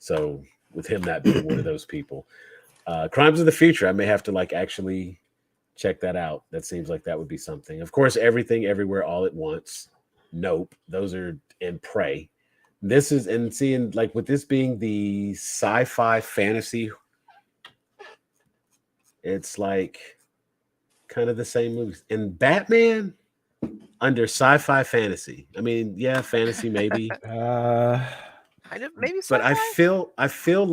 Speaker 1: So with him not being one of those people. Crimes of the Future, I may have to actually check that out. That seems like that would be something. Of course, Everything Everywhere All at Once. Nope. Those are and Prey. This is and seeing with this being the sci-fi fantasy, it's like kind of the same movies. And Batman under sci-fi fantasy. I mean, yeah, fantasy maybe.
Speaker 3: Maybe
Speaker 1: but I
Speaker 3: sci-fi?
Speaker 1: feel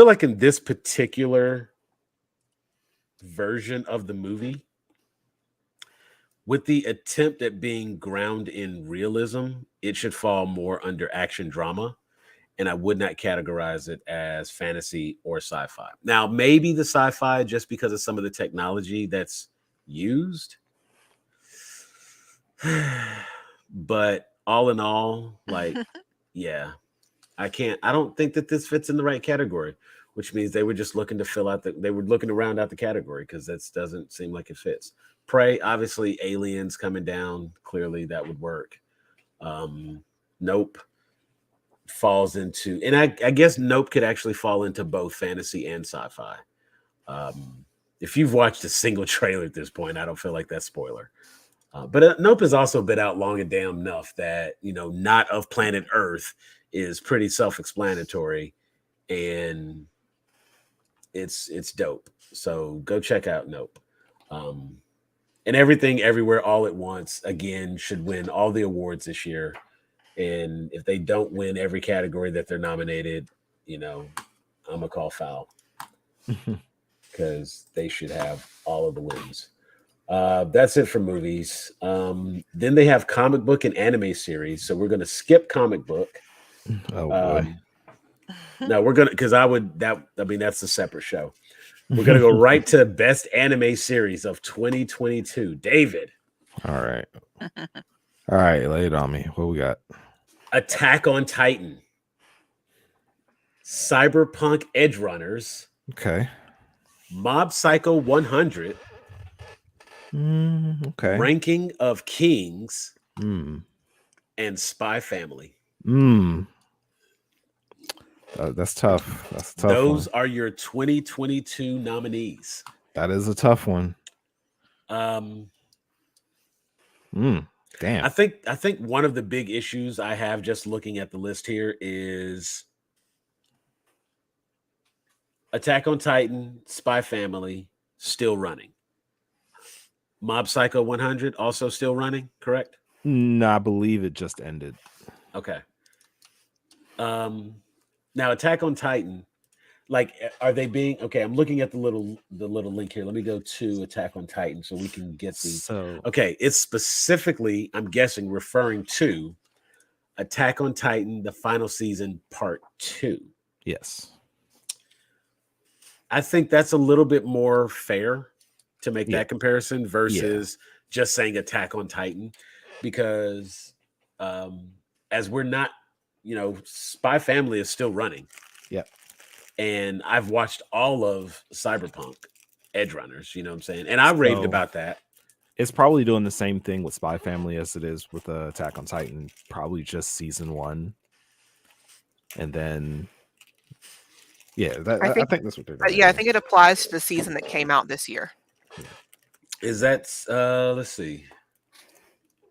Speaker 1: like in this particular version of the movie, with the attempt at being grounded in realism, it should fall more under action drama. And I would not categorize it as fantasy or sci-fi. Now, maybe the sci-fi just because of some of the technology that's used. But all in all, yeah, I don't think that this fits in the right category, which means they were just looking to they were looking to round out the category because that doesn't seem like it fits. Prey, obviously, aliens coming down, clearly that would work. Nope falls into, and I guess Nope could actually fall into both fantasy and sci-fi. If you've watched a single trailer at this point, I don't feel like that's spoiler. But Nope has also been out long and damn enough that, not of planet Earth is pretty self-explanatory, and it's dope. So go check out Nope. And Everything Everywhere All at Once, again, should win all the awards this year. And if they don't win every category that they're nominated, I'm gonna call foul because they should have all of the wins. That's it for movies. Then they have comic book and anime series. So we're gonna skip comic book.
Speaker 2: Oh boy.
Speaker 1: No, we're gonna that's a separate show. We're gonna go right to best anime series of 2022. David.
Speaker 2: All right. All right, lay it on me. What we got?
Speaker 1: Attack on Titan, Cyberpunk Edge Runners,
Speaker 2: Okay.
Speaker 1: Mob Psycho 100,
Speaker 2: Okay.
Speaker 1: Ranking of Kings,
Speaker 2: Mm.
Speaker 1: and Spy Family.
Speaker 2: Mm. That's tough. That's a tough
Speaker 1: Those
Speaker 2: one.
Speaker 1: are your 2022 nominees.
Speaker 2: That is a tough one.
Speaker 1: Damn.
Speaker 2: I
Speaker 1: I think one of the big issues I have just looking at the list here is Attack on Titan, Spy Family, still running. Mob Psycho 100 also still running, correct?
Speaker 2: No, I believe it just ended.
Speaker 1: Okay. Now Attack on Titan, like, are they being okay? I'm looking at the little link here. Let me go to Attack on Titan so we can get the.
Speaker 2: So
Speaker 1: Okay, it's specifically, I'm guessing, referring to Attack on Titan, the final season, part 2.
Speaker 2: yes.
Speaker 1: I think that's a little bit more fair to make
Speaker 2: Yeah.
Speaker 1: that comparison versus just saying Attack on Titan, because as we're not, Spy Family is still running.
Speaker 2: Yep.
Speaker 1: And I've watched all of Cyberpunk Edge Runners, you know what I'm saying? And I raved
Speaker 2: So-
Speaker 1: about that.
Speaker 2: It's probably doing the same thing with Spy Family as it is with Attack on Titan. Probably just season 1, and then I think that's what they're doing.
Speaker 3: Yeah, I think it applies to the season that came out this year.
Speaker 1: Is that let's see.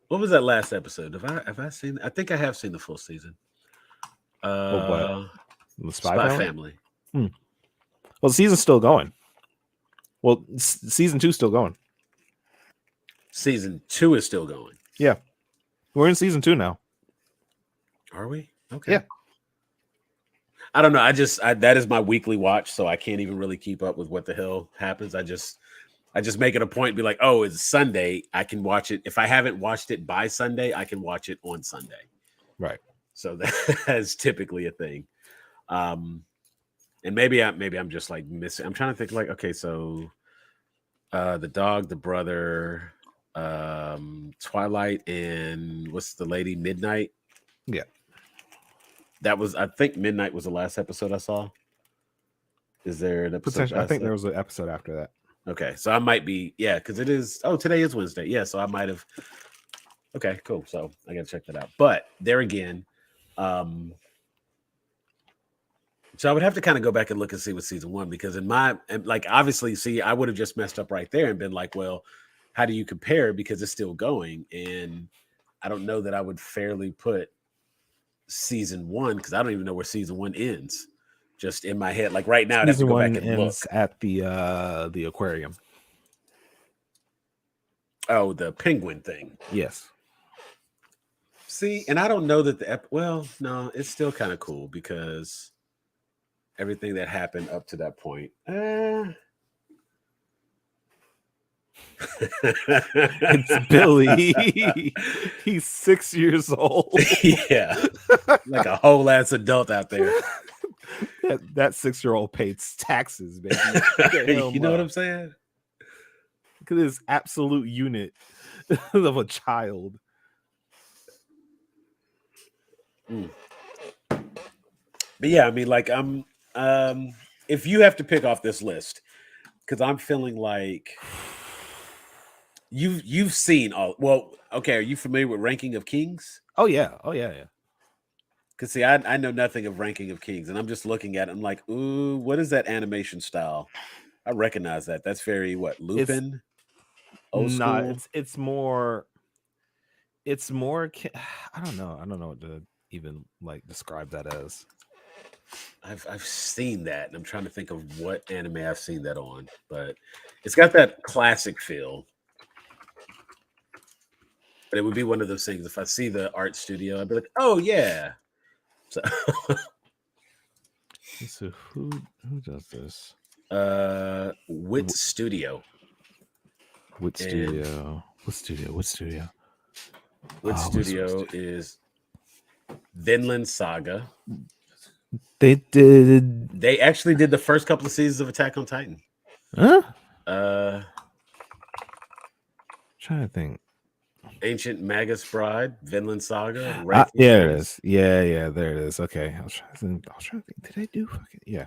Speaker 1: What was that last episode? Have I seen? I think I have seen the full season.
Speaker 2: The
Speaker 1: Spy Family.
Speaker 2: Well, the season's still going. Well, season 2's still going.
Speaker 1: Season 2 is still going.
Speaker 2: Yeah, we're in season 2 now.
Speaker 1: Are we? Okay.
Speaker 2: Yeah.
Speaker 1: I don't know. That is my weekly watch, so I can't even really keep up with what the hell happens. I just make it a point to be like, oh, it's Sunday. I can watch it. If I haven't watched it by Sunday, I can watch it on Sunday.
Speaker 2: Right.
Speaker 1: So that's typically a thing. And maybe I'm just like missing. I'm trying to think like, okay, so the dog, the brother, Twilight, and what's the lady, Midnight?
Speaker 2: Yeah.
Speaker 1: That was, I think Midnight was the last episode I saw. Is there an episode?
Speaker 2: I think there was an episode after that.
Speaker 1: Okay, so I might be, because it is, today is Wednesday. Yeah, so I might have, okay, cool. So I got to check that out. But there again, so I would have to kind of go back and look and see what season 1, because obviously, see, I would have just messed up right there and been like, well, how do you compare? Because it's still going. And I don't know that I would fairly put season 1, because I don't even know where season 1 ends. Just in my head, like right now, I'd have to go back and look
Speaker 2: at the aquarium.
Speaker 1: Oh, the penguin thing.
Speaker 2: Yes.
Speaker 1: See, and I don't know that no, it's still kind of cool because everything that happened up to that point.
Speaker 2: It's Billy. He's 6 years old.
Speaker 1: Yeah, like a whole ass adult out there.
Speaker 2: That 6-year-old pays taxes, baby.
Speaker 1: You know what I'm saying?
Speaker 2: Look at this absolute unit of a child.
Speaker 1: But yeah, I mean, like I'm if you have to pick off this list, because I'm feeling like you've seen all. Well, okay, are you familiar with Ranking of Kings?
Speaker 2: Oh yeah.
Speaker 1: Because see, I know nothing of Ranking of Kings, and I'm just looking at it. I'm like, ooh, what is that animation style? I recognize that. That's very Lupin. Old school.
Speaker 2: It's more. I don't know what to even describe that as.
Speaker 1: I've seen that, and I'm trying to think of what anime I've seen that on, but it's got that classic feel. But it would be one of those things. If I see the art studio, I'd be like, "Oh yeah."
Speaker 2: So who does this?
Speaker 1: Wit Studio.
Speaker 2: What studio?
Speaker 1: Wit Studio is Vinland Saga.
Speaker 2: They did.
Speaker 1: They actually did the first couple of seasons of Attack on Titan.
Speaker 2: Huh?
Speaker 1: Trying
Speaker 2: to think.
Speaker 1: Ancient Magus Bride, Vinland Saga,
Speaker 2: Yeah,
Speaker 1: Ranking
Speaker 2: there it
Speaker 1: Kings.
Speaker 2: is. Yeah, there it is. Okay, I was trying to think. Did I do fucking yeah?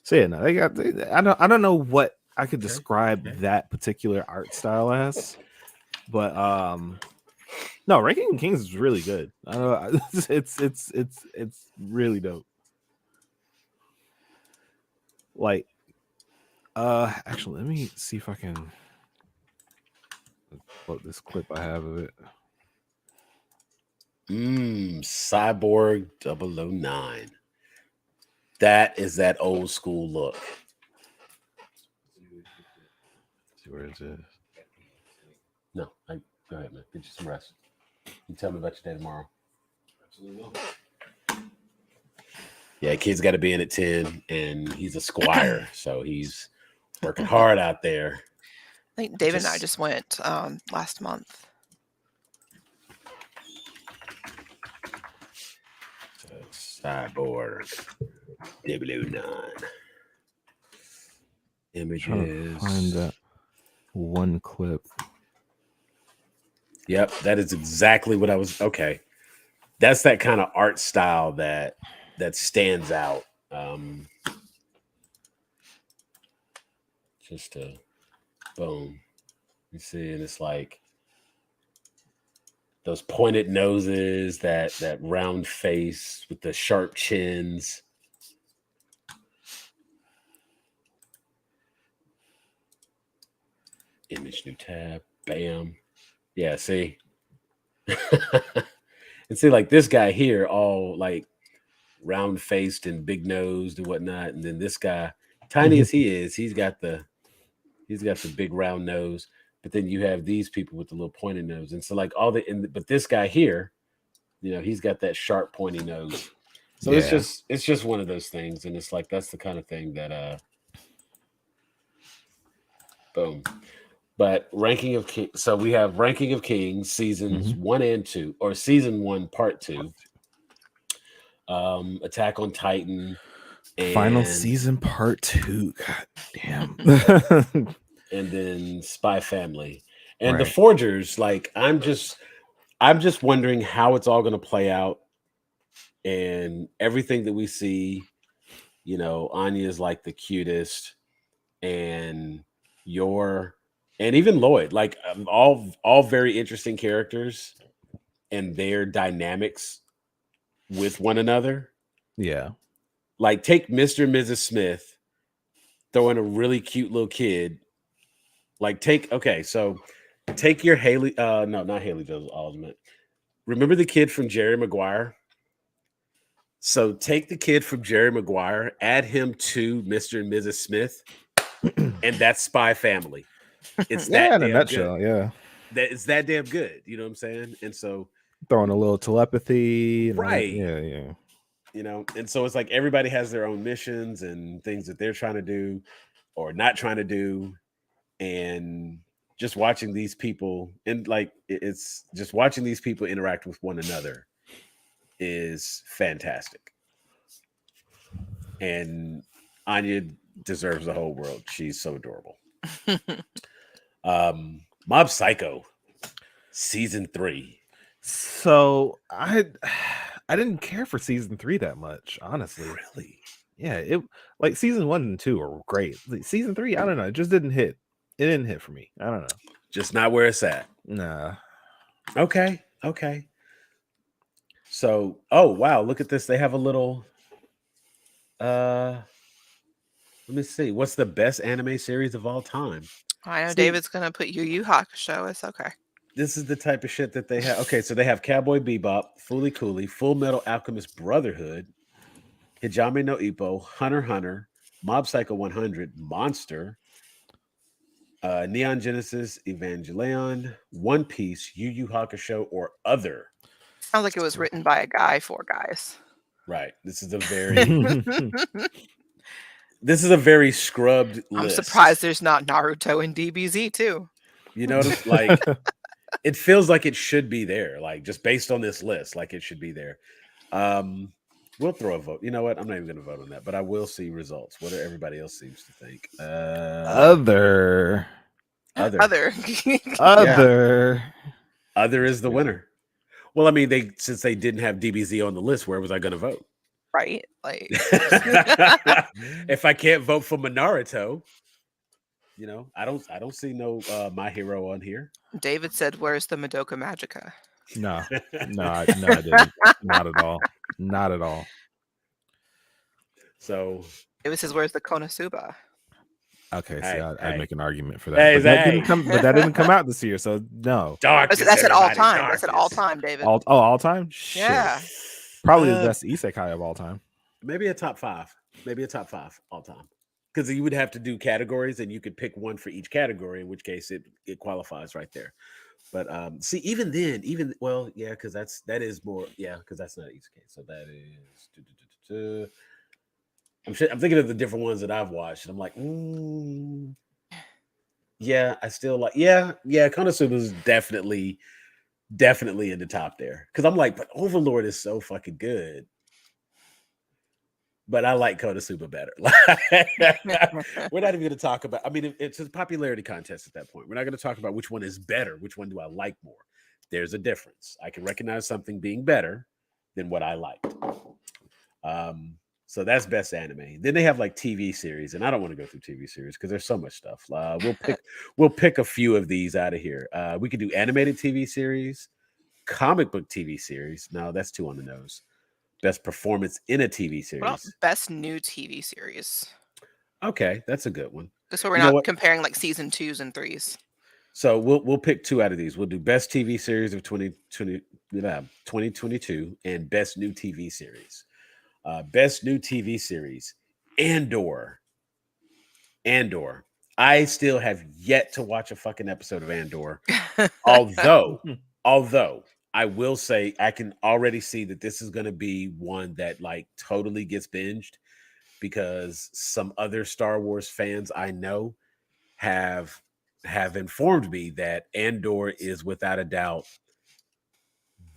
Speaker 2: So yeah, no, I don't know what I could describe that particular art style as, but no, Ranking Kings is really good. I don't know, it's really dope. Like, actually, let me see if I can load this clip I have of it.
Speaker 1: Cyborg 009. That is that old school look.
Speaker 2: See where it is.
Speaker 1: No, go ahead, man. Get you some rest. You tell me about your day tomorrow.
Speaker 5: Absolutely will.
Speaker 1: Yeah, kid's got to be in at 10, and he's a squire, so he's working hard out there.
Speaker 3: I think David and I just went last month.
Speaker 1: So, Cyborg 009. Images.
Speaker 2: Trying to find that one clip.
Speaker 1: Yep, that is exactly what I was. Okay, that's that kind of art style that stands out. Just a boom. You see, and it's like those pointed noses, that round face with the sharp chins. Image new tab. Bam. Yeah, see. And see, like this guy here, all like round faced and big nosed and whatnot. And then this guy, tiny as he is, he's got the big round nose. But then you have these people with the little pointed nose. And so like but this guy here, you know, he's got that sharp pointy nose. So
Speaker 2: Yeah.
Speaker 1: it's just one of those things. And it's like that's the kind of thing that boom. But Ranking of Kings. So we have Ranking of Kings seasons 1 and 2, or season 1 part 2. Attack on Titan.
Speaker 2: Final season part 2. God damn.
Speaker 1: And then Spy Family. And the Forgers, like I'm just wondering how it's all going to play out. And everything that we see, you know, Anya's like the cutest, and even Lloyd, like all very interesting characters and their dynamics with one another.
Speaker 2: Yeah.
Speaker 1: Like take Mr. and Mrs. Smith, throw in a really cute little kid. Like take your Haley, no, not Haley Joel Osment. Remember the kid from Jerry Maguire? So take the kid from Jerry Maguire, add him to Mr. and Mrs. Smith, and that's Spy Family. It's that
Speaker 2: in a
Speaker 1: damn
Speaker 2: nutshell,
Speaker 1: good.
Speaker 2: yeah.
Speaker 1: It's that damn good. You know what I'm saying? And so
Speaker 2: throwing a little telepathy.
Speaker 1: Right.
Speaker 2: Yeah.
Speaker 1: You know, and so it's like everybody has their own missions and things that they're trying to do or not trying to do. And just watching these people, and like it's just watching these people interact with one another is fantastic. And Anya deserves the whole world. She's so adorable. Mob Psycho season 3.
Speaker 2: So I didn't care for season 3 that much, honestly.
Speaker 1: Really?
Speaker 2: Yeah, it like season 1 and 2 are great. Season 3, I don't know, it just didn't hit. It didn't hit for me. I don't know.
Speaker 1: Just not where it's at.
Speaker 2: Nah.
Speaker 1: Okay. So, oh wow, look at this. They have a little let me see. What's the best anime series of all time?
Speaker 3: I know David's gonna put Yu Yu Hakusho. It's okay.
Speaker 1: This is the type of shit that they have. Okay, so they have Cowboy Bebop, Fooly Cooly, Full Metal Alchemist Brotherhood, Hijame no Ippo, Hunter x Hunter, Mob Psycho 100, Monster, Neon Genesis, Evangelion, One Piece, Yu Yu Hakusho, or other.
Speaker 3: Sounds like it was written by a guy for guys.
Speaker 1: Right. This is a very scrubbed list.
Speaker 3: I'm surprised there's not Naruto and DBZ too.
Speaker 1: You know, like it feels like it should be there, like just based on this list, like it should be there. We'll throw a vote. You know what? I'm not even going to vote on that, but I will see results. What everybody else seems to think.
Speaker 2: Other.
Speaker 3: Other.
Speaker 1: Other is the winner. Well, I mean, since they didn't have DBZ on the list, where was I going to vote?
Speaker 3: Right? Like,
Speaker 1: if I can't vote for Naruto, I don't see no My Hero on here.
Speaker 3: David said, "Where's the Madoka Magica?"
Speaker 2: No, I didn't. Not at all. Not at all.
Speaker 1: So
Speaker 3: David says, "Where's the Konosuba?"
Speaker 2: Okay, see, I'd make an argument for that.
Speaker 1: Hey,
Speaker 2: but that didn't come out this year, so no.
Speaker 3: That's at all time. That's at all time, David.
Speaker 2: All time? Shit.
Speaker 3: Yeah.
Speaker 2: Probably the best isekai of all time.
Speaker 1: Maybe a top 5. Maybe a top 5 all time. Because you would have to do categories and you could pick one for each category, in which case it qualifies right there. But see, even then, because that is more, because that's not isekai. So that is I'm thinking of the different ones that I've watched, and I'm like, I still like, Konosuba is definitely in the top there. Because I'm like, but Overlord is so fucking good. But I like Konosuba better. We're not even going to talk about, I mean, it's a popularity contest at that point. We're not going to talk about which one is better. Which one do I like more? There's a difference. I can recognize something being better than what I liked. So that's best anime. Then they have like TV series, and I don't want to go through TV series because there's so much stuff. We'll pick a few of these out of here. We could do animated TV series, comic book TV series. No, that's too on the nose. Best performance in a TV series.
Speaker 3: Well, best new TV series.
Speaker 1: Okay, that's a good one.
Speaker 3: So we're not comparing like season 2s and 3s.
Speaker 1: So we'll pick 2 out of these. We'll do best TV series of 2022 and best new TV series. Best new TV series, Andor. I still have yet to watch a fucking episode of Andor. although I will say I can already see that this is going to be one that like totally gets binged because some other Star Wars fans I know have informed me that Andor is without a doubt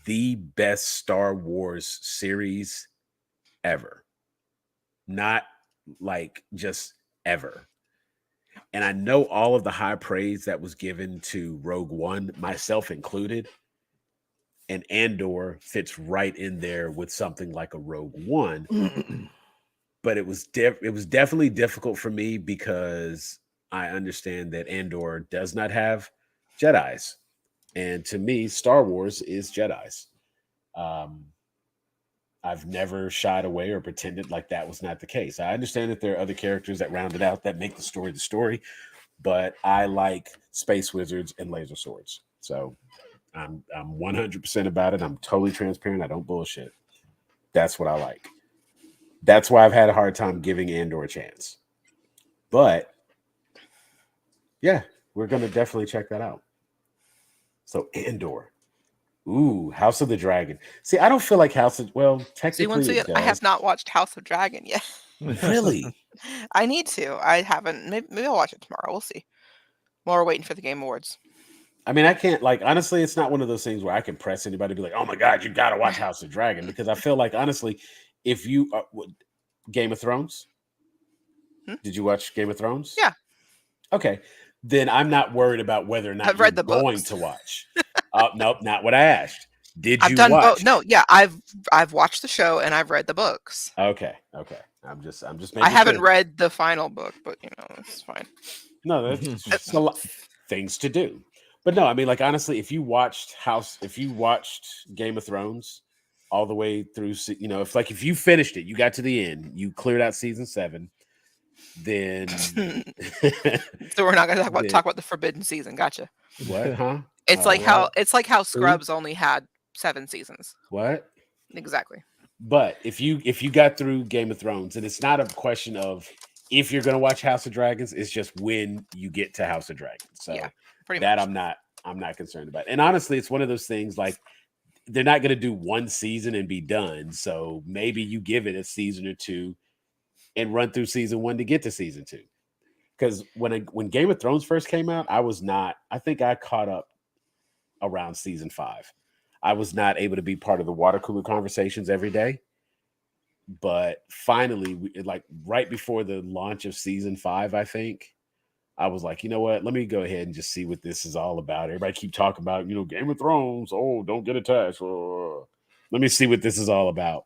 Speaker 1: the best Star Wars series ever. Not like just ever. And I know all of the high praise that was given to Rogue One, myself included, and Andor fits right in there with something like a Rogue One. But it was definitely difficult for me because I understand that Andor does not have Jedis. And to me, Star Wars is Jedis. I've never shied away or pretended like that was not the case. I understand that there are other characters that round it out that make the story, but I like space wizards and laser swords. So I'm 100% about it. I'm totally transparent. I don't bullshit. That's what I like. That's why I've had a hard time giving Andor a chance. But yeah, we're going to definitely check that out. So Andor. Ooh, House of the Dragon. See, I don't feel like technically
Speaker 3: I have not watched House of Dragon yet.
Speaker 1: Really?
Speaker 3: I need to. I haven't. Maybe I'll watch it tomorrow. We'll see. While we're waiting for the Game Awards.
Speaker 1: I mean, I can't, honestly, it's not one of those things where I can press anybody to be like, oh my God, you got to watch House of Dragon. Because I feel like, honestly, if you, Game of Thrones, did you watch Game of Thrones?
Speaker 3: Yeah.
Speaker 1: Okay. Then I'm not worried about whether or not
Speaker 3: I've read the
Speaker 1: going
Speaker 3: books.
Speaker 1: to watch. Nope, not what I asked.
Speaker 3: I've done
Speaker 1: watch?
Speaker 3: No, yeah, I've watched the show and I've read the books.
Speaker 1: Okay. I'm just making
Speaker 3: I haven't
Speaker 1: sure.
Speaker 3: read the final book, but it's fine.
Speaker 1: No, that's just a lot things to do. But no, I mean, honestly, if you watched Game of Thrones all the way through, if you finished it, you got to the end, you cleared out season 7, then
Speaker 3: so we're not going to talk about the forbidden season. Gotcha.
Speaker 1: What? Huh?
Speaker 3: It's like how Scrubs only had 7 seasons.
Speaker 1: What?
Speaker 3: Exactly.
Speaker 1: But if you got through Game of Thrones, and it's not a question of if you're going to watch House of Dragons, it's just when you get to House of Dragons. So
Speaker 3: yeah, pretty
Speaker 1: that
Speaker 3: much.
Speaker 1: I'm not concerned about. And honestly, it's one of those things like they're not going to do one season and be done. So maybe you give it a season or 2 and run through season 1 to get to season 2. Because when Game of Thrones first came out, I think I caught up around season 5. I was not able to be part of the water cooler conversations every day. But finally, right before the launch of season 5, I think, I was like, you know what? Let me go ahead and just see what this is all about. Everybody keep talking about, Game of Thrones. Oh, don't get attached. Let me see what this is all about.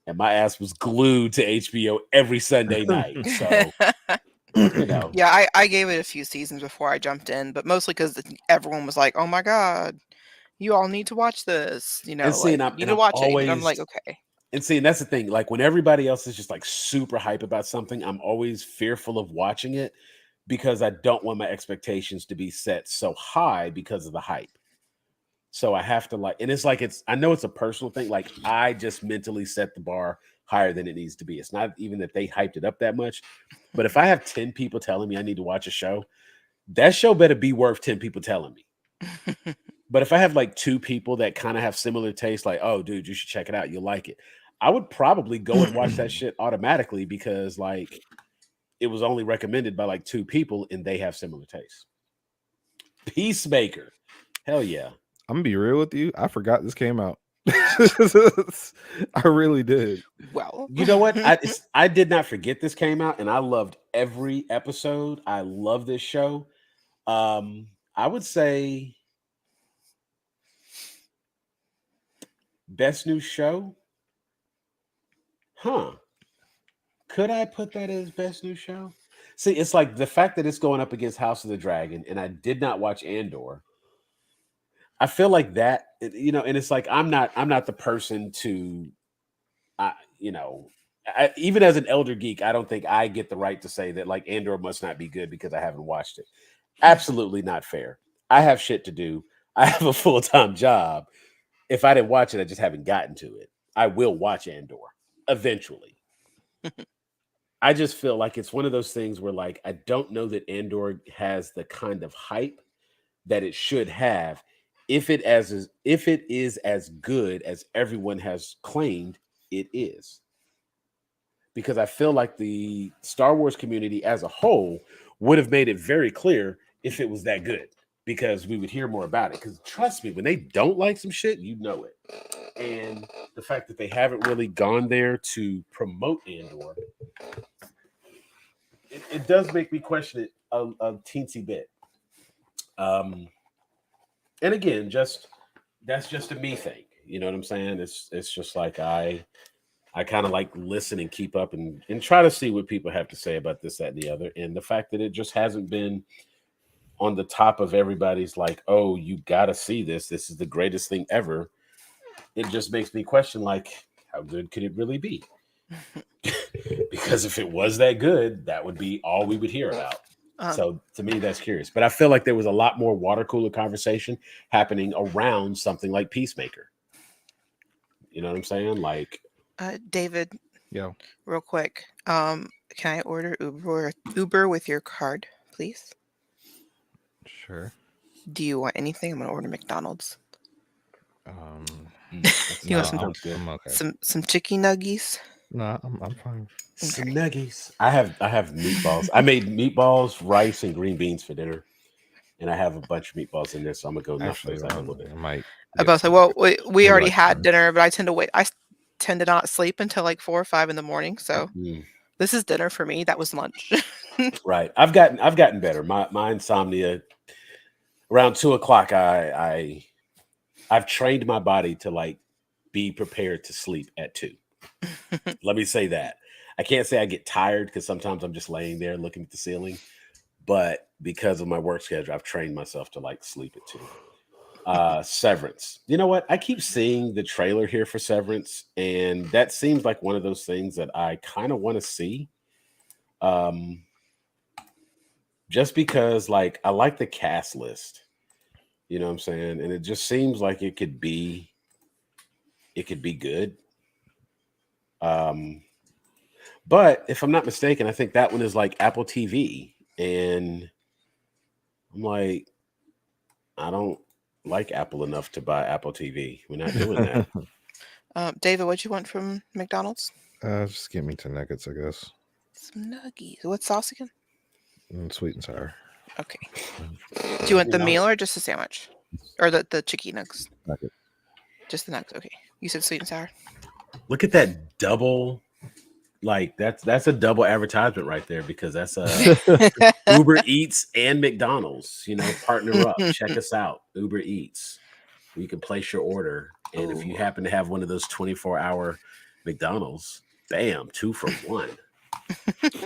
Speaker 1: And my ass was glued to HBO every Sunday night. So,
Speaker 3: Yeah, I gave it a few seasons before I jumped in, but mostly because everyone was like, "Oh my god, you all need to watch this." You
Speaker 1: and see,
Speaker 3: like,
Speaker 1: and
Speaker 3: you need to watch it. And I'm like, okay.
Speaker 1: And see, and that's the thing. Like when everybody else is just like super hype about something, I'm always fearful of watching it because I don't want my expectations to be set so high because of the hype. So I have to and it's like I know it's a personal thing. Like I just mentally set the bar higher than it needs to be. It's not even that they hyped it up that much. But if I have 10 people telling me I need to watch a show, that show better be worth 10 people telling me. But if I have like 2 people that kind of have similar tastes, like, oh, dude, you should check it out. You'll like it. I would probably go and watch that shit automatically because like it was only recommended by like 2 people and they have similar tastes. Peacemaker. Hell yeah.
Speaker 2: I'm gonna be real with you. I forgot this came out. I really did.
Speaker 3: Well,
Speaker 1: you know what? I did not forget this came out, and I loved every episode. I love this show. I would say best new show. Huh? Could I put that as best new show? See, it's like the fact that it's going up against House of the Dragon, and I did not watch Andor. I feel like that, and it's like I'm not the person to, even as an elder geek, I don't think I get the right to say that like Andor must not be good because I haven't watched it. Absolutely not fair. I have shit to do. I have a full-time job. If I didn't watch it, I just haven't gotten to it. I will watch Andor eventually. I just feel like it's one of those things where like I don't know that Andor has the kind of hype that it should have if it is as good as everyone has claimed it is. Because I feel like the Star Wars community as a whole would have made it very clear if it was that good, because we would hear more about it. Because trust me, when they don't like some shit, you know it. And the fact that they haven't really gone there to promote Andor, it does make me question it a teensy bit. And again, that's just a me thing. You know what I'm saying? It's just like I kind of like listen and keep up and try to see what people have to say about this, that, and the other. And the fact that it just hasn't been on the top of everybody's like, oh, you got to see this. This is the greatest thing ever. It just makes me question, like, how good could it really be? Because if it was that good, that would be all we would hear about. So to me, that's curious. But I feel like there was a lot more water cooler conversation happening around something like Peacemaker. You know what I'm saying? Like,
Speaker 3: David,
Speaker 2: Yeah.
Speaker 3: real quick. Can I order Uber with your card, please?
Speaker 2: Sure.
Speaker 3: Do you want anything? I'm gonna order McDonald's.
Speaker 1: you
Speaker 3: want
Speaker 2: I'm okay.
Speaker 3: some chicken nuggies?
Speaker 2: No, I'm fine.
Speaker 1: Some nuggies. I have meatballs. I made meatballs, rice, and green beans for dinner, and I have a bunch of meatballs in there. So I'm gonna go knock those out a little bit.
Speaker 2: I might.
Speaker 3: I both say, well, we already had dinner, but I tend to wait. I tend to not sleep until like 4 or 5 in the morning. So this is dinner for me. That was lunch.
Speaker 1: Right. I've gotten better. My insomnia around 2 o'clock. I've trained my body to like be prepared to sleep at 2. Let me say that. I can't say I get tired because sometimes I'm just laying there looking at the ceiling, but because of my work schedule, I've trained myself to like sleep at 2. Severance. You know what? I keep seeing the trailer here for Severance, and that seems like one of those things that I kind of want to see. Just because like I like the cast list. You know what I'm saying? And it just seems like it could be good. But if I'm not mistaken, I think that one is like Apple TV. And I'm like, I don't like Apple enough to buy Apple TV. We're not doing that.
Speaker 3: David, what'd you want from McDonald's?
Speaker 2: Just get me 10 nuggets, I guess.
Speaker 3: Some nuggies. What sauce again?
Speaker 2: Sweet and sour.
Speaker 3: Okay. Do you want the meal or just a sandwich? Or the chicken nugs?
Speaker 2: Nugget.
Speaker 3: Just the nugs. Okay. You said sweet and sour.
Speaker 1: Look at that double like that's a double advertisement right there, because that's Uber Eats and McDonald's, partner up. Check us out, Uber Eats. You can place your order, and if you happen to have one of those 24-hour McDonald's, bam, 2 for 1.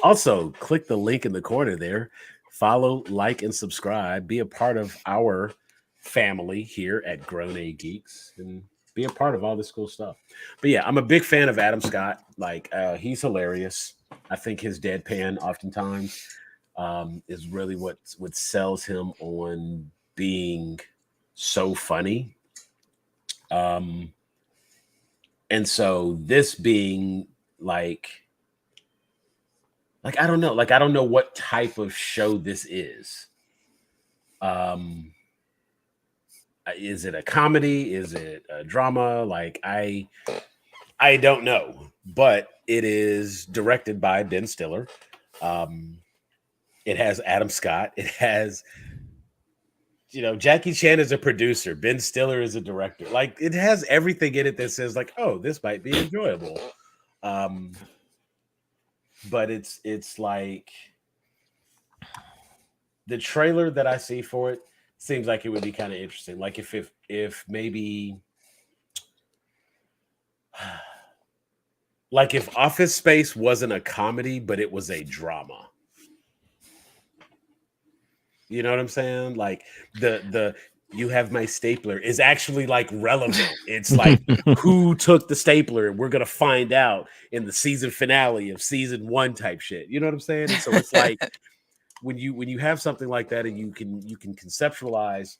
Speaker 1: Also, click the link in the corner there. Follow, like, and subscribe. Be a part of our family here at Grown A Geeks, and be a part of all this cool stuff. But yeah, I'm a big fan of Adam Scott. Like, he's hilarious. I think his deadpan oftentimes is really what sells him on being so funny. And so this being like I don't know what type of show this is. Is it a comedy? Is it a drama? Like I don't know, but it is directed by Ben Stiller. It has Adam Scott. It has, Jackie Chan is a producer. Ben Stiller is a director. Like, it has everything in it that says like, oh, this might be enjoyable. But it's like the trailer that I see for it seems like it would be kind of interesting. Like if maybe like if Office Space wasn't a comedy, but it was a drama. You know what I'm saying? Like the you have my stapler is actually like relevant. It's like who took the stapler? We're gonna find out in the season finale of season 1 type shit. You know what I'm saying? And so it's like when you have something like that and you can conceptualize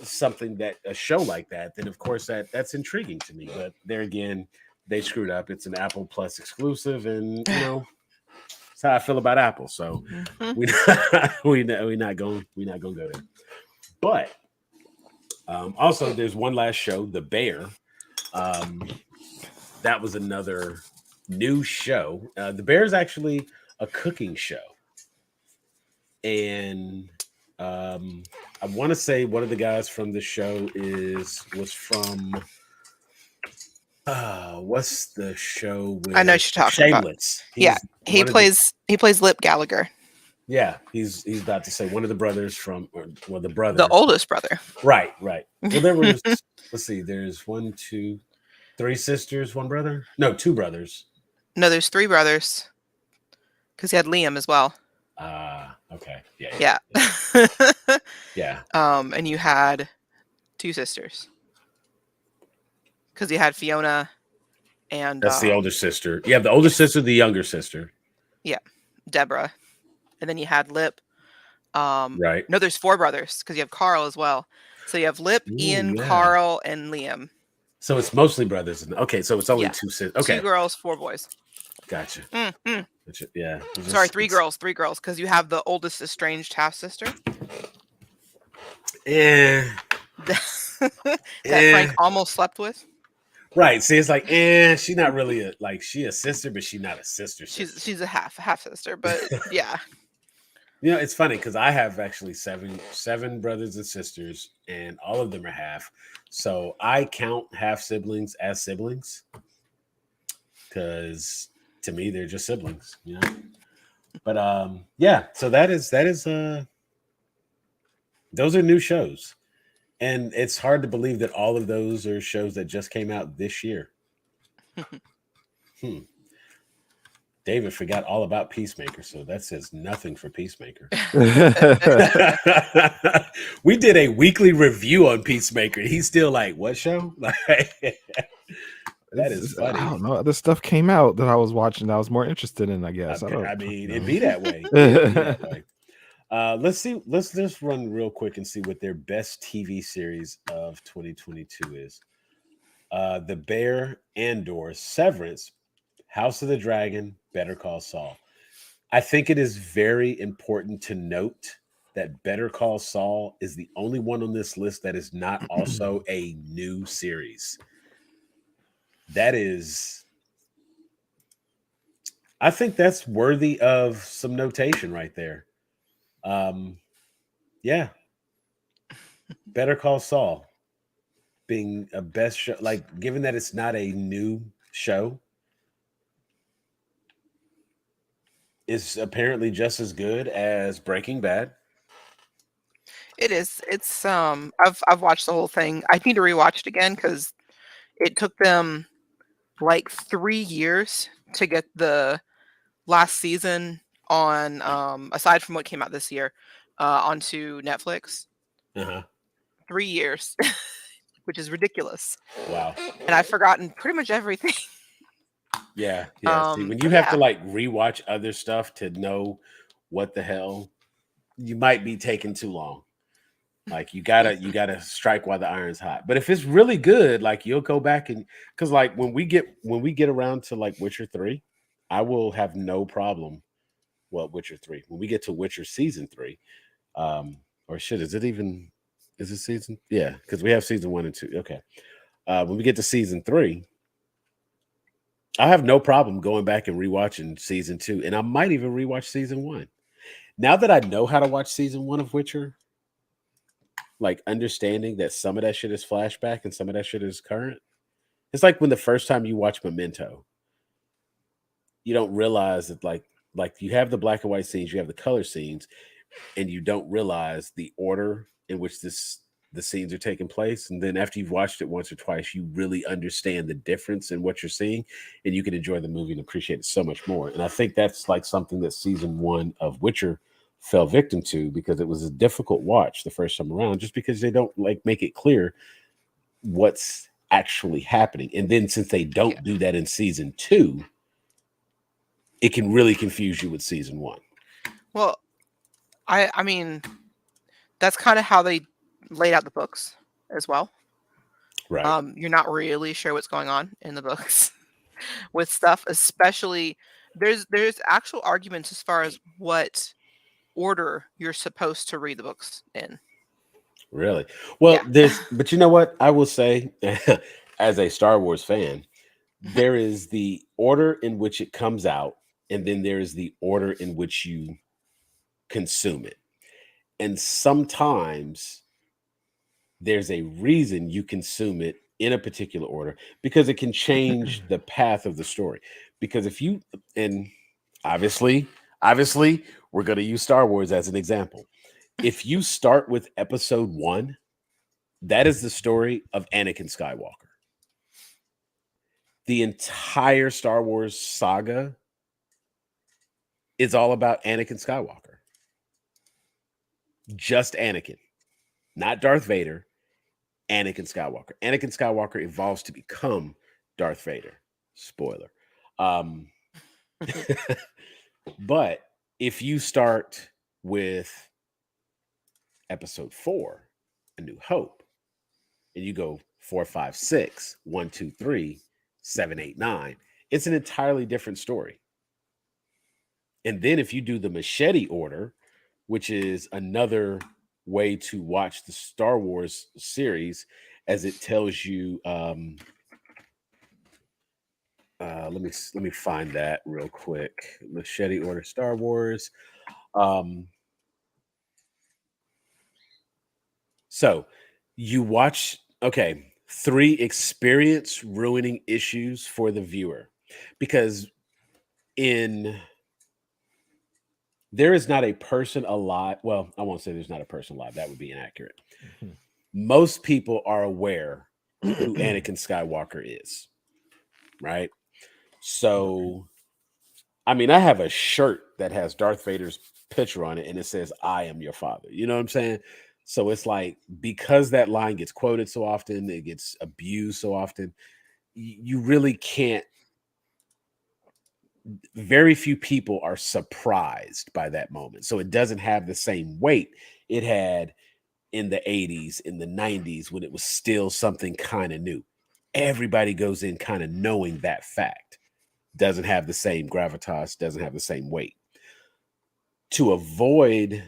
Speaker 1: something that a show like that, then of course that's intriguing to me. But there again, they screwed up. It's an Apple Plus exclusive, and that's how I feel about Apple. So we're not going to go there. But also, there's one last show, The Bear. That was another new show. The Bear is actually a cooking show, and I want to say one of the guys from the show was from what's the show with
Speaker 3: I know what you're talking
Speaker 1: Shameless.
Speaker 3: about. He plays Lip Gallagher.
Speaker 1: Yeah, he's about to say one of the brothers from the brother.
Speaker 3: The oldest brother.
Speaker 1: Right. Well, there was let's see, there's 1, 2, 3 sisters, 1 brother. No, 2 brothers.
Speaker 3: No, there's 3 brothers. Because he had Liam as well.
Speaker 1: Okay.
Speaker 3: Yeah.
Speaker 1: Yeah.
Speaker 3: And you had 2 sisters. Because you had Fiona and
Speaker 1: that's the older sister. Yeah, the older sister, the younger sister.
Speaker 3: Yeah, Deborah. And then you had Lip.
Speaker 1: Right.
Speaker 3: No, there's 4 brothers because you have Carl as well. So you have Lip, Ian, Carl, and Liam.
Speaker 1: So it's mostly brothers. Okay, so it's only 2 sisters. Okay.
Speaker 3: 2 girls, 4 boys.
Speaker 1: Gotcha. Yeah.
Speaker 3: Sorry, 3 girls, because you have the oldest estranged half sister.
Speaker 1: Yeah.
Speaker 3: that Frank almost slept with.
Speaker 1: Right. See, it's like, she's not really she a sister, but she's not a sister.
Speaker 3: She's a half sister, but yeah.
Speaker 1: It's funny because I have actually seven brothers and sisters, and all of them are half. So I count half siblings as siblings because to me they're just siblings, But yeah, so that is those are new shows. And it's hard to believe that all of those are shows that just came out this year. David forgot all about Peacemaker, so that says nothing for Peacemaker. We did a weekly review on Peacemaker. He's still like, what show? That is funny.
Speaker 2: I don't know. This stuff came out that I was watching that I was more interested in, I guess.
Speaker 1: Okay. It'd be that way. Let's see. Let's just run real quick and see what their best TV series of 2022 is. The Bear, Andor, Severance, House of the Dragon, Better Call Saul. I think it is very important to note that Better Call Saul is the only one on this list that is not also a new series. That is, I think that's worthy of some notation right there. Yeah. Better Call Saul being a best show, like given that it's not a new show, is apparently just as good as Breaking Bad.
Speaker 3: It is. It's I've watched the whole thing. I need to rewatch it again because it took them like 3 years to get the last season on aside from what came out this year onto Netflix.
Speaker 1: Uh-huh.
Speaker 3: 3 years, which is ridiculous.
Speaker 1: Wow.
Speaker 3: And I've forgotten pretty much everything.
Speaker 1: Yeah. See, when you have to like rewatch other stuff to know what the hell, you might be taking too long. Like you gotta strike while the iron's hot. But if it's really good, like you'll go back and because like when we get around to like Witcher 3, I will have no problem. Well, Witcher 3. When we get to Witcher season 3, or shit, is it season? Yeah, because we have season 1 and 2. Okay. When we get to season 3, I have no problem going back and rewatching season 2, and I might even rewatch season 1. Now that I know how to watch season 1 of Witcher, like understanding that some of that shit is flashback and some of that shit is current. It's like when the first time you watch Memento, you don't realize that like you have the black and white scenes, you have the color scenes, and you don't realize the order in which the scenes are taking place. And then after you've watched it once or twice, you really understand the difference in what you're seeing, and you can enjoy the movie and appreciate it so much more. And I think that's like something that season 1 of Witcher fell victim to because it was a difficult watch the first time around, just because they don't like make it clear what's actually happening. And then since they don't do that in season 2, it can really confuse you with season 1.
Speaker 3: Well, I mean, that's kind of how they laid out the books as well.
Speaker 1: Right.
Speaker 3: You're not really sure what's going on in the books with stuff, especially there's actual arguments as far as what order you're supposed to read the books in.
Speaker 1: Really? Well, but you know what? I will say, as a Star Wars fan, there is the order in which it comes out, and then there is the order in which you consume it. And sometimes there's a reason you consume it in a particular order because it can change the path of the story. Because if you, and obviously, we're going to use Star Wars as an example. If you start with episode 1, that is the story of Anakin Skywalker. The entire Star Wars saga is all about Anakin Skywalker. Just Anakin, not Darth Vader. Anakin Skywalker. Anakin Skywalker evolves to become Darth Vader. Spoiler. But if you start with episode 4, A New Hope, and you go 4, 5, 6, 1, 2, 3, 7, 8, 9, it's an entirely different story. And then if you do the machete order, which is another way to watch the Star Wars series, as it tells you let me find that real quick. Machete order Star Wars. So you watch 3 experience ruining issues for the viewer, because there is not a person alive. Well, I won't say there's not a person alive. That would be inaccurate. Mm-hmm. Most people are aware who Anakin Skywalker is, right? So, I mean, I have a shirt that has Darth Vader's picture on it, and it says, "I am your father." You know what I'm saying? So it's like, because that line gets quoted so often, it gets abused so often, you really can't. Very few people are surprised by that moment. So it doesn't have the same weight it had in the 80s, in the 90s, when it was still something kind of new. Everybody goes in kind of knowing that fact. Doesn't have the same gravitas, doesn't have the same weight. To avoid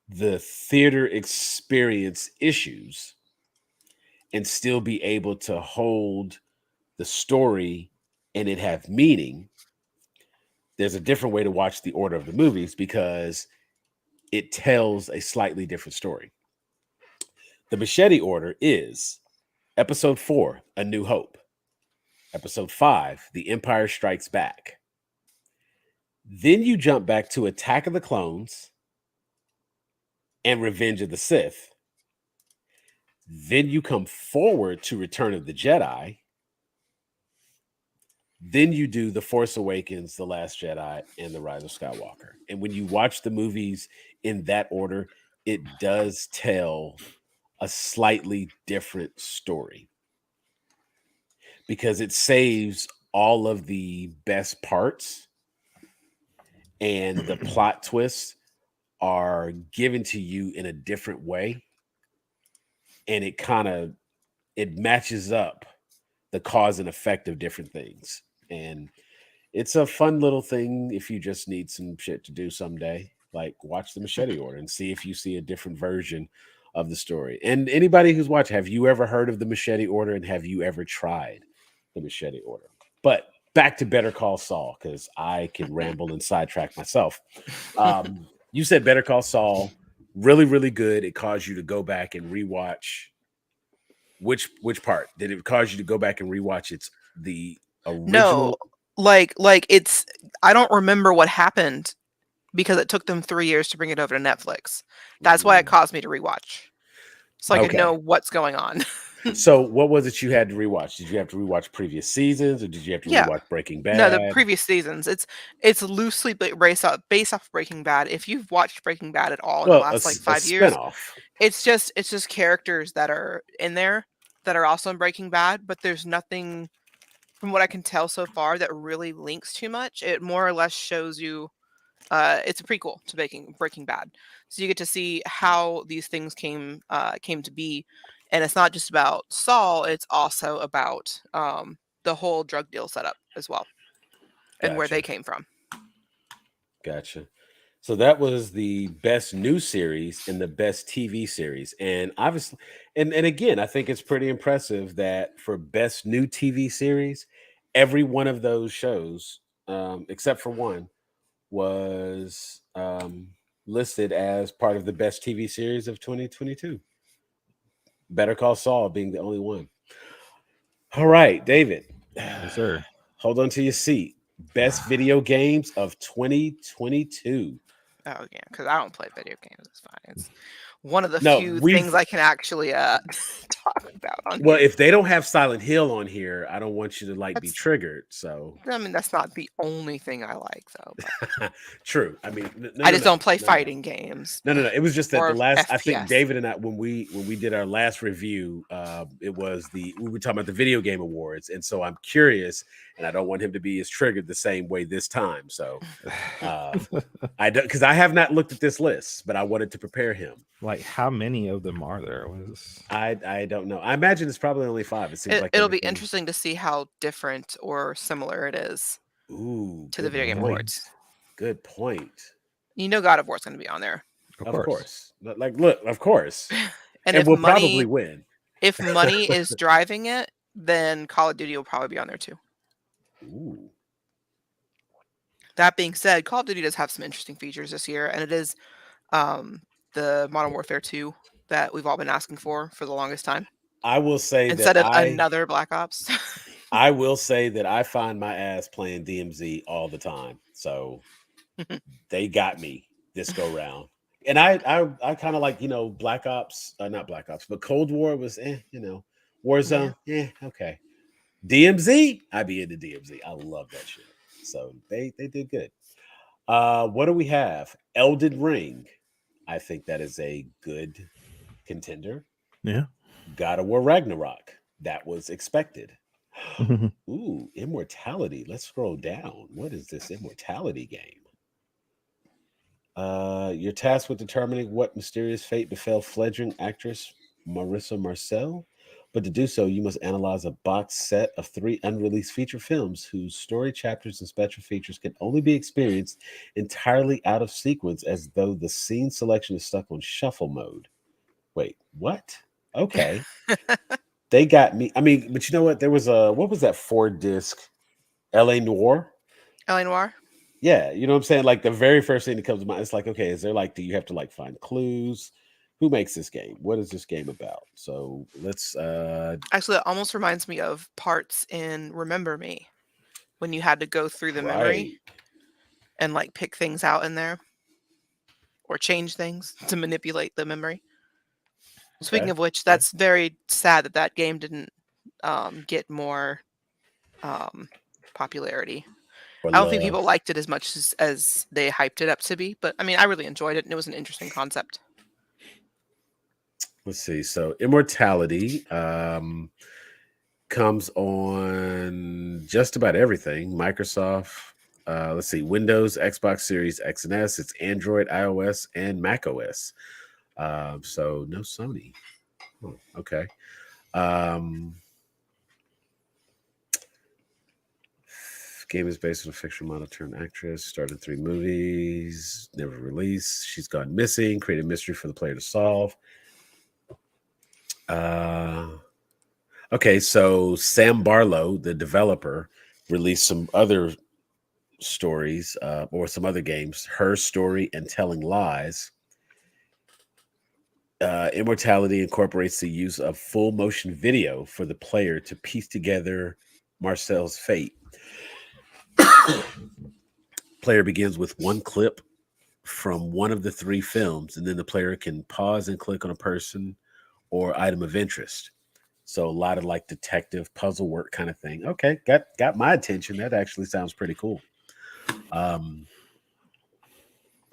Speaker 1: the theater experience issues and still be able to hold the story and it have meaning, there's a different way to watch the order of the movies because it tells a slightly different story. The machete order is episode 4, A New Hope. Episode 5, The Empire Strikes Back. Then you jump back to Attack of the Clones and Revenge of the Sith. Then you come forward to Return of the Jedi. Then you do The Force Awakens, The Last Jedi, and The Rise of Skywalker. And when you watch the movies in that order, it does tell a slightly different story because it saves all of the best parts, and the plot twists are given to you in a different way, and it matches up the cause and effect of different things. And it's a fun little thing if you just need some shit to do someday. Like watch the Machete Order and see if you see a different version of the story. And anybody who's watched, have you ever heard of the Machete Order, and have you ever tried the Machete Order? But back to Better Call Saul, because I can ramble and sidetrack myself. You said Better Call Saul, really, really good. It caused you to go back and rewatch. Which part did it cause you to go back and rewatch? It's the original.
Speaker 3: No, like it's. I don't remember what happened because it took them 3 years to bring it over to Netflix. That's why it caused me to rewatch, so I could know what's going on.
Speaker 1: So, what was it you had to rewatch? Did you have to rewatch previous seasons, or did you have to rewatch Breaking Bad?
Speaker 3: No, the previous seasons. It's loosely based off Breaking Bad. If you've watched Breaking Bad at all in the last like 5 years, it's just characters that are in there that are also in Breaking Bad, but there's nothing, from what I can tell so far, that really links too much. It more or less shows you. It's a prequel to Breaking Bad, so you get to see how these things came to be, and it's not just about Saul; it's also about the whole drug deal setup as well, and where they came from.
Speaker 1: Gotcha. So that was the best new series and the best TV series, and obviously, and again, I think it's pretty impressive that for best new TV series, every one of those shows, except for one, was listed as part of the best TV series of 2022. Better Call Saul being the only one. All right, David.
Speaker 2: Yes, sir.
Speaker 1: Hold on to your seat. Best video games of 2022.
Speaker 3: Oh yeah, because I don't play video games. It's fine. It's one of the few things I can actually talk about on
Speaker 1: well,
Speaker 3: here.
Speaker 1: If they don't have Silent Hill on here, I don't want you to be triggered. So
Speaker 3: I mean, that's not the only thing I like, though.
Speaker 1: True. I mean,
Speaker 3: I just don't play fighting games.
Speaker 1: No. It was just that the last.
Speaker 3: FPS.
Speaker 1: I think David and I, when we did our last review, it was we were talking about the video game awards, and so I'm curious, and I don't want him to be as triggered the same way this time. So I don't, because I have not looked at this list, but I wanted to prepare him.
Speaker 2: Like, how many of them are there?
Speaker 1: I don't know. I imagine it's probably only 5. It seems like
Speaker 3: it'll be interesting to see how different or similar it is. To the video game awards.
Speaker 1: Good point.
Speaker 3: You know, God of War is going to be on there.
Speaker 1: Of course. Look, of course.
Speaker 3: and
Speaker 1: we'll probably win.
Speaker 3: If money is driving it, then Call of Duty will probably be on there too.
Speaker 1: Ooh.
Speaker 3: That being said, Call of Duty does have some interesting features this year, and it is the Modern Warfare 2 that we've all been asking for the longest time.
Speaker 1: I will say
Speaker 3: instead of another Black Ops.
Speaker 1: I will say that I find my ass playing DMZ all the time. So they got me this go round. And I kind of like, Black Ops, not Black Ops, but Cold War was, Warzone, okay. DMZ, I be into DMZ. I love that shit. So they did good. What do we have? Elden Ring. I think that is a good contender.
Speaker 2: Yeah.
Speaker 1: God of War Ragnarok. That was expected. Ooh, Immortality. Let's scroll down. What is this Immortality game? You're tasked with determining what mysterious fate befell fledgling actress Marissa Marcel. But to do so, you must analyze a box set of 3 unreleased feature films whose story chapters and special features can only be experienced entirely out of sequence, as though the scene selection is stuck on shuffle mode. Wait, what? Okay. They got me. I mean, but you know what? There was what was that 4-disc LA Noire?
Speaker 3: LA Noire?
Speaker 1: Yeah, you know what I'm saying? Like the very first thing that comes to mind, it's like, okay, is there do you have to find clues? Who makes this game? What is this game about? So let's
Speaker 3: actually, it almost reminds me of parts in Remember Me when you had to go through the memory and like pick things out in there or change things to manipulate the memory. Speaking of which, that's very sad that game didn't get more popularity. I don't think people liked it as much as they hyped it up to be, but I mean, I really enjoyed it, and it was an interesting concept.
Speaker 1: Let's see. So Immortality comes on just about everything. Microsoft, let's see, Windows, Xbox Series X and S. It's Android, iOS, and Mac OS. So no Sony. Oh, okay. Game is based on a fictional model turned actress. Started 3 movies. Never released. She's gone missing. Created mystery for the player to solve. Okay, so Sam Barlow, the developer, released some other stories or some other games. Her Story and Telling Lies. Immortality incorporates the use of full motion video for the player to piece together Marcel's fate. Player begins with one clip from one of the 3 films, and then the player can pause and click on a person or item of interest. So a lot of like detective puzzle work kind of thing. Okay, got my attention. That actually sounds pretty cool.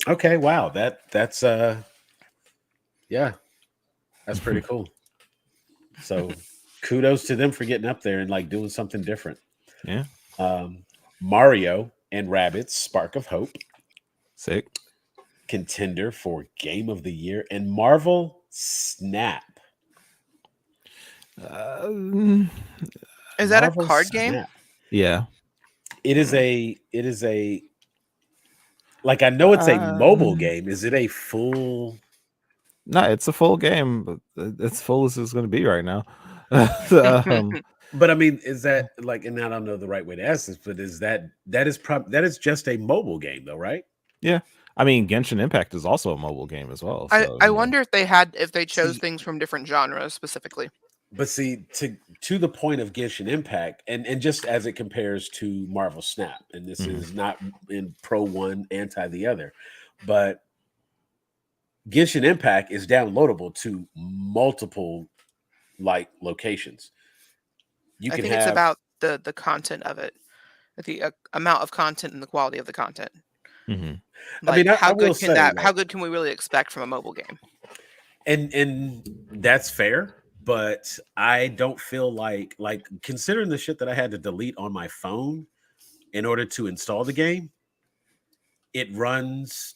Speaker 1: Okay, wow. That's yeah, that's pretty cool. So kudos to them for getting up there and like doing something different.
Speaker 2: Yeah.
Speaker 1: Mario and Rabbids Spark of Hope.
Speaker 2: Sick.
Speaker 1: Contender for Game of the Year. And Marvel Snap.
Speaker 3: Is that
Speaker 1: Marvel
Speaker 3: a card
Speaker 1: Snap.
Speaker 3: game?
Speaker 2: Yeah.
Speaker 1: It is a like, I know it's a mobile game. Is it a full?
Speaker 2: No, it's a full game, but it's full as it's going to be right now.
Speaker 1: But I mean, is that like, and I don't know the right way to ask this, but is that is just a mobile game though, right?
Speaker 2: Yeah. I mean, Genshin Impact is also a mobile game as well.
Speaker 3: I
Speaker 2: So,
Speaker 3: wonder if they chose things from different genres specifically.
Speaker 1: But see, to the point of Genshin Impact, and just as it compares to Marvel Snap, and this is not in pro one, anti the other, but Genshin Impact is downloadable to multiple like locations.
Speaker 3: I think it's about the content of it, the amount of content and the quality of the content.
Speaker 1: I mean,
Speaker 3: how good can we really expect from a mobile game?
Speaker 1: And that's fair, but I don't feel like considering the shit that I had to delete on my phone in order to install the game, it runs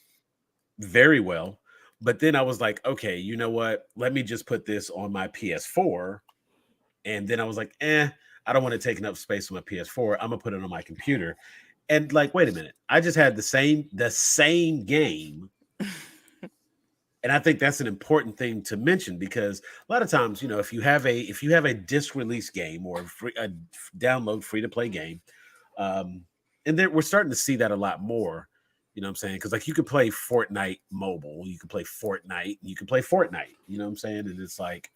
Speaker 1: very well. But then I was like, okay, you know what? Let me just put this on my PS4. And then I was like, I don't want to take enough space on my PS4. I'm gonna put it on my computer. And like, wait a minute, I just had the same game. And I think that's an important thing to mention, because a lot of times, you know, if you have a disc release game or a download free to play game, and then we're starting to see that a lot more. You know what I'm saying? Because like, you could play Fortnite mobile, you can play Fortnite, you can play Fortnite. You know what I'm saying? And it's like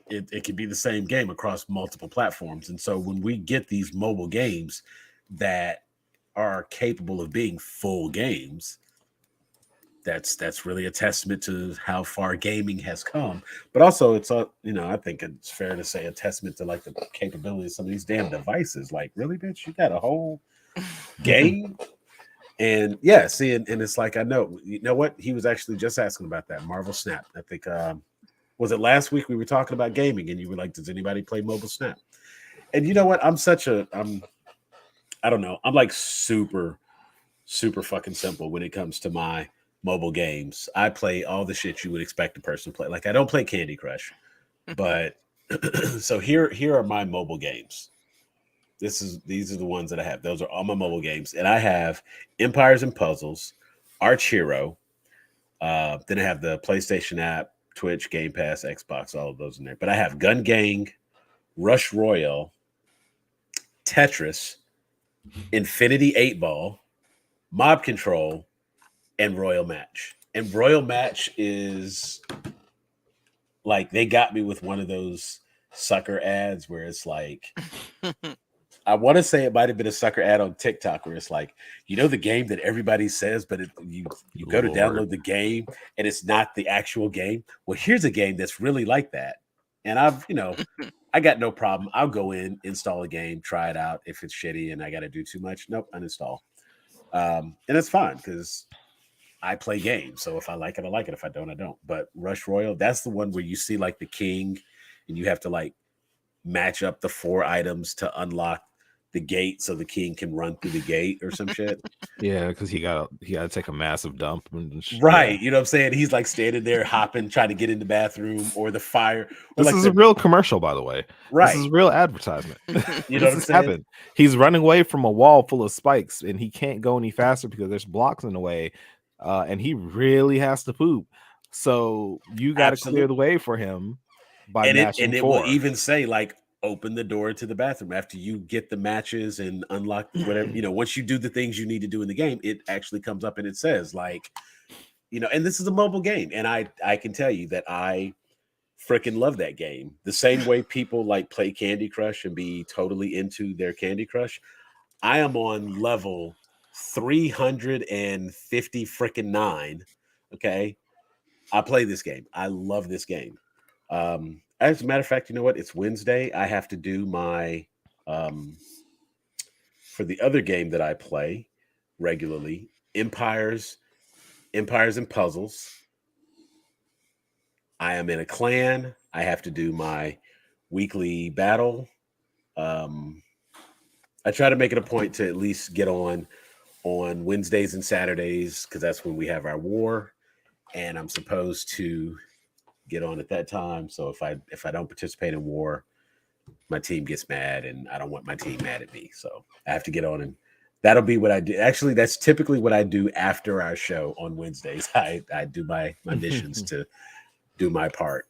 Speaker 1: it can be the same game across multiple platforms. And so when we get these mobile games that are capable of being full games, that's really a testament to how far gaming has come. But also, it's I think it's fair to say a testament to like the capability of some of these damn devices. Like, really, bitch, you got a whole game? And yeah, see, and it's like, I know, you know what? He was actually just asking about that Marvel Snap. I think was it last week we were talking about gaming, and you were like, does anybody play Mobile Snap? And you know what? I don't know. I'm like super fucking simple when it comes to my mobile games. I play all the shit you would expect a person to play. Like, I don't play Candy Crush, but so here are my mobile games. These are the ones that I have. Those are all my mobile games, and I have Empires and Puzzles, Arch Hero. Then I have the PlayStation app, Twitch, Game Pass, Xbox, all of those in there. But I have Gun Gang, Rush Royale, Tetris, Infinity 8-Ball, Mob Control, and Royal Match. And Royal Match is like, they got me with one of those sucker ads where it's like I want to say it might have been a sucker ad on TikTok where it's like, the game that everybody says, but you go to download the game and it's not the actual game. Well, here's a game that's really like that. And I got no problem. I'll go in, install a game, try it out. If it's shitty and I got to do too much, nope, uninstall. And it's fine because I play games. So if I like it, I like it. If I don't, I don't. But Rush Royale, that's the one where you see like the king and you have to like match up the 4 items to unlock the gate so the king can run through the gate or some shit.
Speaker 2: Yeah, because he got to take a massive dump.
Speaker 1: Right.
Speaker 2: Yeah.
Speaker 1: You know what I'm saying? He's like standing there hopping, trying to get in the bathroom or the fire. Or
Speaker 2: This
Speaker 1: like
Speaker 2: is a real commercial, by the way.
Speaker 1: Right.
Speaker 2: This is real advertisement.
Speaker 1: You know what I'm saying?
Speaker 2: Happened. He's running away from a wall full of spikes and he can't go any faster because there's blocks in the way. And he really has to poop. So you got to clear the way for him by matching
Speaker 1: it
Speaker 2: 4.
Speaker 1: will even say like, open the door to the bathroom after you get the matches and unlock whatever, once you do the things you need to do in the game, it actually comes up and it says like, and this is a mobile game. And I can tell you that I freaking love that game. The same way people like play Candy Crush and be totally into their Candy Crush. I am on level 350 freaking 9. Okay. I play this game. I love this game. As a matter of fact, you know what? It's Wednesday. I have to do my for the other game that I play regularly, Empires and Puzzles. I am in a clan. I have to do my weekly battle. I try to make it a point to at least get on Wednesdays and Saturdays because that's when we have our war, and I'm supposed to get on at that time. So if I don't participate in war, my team gets mad and I don't want my team mad at me. So I have to get on, and that'll be what I do. Actually, that's typically what I do after our show on Wednesdays. I do my missions to do my part.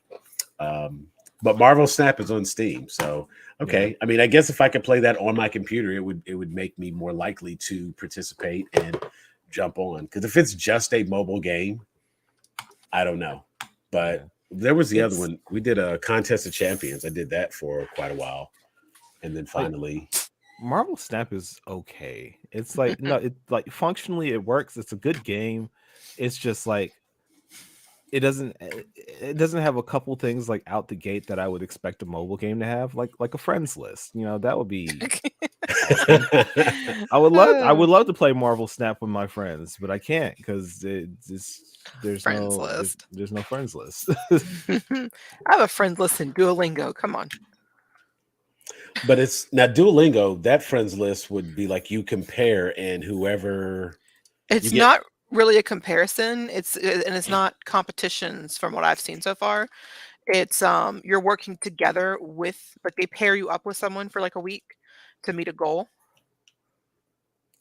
Speaker 1: But Marvel Snap is on Steam. So, okay. Yeah. I mean, I guess if I could play that on my computer, it would make me more likely to participate and jump on. Because if it's just a mobile game, I don't know. But there was the other one. We did a Contest of Champions. I did that for quite a while. And then finally
Speaker 2: Marvel Snap is okay. It's like no, it like functionally it works. It's a good game. It's just like it doesn't have a couple things like out the gate that I would expect a mobile game to have, like a friends list. That would be I would love to play Marvel Snap with my friends, but I can't because there's no friends list.
Speaker 3: I have a friends list in Duolingo. Come on.
Speaker 1: But it's now Duolingo, that friends list would be like you compare and whoever
Speaker 3: it's not really a comparison. It's not competitions from what I've seen so far. It's you're working together with, like, they pair you up with someone for like a week to meet a goal.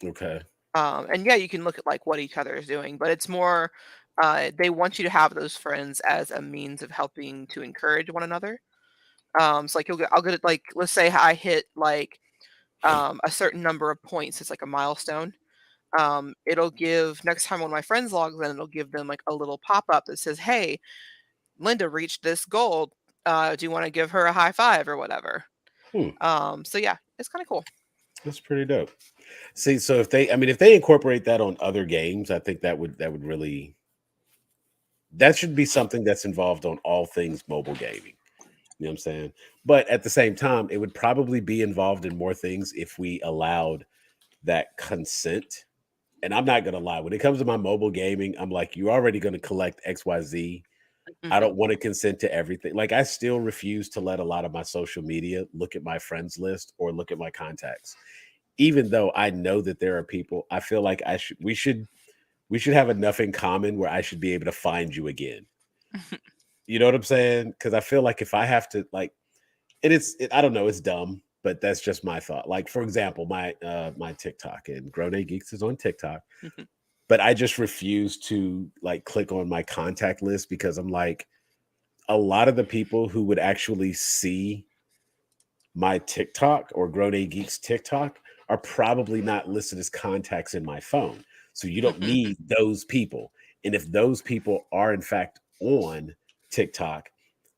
Speaker 1: Okay.
Speaker 3: And yeah, you can look at like what each other is doing, but it's more they want you to have those friends as a means of helping to encourage one another. So like I'll get it, like, let's say I hit like a certain number of points. It's like a milestone. It'll give next time one of my friends logs in, it'll give them like a little pop-up that says, hey, Linda reached this goal. Do you want to give her a high five or whatever? So yeah, it's kind of cool.
Speaker 1: That's pretty dope. See, so if they incorporate that on other games, I think that would really, that should be something that's involved on all things mobile gaming. You know what I'm saying? But at the same time, it would probably be involved in more things if we allowed that consent. And I'm not going to lie, when it comes to my mobile gaming, I'm like, you're already going to collect XYZ. I don't want to consent to everything. Like, I still refuse to let a lot of my social media look at my friends list or look at my contacts. Even though I know that there are people, I feel like we should have enough in common where I should be able to find you again. You know what I'm saying? Because I feel like if I have to, like, I don't know, it's dumb, but that's just my thought. Like, for example, my TikTok, and Grown A Geeks is on TikTok, but I just refuse to like click on my contact list because I'm like, a lot of the people who would actually see my TikTok or Grown A Geeks TikTok are probably not listed as contacts in my phone. So you don't need those people. And if those people are in fact on TikTok,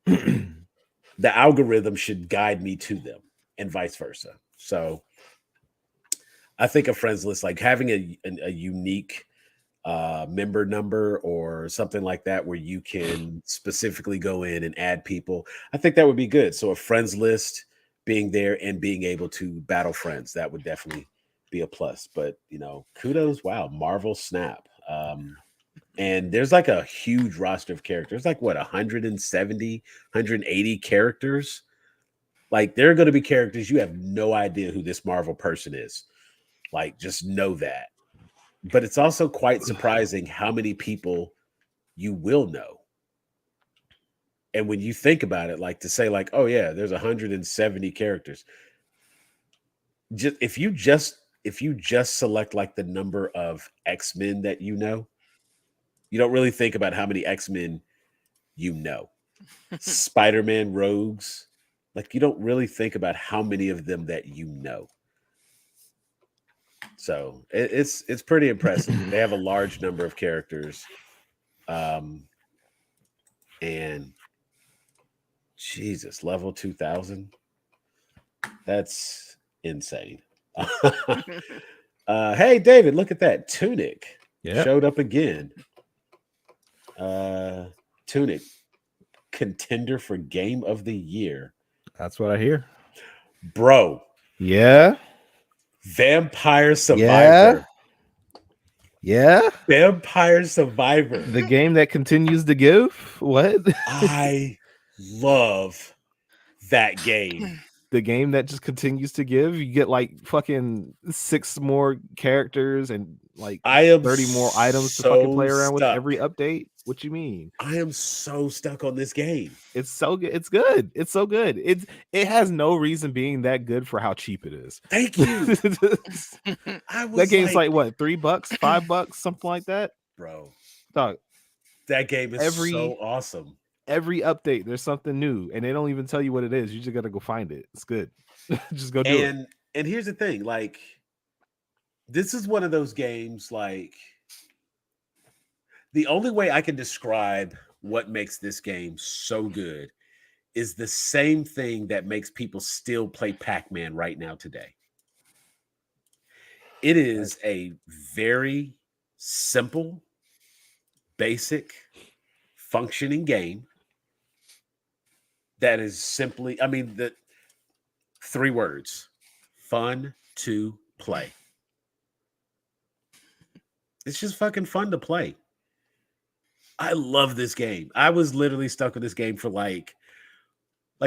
Speaker 1: the algorithm should guide me to them and vice versa. So I think a friends list, like having a unique member number or something like that, where you can specifically go in and add people, I think that would be good. So a friends list being there and being able to battle friends, that would definitely be a plus. But kudos, wow, Marvel Snap. And there's like a huge roster of characters, like what, 170, 180 characters. Like there are going to be characters you have no idea who this Marvel person is. Like just know that. But it's also quite surprising how many people you will know. And when you think about it, like to say like, oh yeah, there's 170 characters. Just if you just select like the number of X-Men that you don't really think about how many X-Men you know. Spider-Man rogues, like you don't really think about how many of them that you know. So it's pretty impressive. They have a large number of characters. And Jesus, level 2000. That's insane. Hey David, look at that. Tunic showed up again. Tunic, contender for game of the year.
Speaker 2: That's what I hear.
Speaker 1: Bro.
Speaker 2: Yeah.
Speaker 1: Vampire Survivor.
Speaker 2: Yeah.
Speaker 1: Vampire Survivor.
Speaker 2: The game that continues to give. What?
Speaker 1: I love that game.
Speaker 2: The game that just continues to give. You get like fucking 6 more characters and like 30 more items to fucking play around with every update. What you mean?
Speaker 1: I am so stuck on this game.
Speaker 2: It's so good. It's good. It's so good. It has no reason being that good for how cheap it is.
Speaker 1: Thank you.
Speaker 2: That game's like what, $3, $5, something like that,
Speaker 1: bro.
Speaker 2: Dog,
Speaker 1: that game is so awesome.
Speaker 2: Every update, there's something new, and they don't even tell you what it is. You just gotta go find it. It's good. Just go do it.
Speaker 1: And here's the thing, like, this is one of those games, like, the only way I can describe what makes this game so good is the same thing that makes people still play Pac-Man right now today. It is a very simple, basic, functioning game that is simply, I mean, the 3 words: fun to play. It's just fucking fun to play. I love this game. I was literally stuck with this game for like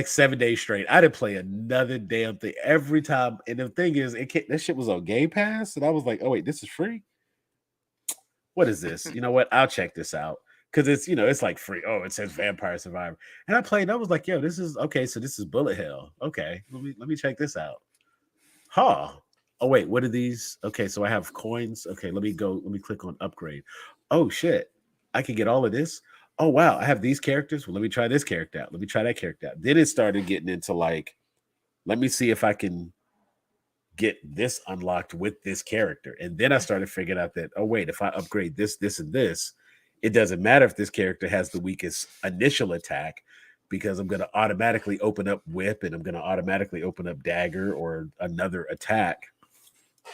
Speaker 1: 7 days straight. I didn't play another damn thing every time. And the thing is, that shit was on Game Pass, and I was like, oh wait, this is free? What is this? You know what? I'll check this out. Because it's, it's like free. Oh, it says Vampire Survivor. And I played, and I was like, yo, this is okay. So this is Bullet Hell. Okay, let me check this out. Huh. Oh, wait, what are these? Okay, so I have coins. Okay, let me click on upgrade. Oh shit. I can get all of this. Oh wow, I have these characters. Well, let me try this character out. Let me try that character out. Then it started getting into like, let me see if I can get this unlocked with this character. And then I started figuring out that, oh wait, if I upgrade this, this, and this, it doesn't matter if this character has the weakest initial attack, because I'm going to automatically open up whip, and I'm going to automatically open up dagger or another attack.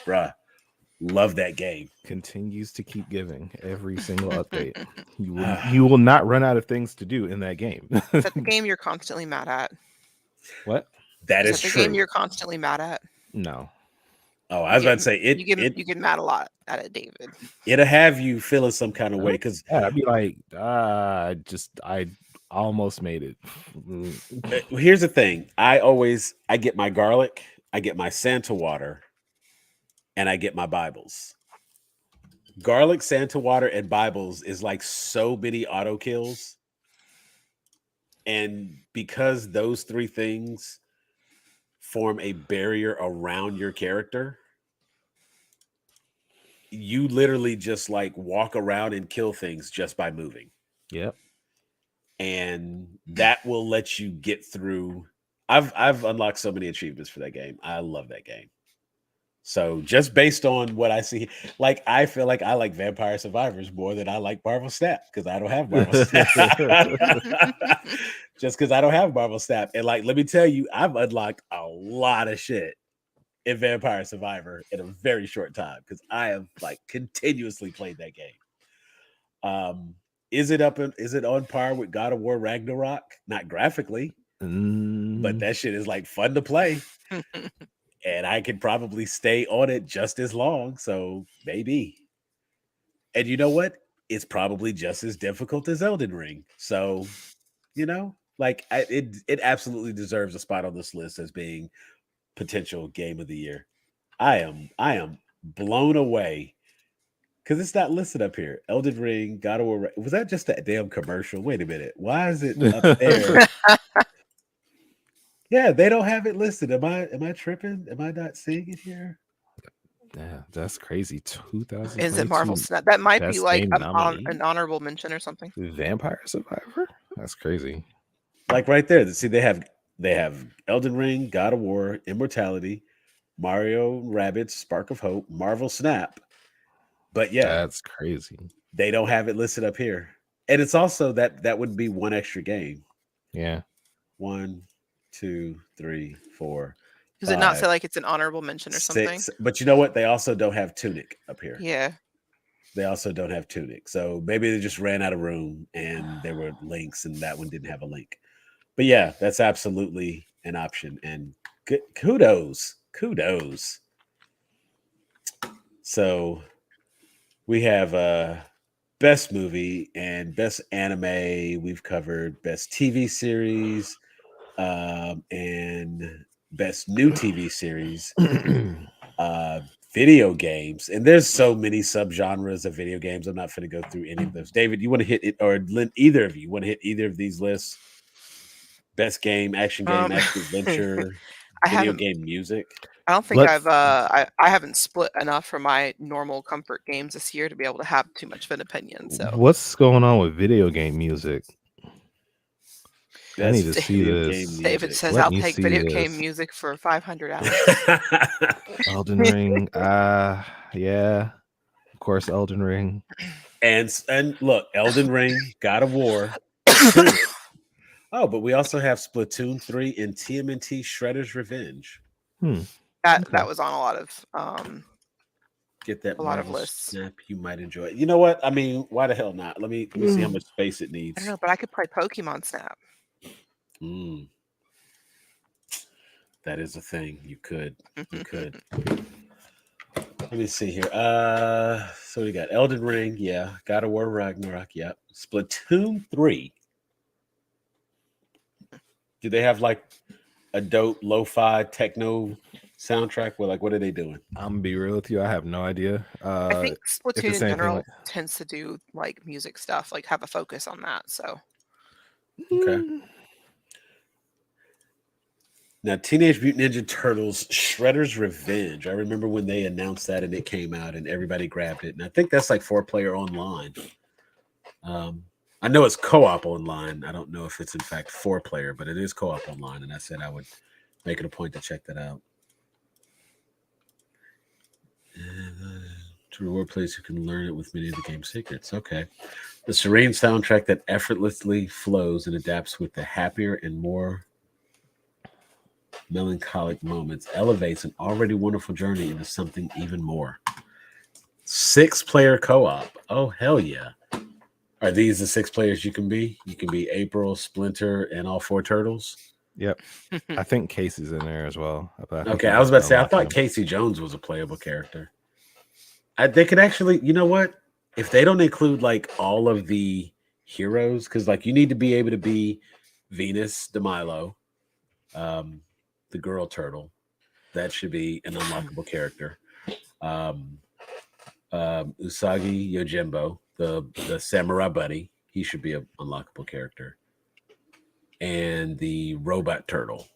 Speaker 1: Bruh, love that game.
Speaker 2: Continues to keep giving every single update. You will not run out of things to do in that game.
Speaker 3: Is that the game you're constantly mad at?
Speaker 2: What?
Speaker 1: That is
Speaker 3: the
Speaker 1: true.
Speaker 3: Game you're constantly mad at?
Speaker 2: No.
Speaker 1: Oh, I was about to say it.
Speaker 3: You get mad a lot at it, David.
Speaker 1: It'll have you feeling some kind of way, because
Speaker 2: I'd be like, I almost made it.
Speaker 1: Here's the thing. I get my garlic, I get my Santa water, and I get my Bibles. Garlic, Santa water, and Bibles is like so many auto kills. And because those 3 things form a barrier around your character, you literally just like walk around and kill things just by moving.
Speaker 2: Yep.
Speaker 1: And that will let you get through. I've unlocked so many achievements for that game. I love that game. So just based on what I see, like, I feel like I like Vampire Survivors more than I like Marvel Snap, because I don't have Marvel Snap. Just because I don't have Marvel Snap. And like, let me tell you, I've unlocked a lot of shit in Vampire Survivor in a very short time because I have like continuously played that game. Is it on par with God of War Ragnarok? Not graphically, but that shit is like fun to play. And I could probably stay on it just as long. So maybe. And you know what? It's probably just as difficult as Elden Ring. So, like it absolutely deserves a spot on this list as being potential game of the year. I am blown away because it's not listed up here. Elden Ring, God of War. Was that just that damn commercial? Wait a minute. Why is it up there? Yeah, they don't have it listed. Am I tripping? Am I not seeing it here?
Speaker 2: Yeah, that's crazy. 2000.
Speaker 3: Is it Marvel Snap? That might be
Speaker 2: Best
Speaker 3: like
Speaker 2: game
Speaker 3: an honorable mention or something.
Speaker 2: Vampire Survivor? That's crazy.
Speaker 1: Like right there. See, they have Elden Ring, God of War, Immortality, Mario Rabbids, Spark of Hope, Marvel Snap. But yeah,
Speaker 2: that's crazy.
Speaker 1: They don't have it listed up here. And it's also that would be one extra game.
Speaker 2: Yeah.
Speaker 1: 1, 2, 3, 4.
Speaker 3: Does it not say like it's an honorable mention or something?
Speaker 1: But you know what? They also don't have Tunic up here.
Speaker 3: Yeah.
Speaker 1: They also don't have Tunic. So maybe they just ran out of room and there were links and that one didn't have a link. But yeah, that's absolutely an option. And kudos. So we have best movie and best anime. We've covered best TV series and best new TV series. Video games, and there's so many subgenres of video games. I'm not going to go through any of those. David, you want to hit it, or either of you want to hit either of these lists? Best game, action game, action adventure, video game music.
Speaker 3: I don't think I haven't split enough from my normal comfort games this year to be able to have too much of an opinion. So
Speaker 2: what's going on with video game music? I need to see this.
Speaker 3: David says I'll take video game music for 500 hours.
Speaker 2: Elden Ring, yeah, of course, Elden Ring.
Speaker 1: And look, Elden Ring, God of War. Oh, but we also have Splatoon 3 and TMNT Shredder's Revenge.
Speaker 3: That was on a lot of
Speaker 1: get that
Speaker 3: a lot of lists.
Speaker 1: Snap, you might enjoy it. You know what? I mean, why the hell not? Let me see how much space it needs.
Speaker 3: I don't know, but I could play Pokemon Snap.
Speaker 1: That is a thing. You could. Let me see here. So we got Elden Ring, yeah. God of War Ragnarok, yeah. Splatoon 3. Do they have like a dope lo-fi techno soundtrack? Well, like what are they doing?
Speaker 2: I'm gonna be real with you. I have no idea.
Speaker 3: I think Splatoon in general tends to do like music stuff, like have a focus on that. So
Speaker 1: okay. Now, Teenage Mutant Ninja Turtles Shredder's Revenge. I remember when they announced that and it came out and everybody grabbed it. And I think that's like 4-player online. I know it's co-op online. I don't know if it's in fact 4-player, but it is co-op online. And I said I would make it a point to check that out. To reward players who can learn it with many of the game's secrets. Okay. The serene soundtrack that effortlessly flows and adapts with the happier and more melancholic moments elevates an already wonderful journey into something even more. 6-player co-op. Oh, hell yeah. Are these the 6 players you can be? You can be April, Splinter, and all 4 turtles?
Speaker 2: Yep. I think Casey's in there as well.
Speaker 1: Okay, I was about to say, I thought Casey Jones was a playable character. They could actually, you know what? If they don't include like all of the heroes, because like you need to be able to be Venus de Milo, the girl turtle. That should be an unlockable character. Usagi Yojimbo, the samurai bunny, he should be an unlockable character. And the robot turtle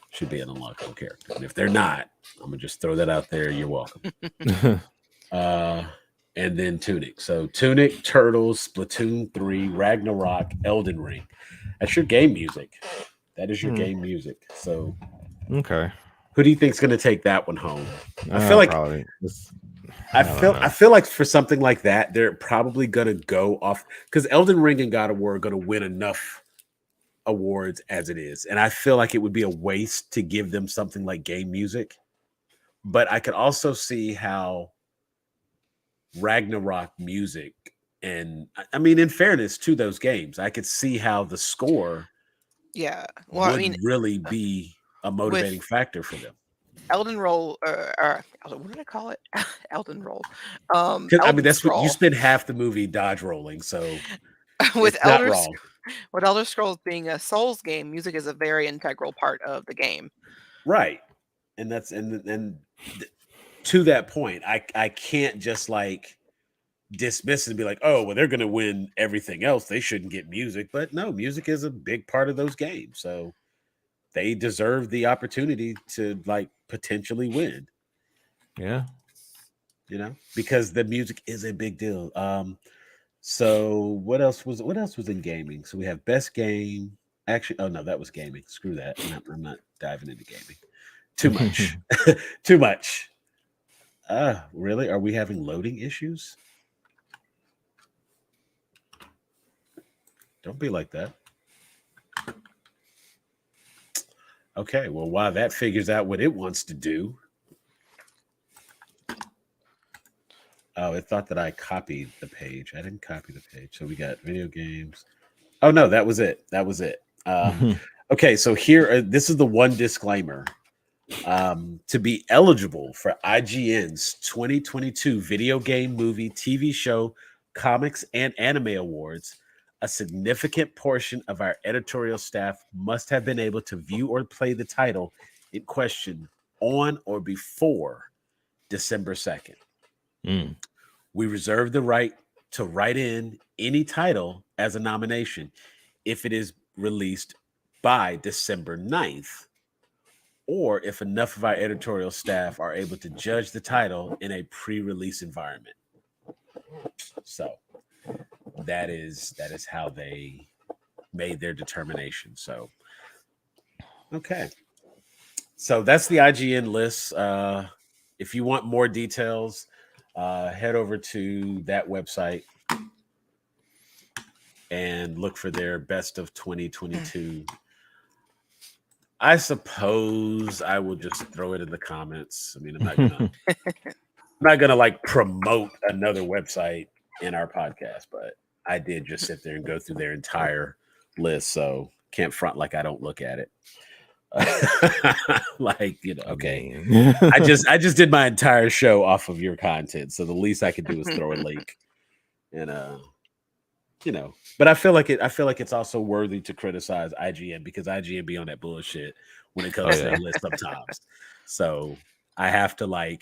Speaker 1: should be an unlockable character. And if they're not, I'm gonna just throw that out there. You're welcome. And then Tunic. So Tunic, Turtles, Splatoon 3, Ragnarok, Elden Ring. That's your game music. That is your game music. So
Speaker 2: okay.
Speaker 1: Who do you think's gonna take that one home? I feel like
Speaker 2: probably.
Speaker 1: I feel like for something like that, they're probably gonna go off because Elden Ring and God of War are gonna win enough awards as it is, and I feel like it would be a waste to give them something like game music but I could also see how Ragnarok music, and I mean, in fairness to those games, I could see how the score
Speaker 3: Yeah. Well, I
Speaker 1: would
Speaker 3: mean,
Speaker 1: really be a motivating
Speaker 3: with
Speaker 1: factor for them.
Speaker 3: Elden Roll, what did I call it? Elden Roll.
Speaker 1: 'Cause, I mean,
Speaker 3: Elden
Speaker 1: that's what you
Speaker 3: Scroll.
Speaker 1: spend half the movie dodge rolling, so
Speaker 3: with
Speaker 1: it's not wrong.
Speaker 3: With Elder Scrolls being a Souls game, music is a very integral part of the game.
Speaker 1: Right. And that's to that point, I can't just like dismiss it and be like, oh, well, they're going to win everything else. They shouldn't get music. But no, music is a big part of those games. So they deserve the opportunity to like potentially win.
Speaker 2: Yeah.
Speaker 1: Because the music is a big deal. So what else was in gaming? So we have best game. Actually, oh no, that was gaming. Screw that. I'm not diving into gaming. Too much. Too much. Really? Are we having loading issues? Don't be like that. Okay, well, while that figures out what it wants to do. Oh, it thought that I copied the page. I didn't copy the page. So we got video games. Oh, no, that was it. Okay, so here, this is the one disclaimer. To be eligible for IGN's 2022 Video Game, Movie, TV Show, Comics, and Anime Awards, a significant portion of our editorial staff must have been able to view or play the title in question on or before December 2nd. We reserve the right to write in any title as a nomination if it is released by December 9th, or if enough of our editorial staff are able to judge the title in a pre-release environment. So that is how they made their determination. So, okay. So that's the IGN list. If you want more details, head over to that website and look for their best of 2022. I suppose I will just throw it in the comments. I mean, I'm not gonna like promote another website in our podcast, but I did just sit there and go through their entire list, so can't front like I don't look at it. Okay. I just did my entire show off of your content, so the least I could do is throw a link. And but I feel like it's also worthy to criticize IGN because IGN be on that bullshit when it comes to their list sometimes. So I have to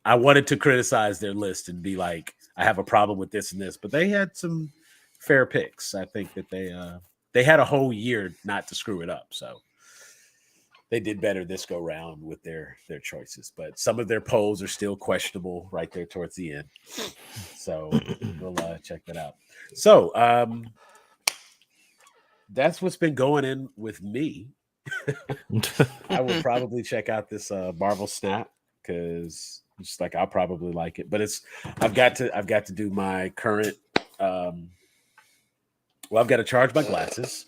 Speaker 1: I wanted to criticize their list and be like, I have a problem with this and this, but they had some fair picks. I think that they had a whole year not to screw it up, so they did better this go round with their choices. But some of their polls are still questionable right there towards the end. So we'll check that out. So that's what's been going in with me. I will probably check out this Marvel Snap because just like I'll probably like it. But I've got to do my current I've got to charge my glasses.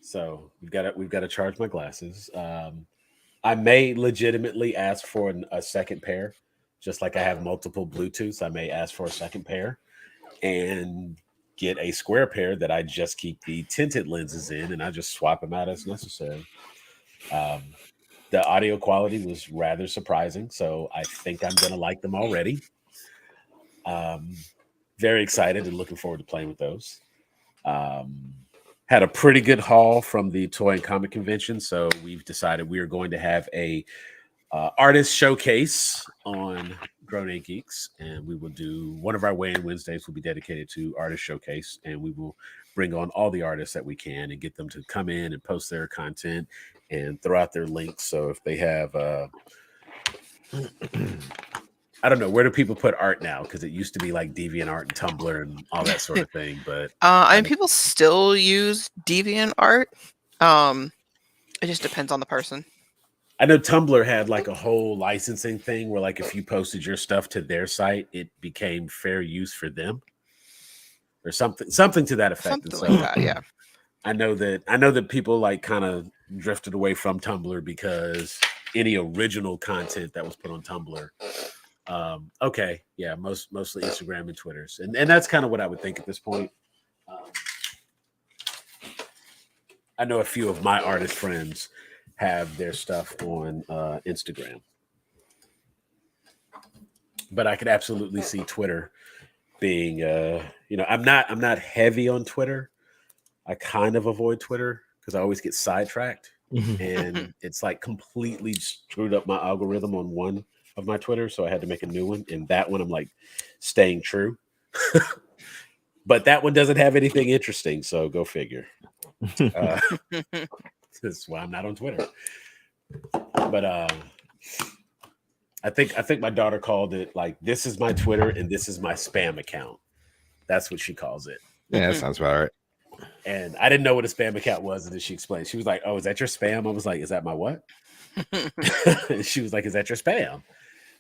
Speaker 1: So we've got to charge my glasses. I may legitimately ask for a second pair, just like I have multiple Bluetooths. I may ask for a second pair and get a square pair that I just keep the tinted lenses in, and I just swap them out as necessary. The audio quality was rather surprising, so I think I'm going to like them already. Very excited and looking forward to playing with those. Had a pretty good haul from the Toy and Comic Convention, so we've decided we are going to have a artist showcase on Grown A Geeks, and we will do one of our Weigh-In Wednesdays will be dedicated to artist showcase, and we will bring on all the artists that we can and get them to come in and post their content and throw out their links. So if they have I don't know, where do people put art now? Because it used to be like DeviantArt and Tumblr and all that sort of thing. But
Speaker 3: I mean, people still use DeviantArt. It just depends on the person.
Speaker 1: I know Tumblr had like a whole licensing thing where like if you posted your stuff to their site, it became fair use for them, or something to that effect.
Speaker 3: Something like that, yeah.
Speaker 1: I know that people like kind of drifted away from Tumblr because any original content that was put on Tumblr. Okay, yeah, mostly Instagram and Twitters, and that's kind of what I would think at this point. I know a few of my artist friends have their stuff on Instagram, but I could absolutely see Twitter being, I'm not heavy on Twitter. I kind of avoid Twitter because I always get sidetracked, and it's like completely screwed up my algorithm on one of my Twitter, so I had to make a new one, and that one I'm like staying true. But that one doesn't have anything interesting, so go figure. That's why I'm not on Twitter. But I think my daughter called it like, this is my Twitter and this is my spam account. That's what she calls it.
Speaker 2: Yeah, that sounds about right.
Speaker 1: And I didn't know what a spam account was, and then she explained. She was like, "Oh, is that your spam?" I was like, "Is that my what?" She was like, "Is that your spam?"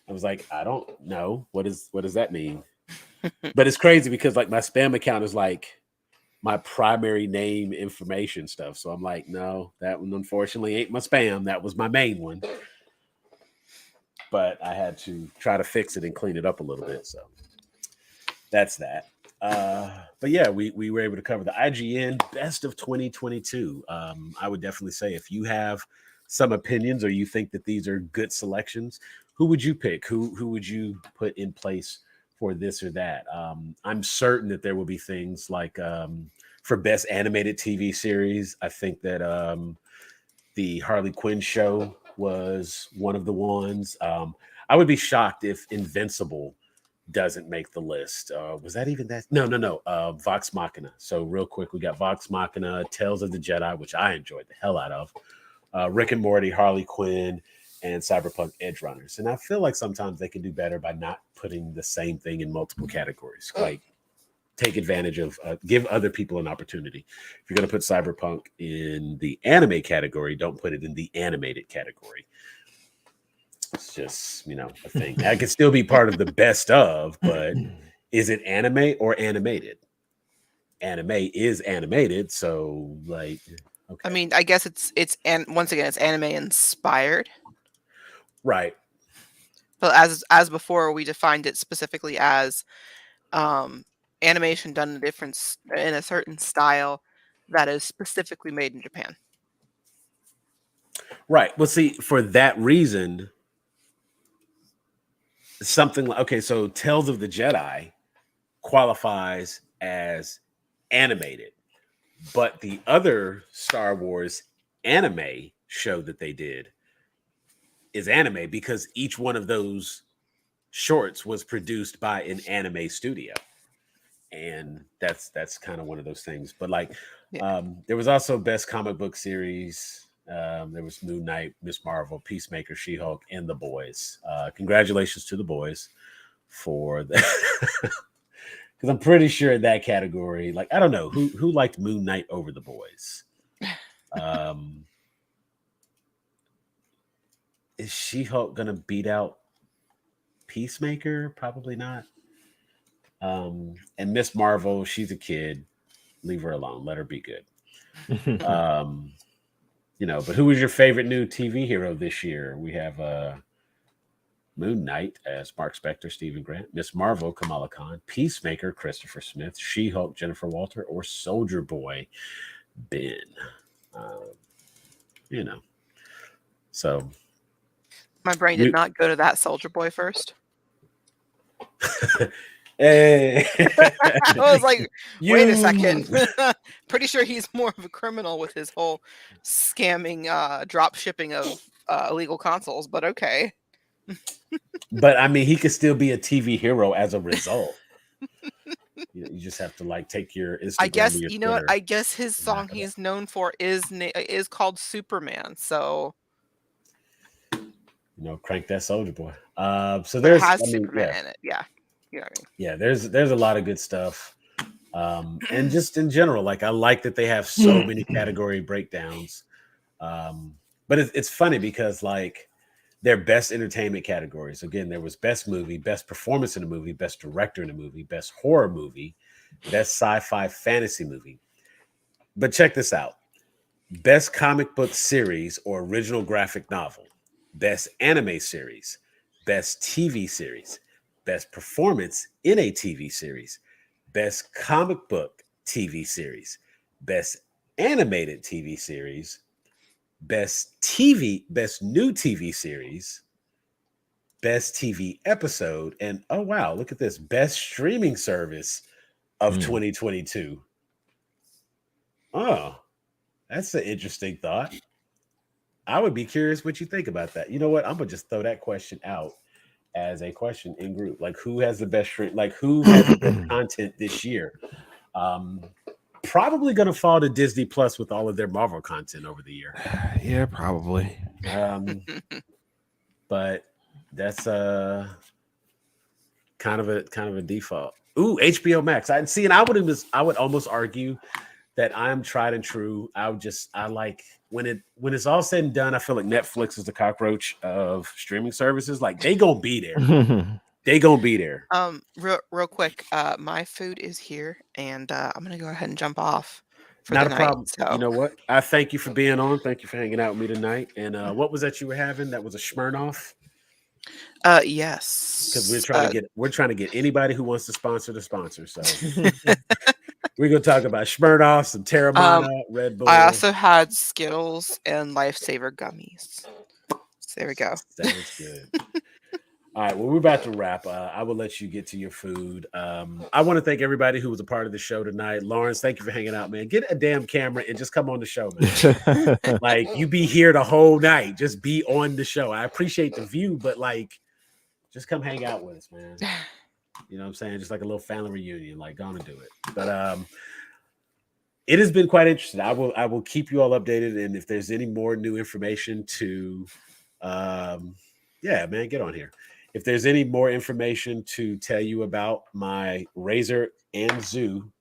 Speaker 1: I was like, "I don't know. What does that mean?" But it's crazy because like my spam account is like my primary name information stuff. So I'm like, no, that one unfortunately ain't my spam. That was my main one. But I had to try to fix it and clean it up a little bit. So that's that. But yeah, we were able to cover the IGN best of 2022. I would definitely say if you have some opinions or you think that these are good selections, who would you pick? Who would you put in place for this or that? I'm certain that there will be things like for best animated TV series. I think that the Harley Quinn show was one of the ones. I would be shocked if Invincible doesn't make the list. Was that even that? No. Vox Machina. So real quick, we got Vox Machina, Tales of the Jedi, which I enjoyed the hell out of. Rick and Morty, Harley Quinn, and Cyberpunk Edge Runners. And I feel like sometimes they can do better by not putting the same thing in multiple categories. Like take advantage of, give other people an opportunity. If you're going to put Cyberpunk in the anime category, don't put it in the animated category. It's just, a thing. I could still be part of the best of, but is it anime or animated? Anime is animated, so like, okay.
Speaker 3: I mean, I guess and once again, it's anime inspired,
Speaker 1: right?
Speaker 3: But as before, we defined it specifically as animation done in a certain style that is specifically made in Japan.
Speaker 1: Right. Well, see, for that reason, something like, okay, so Tales of the Jedi qualifies as animated, but the other Star Wars anime show that they did is anime because each one of those shorts was produced by an anime studio. And that's kind of one of those things. But like, there was also best comic book series. There was Moon Knight, Miss Marvel, Peacemaker, She-Hulk, and The Boys. Congratulations to The Boys for that. Because I'm pretty sure in that category, like, I don't know who liked Moon Knight over The Boys. Is She-Hulk gonna beat out Peacemaker? Probably not. And Miss Marvel, she's a kid. Leave her alone. Let her be good. But who was your favorite new TV hero this year? We have Moon Knight as Mark Spector, Stephen Grant, Miss Marvel, Kamala Khan, Peacemaker, Christopher Smith, She-Hulk, Jennifer Walter, or Soldier Boy, Ben. So
Speaker 3: my brain did not go to that Soldier Boy first.
Speaker 1: Hey.
Speaker 3: I was like, wait a second. Pretty sure he's more of a criminal with his whole scamming drop shipping of illegal consoles, but okay.
Speaker 1: But I mean, he could still be a TV hero as a result. You just have to like take your Instagram.
Speaker 3: I guess
Speaker 1: your
Speaker 3: what? I guess his song he's known for is called Superman. So
Speaker 1: crank that Soldier Boy. So there's
Speaker 3: Superman in it. Yeah. You know what I mean?
Speaker 1: Yeah, there's a lot of good stuff. And just in general, like I like that they have so many category breakdowns. But it's funny because like their best entertainment categories, again, there was best movie, best performance in a movie, best director in a movie, best horror movie, best sci-fi fantasy movie. But check this out. Best comic book series or original graphic novel, Best Anime Series, Best TV Series, Best Performance in a TV Series, Best Comic Book TV Series, Best Animated TV Series, Best New TV Series, Best TV Episode, and oh wow, look at this, Best Streaming Service of 2022. Oh, that's an interesting thought. I would be curious what you think about that. You know what? I'm gonna just throw that question out as a question in group. Like, who has the best stream? Like, who has the best content this year? Probably gonna fall to Disney Plus with all of their Marvel content over the year.
Speaker 2: Yeah, probably.
Speaker 1: But that's kind of a default. Ooh, HBO Max. I would almost argue that I'm tried and true. I like when it's all said and done, I feel like Netflix is the cockroach of streaming services. Like, they gonna be there. They gonna be there.
Speaker 3: Real quick, my food is here, and I'm gonna go ahead and jump off for
Speaker 1: Not
Speaker 3: the
Speaker 1: a
Speaker 3: night.
Speaker 1: problem.
Speaker 3: So
Speaker 1: You know what? I thank you for being on. Thank you for hanging out with me tonight. And what was that you were having? That was a Smirnoff?
Speaker 3: yes,
Speaker 1: Because we're trying to get anybody who wants to sponsor the sponsor. So we're gonna talk about Smirnoff, some Terramana, Red Bull.
Speaker 3: I also had Skittles and Lifesaver gummies. So there we go.
Speaker 1: Sounds good. All right, well, we're about to wrap. I will let you get to your food. I want to thank everybody who was a part of the show tonight. Lawrence, thank you for hanging out, man. Get a damn camera and just come on the show, man. Like, you be here the whole night. Just be on the show. I appreciate the view, but like, just come hang out with us, man. You know what I'm saying? Just like a little family reunion. Like, gonna do it. But it has been quite interesting. I will keep you all updated, and if there's any more new information to yeah, man, get on here. If there's any more information to tell you about my Razor and Zoo,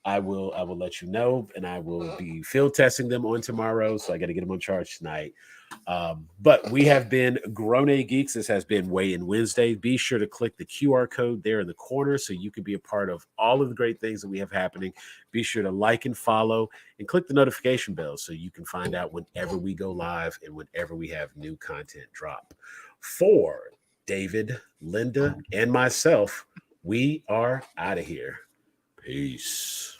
Speaker 1: I will let you know, and I will be field testing them on tomorrow. So I got to get them on charge tonight. But we have been Grown A Geeks. This has been Weigh In Wednesday. Be sure to click the QR code there in the corner so you can be a part of all of the great things that we have happening. Be sure to like and follow and click the notification bell so you can find out whenever we go live and whenever we have new content drop. For David, Linda, and myself, we are out of here. Peace.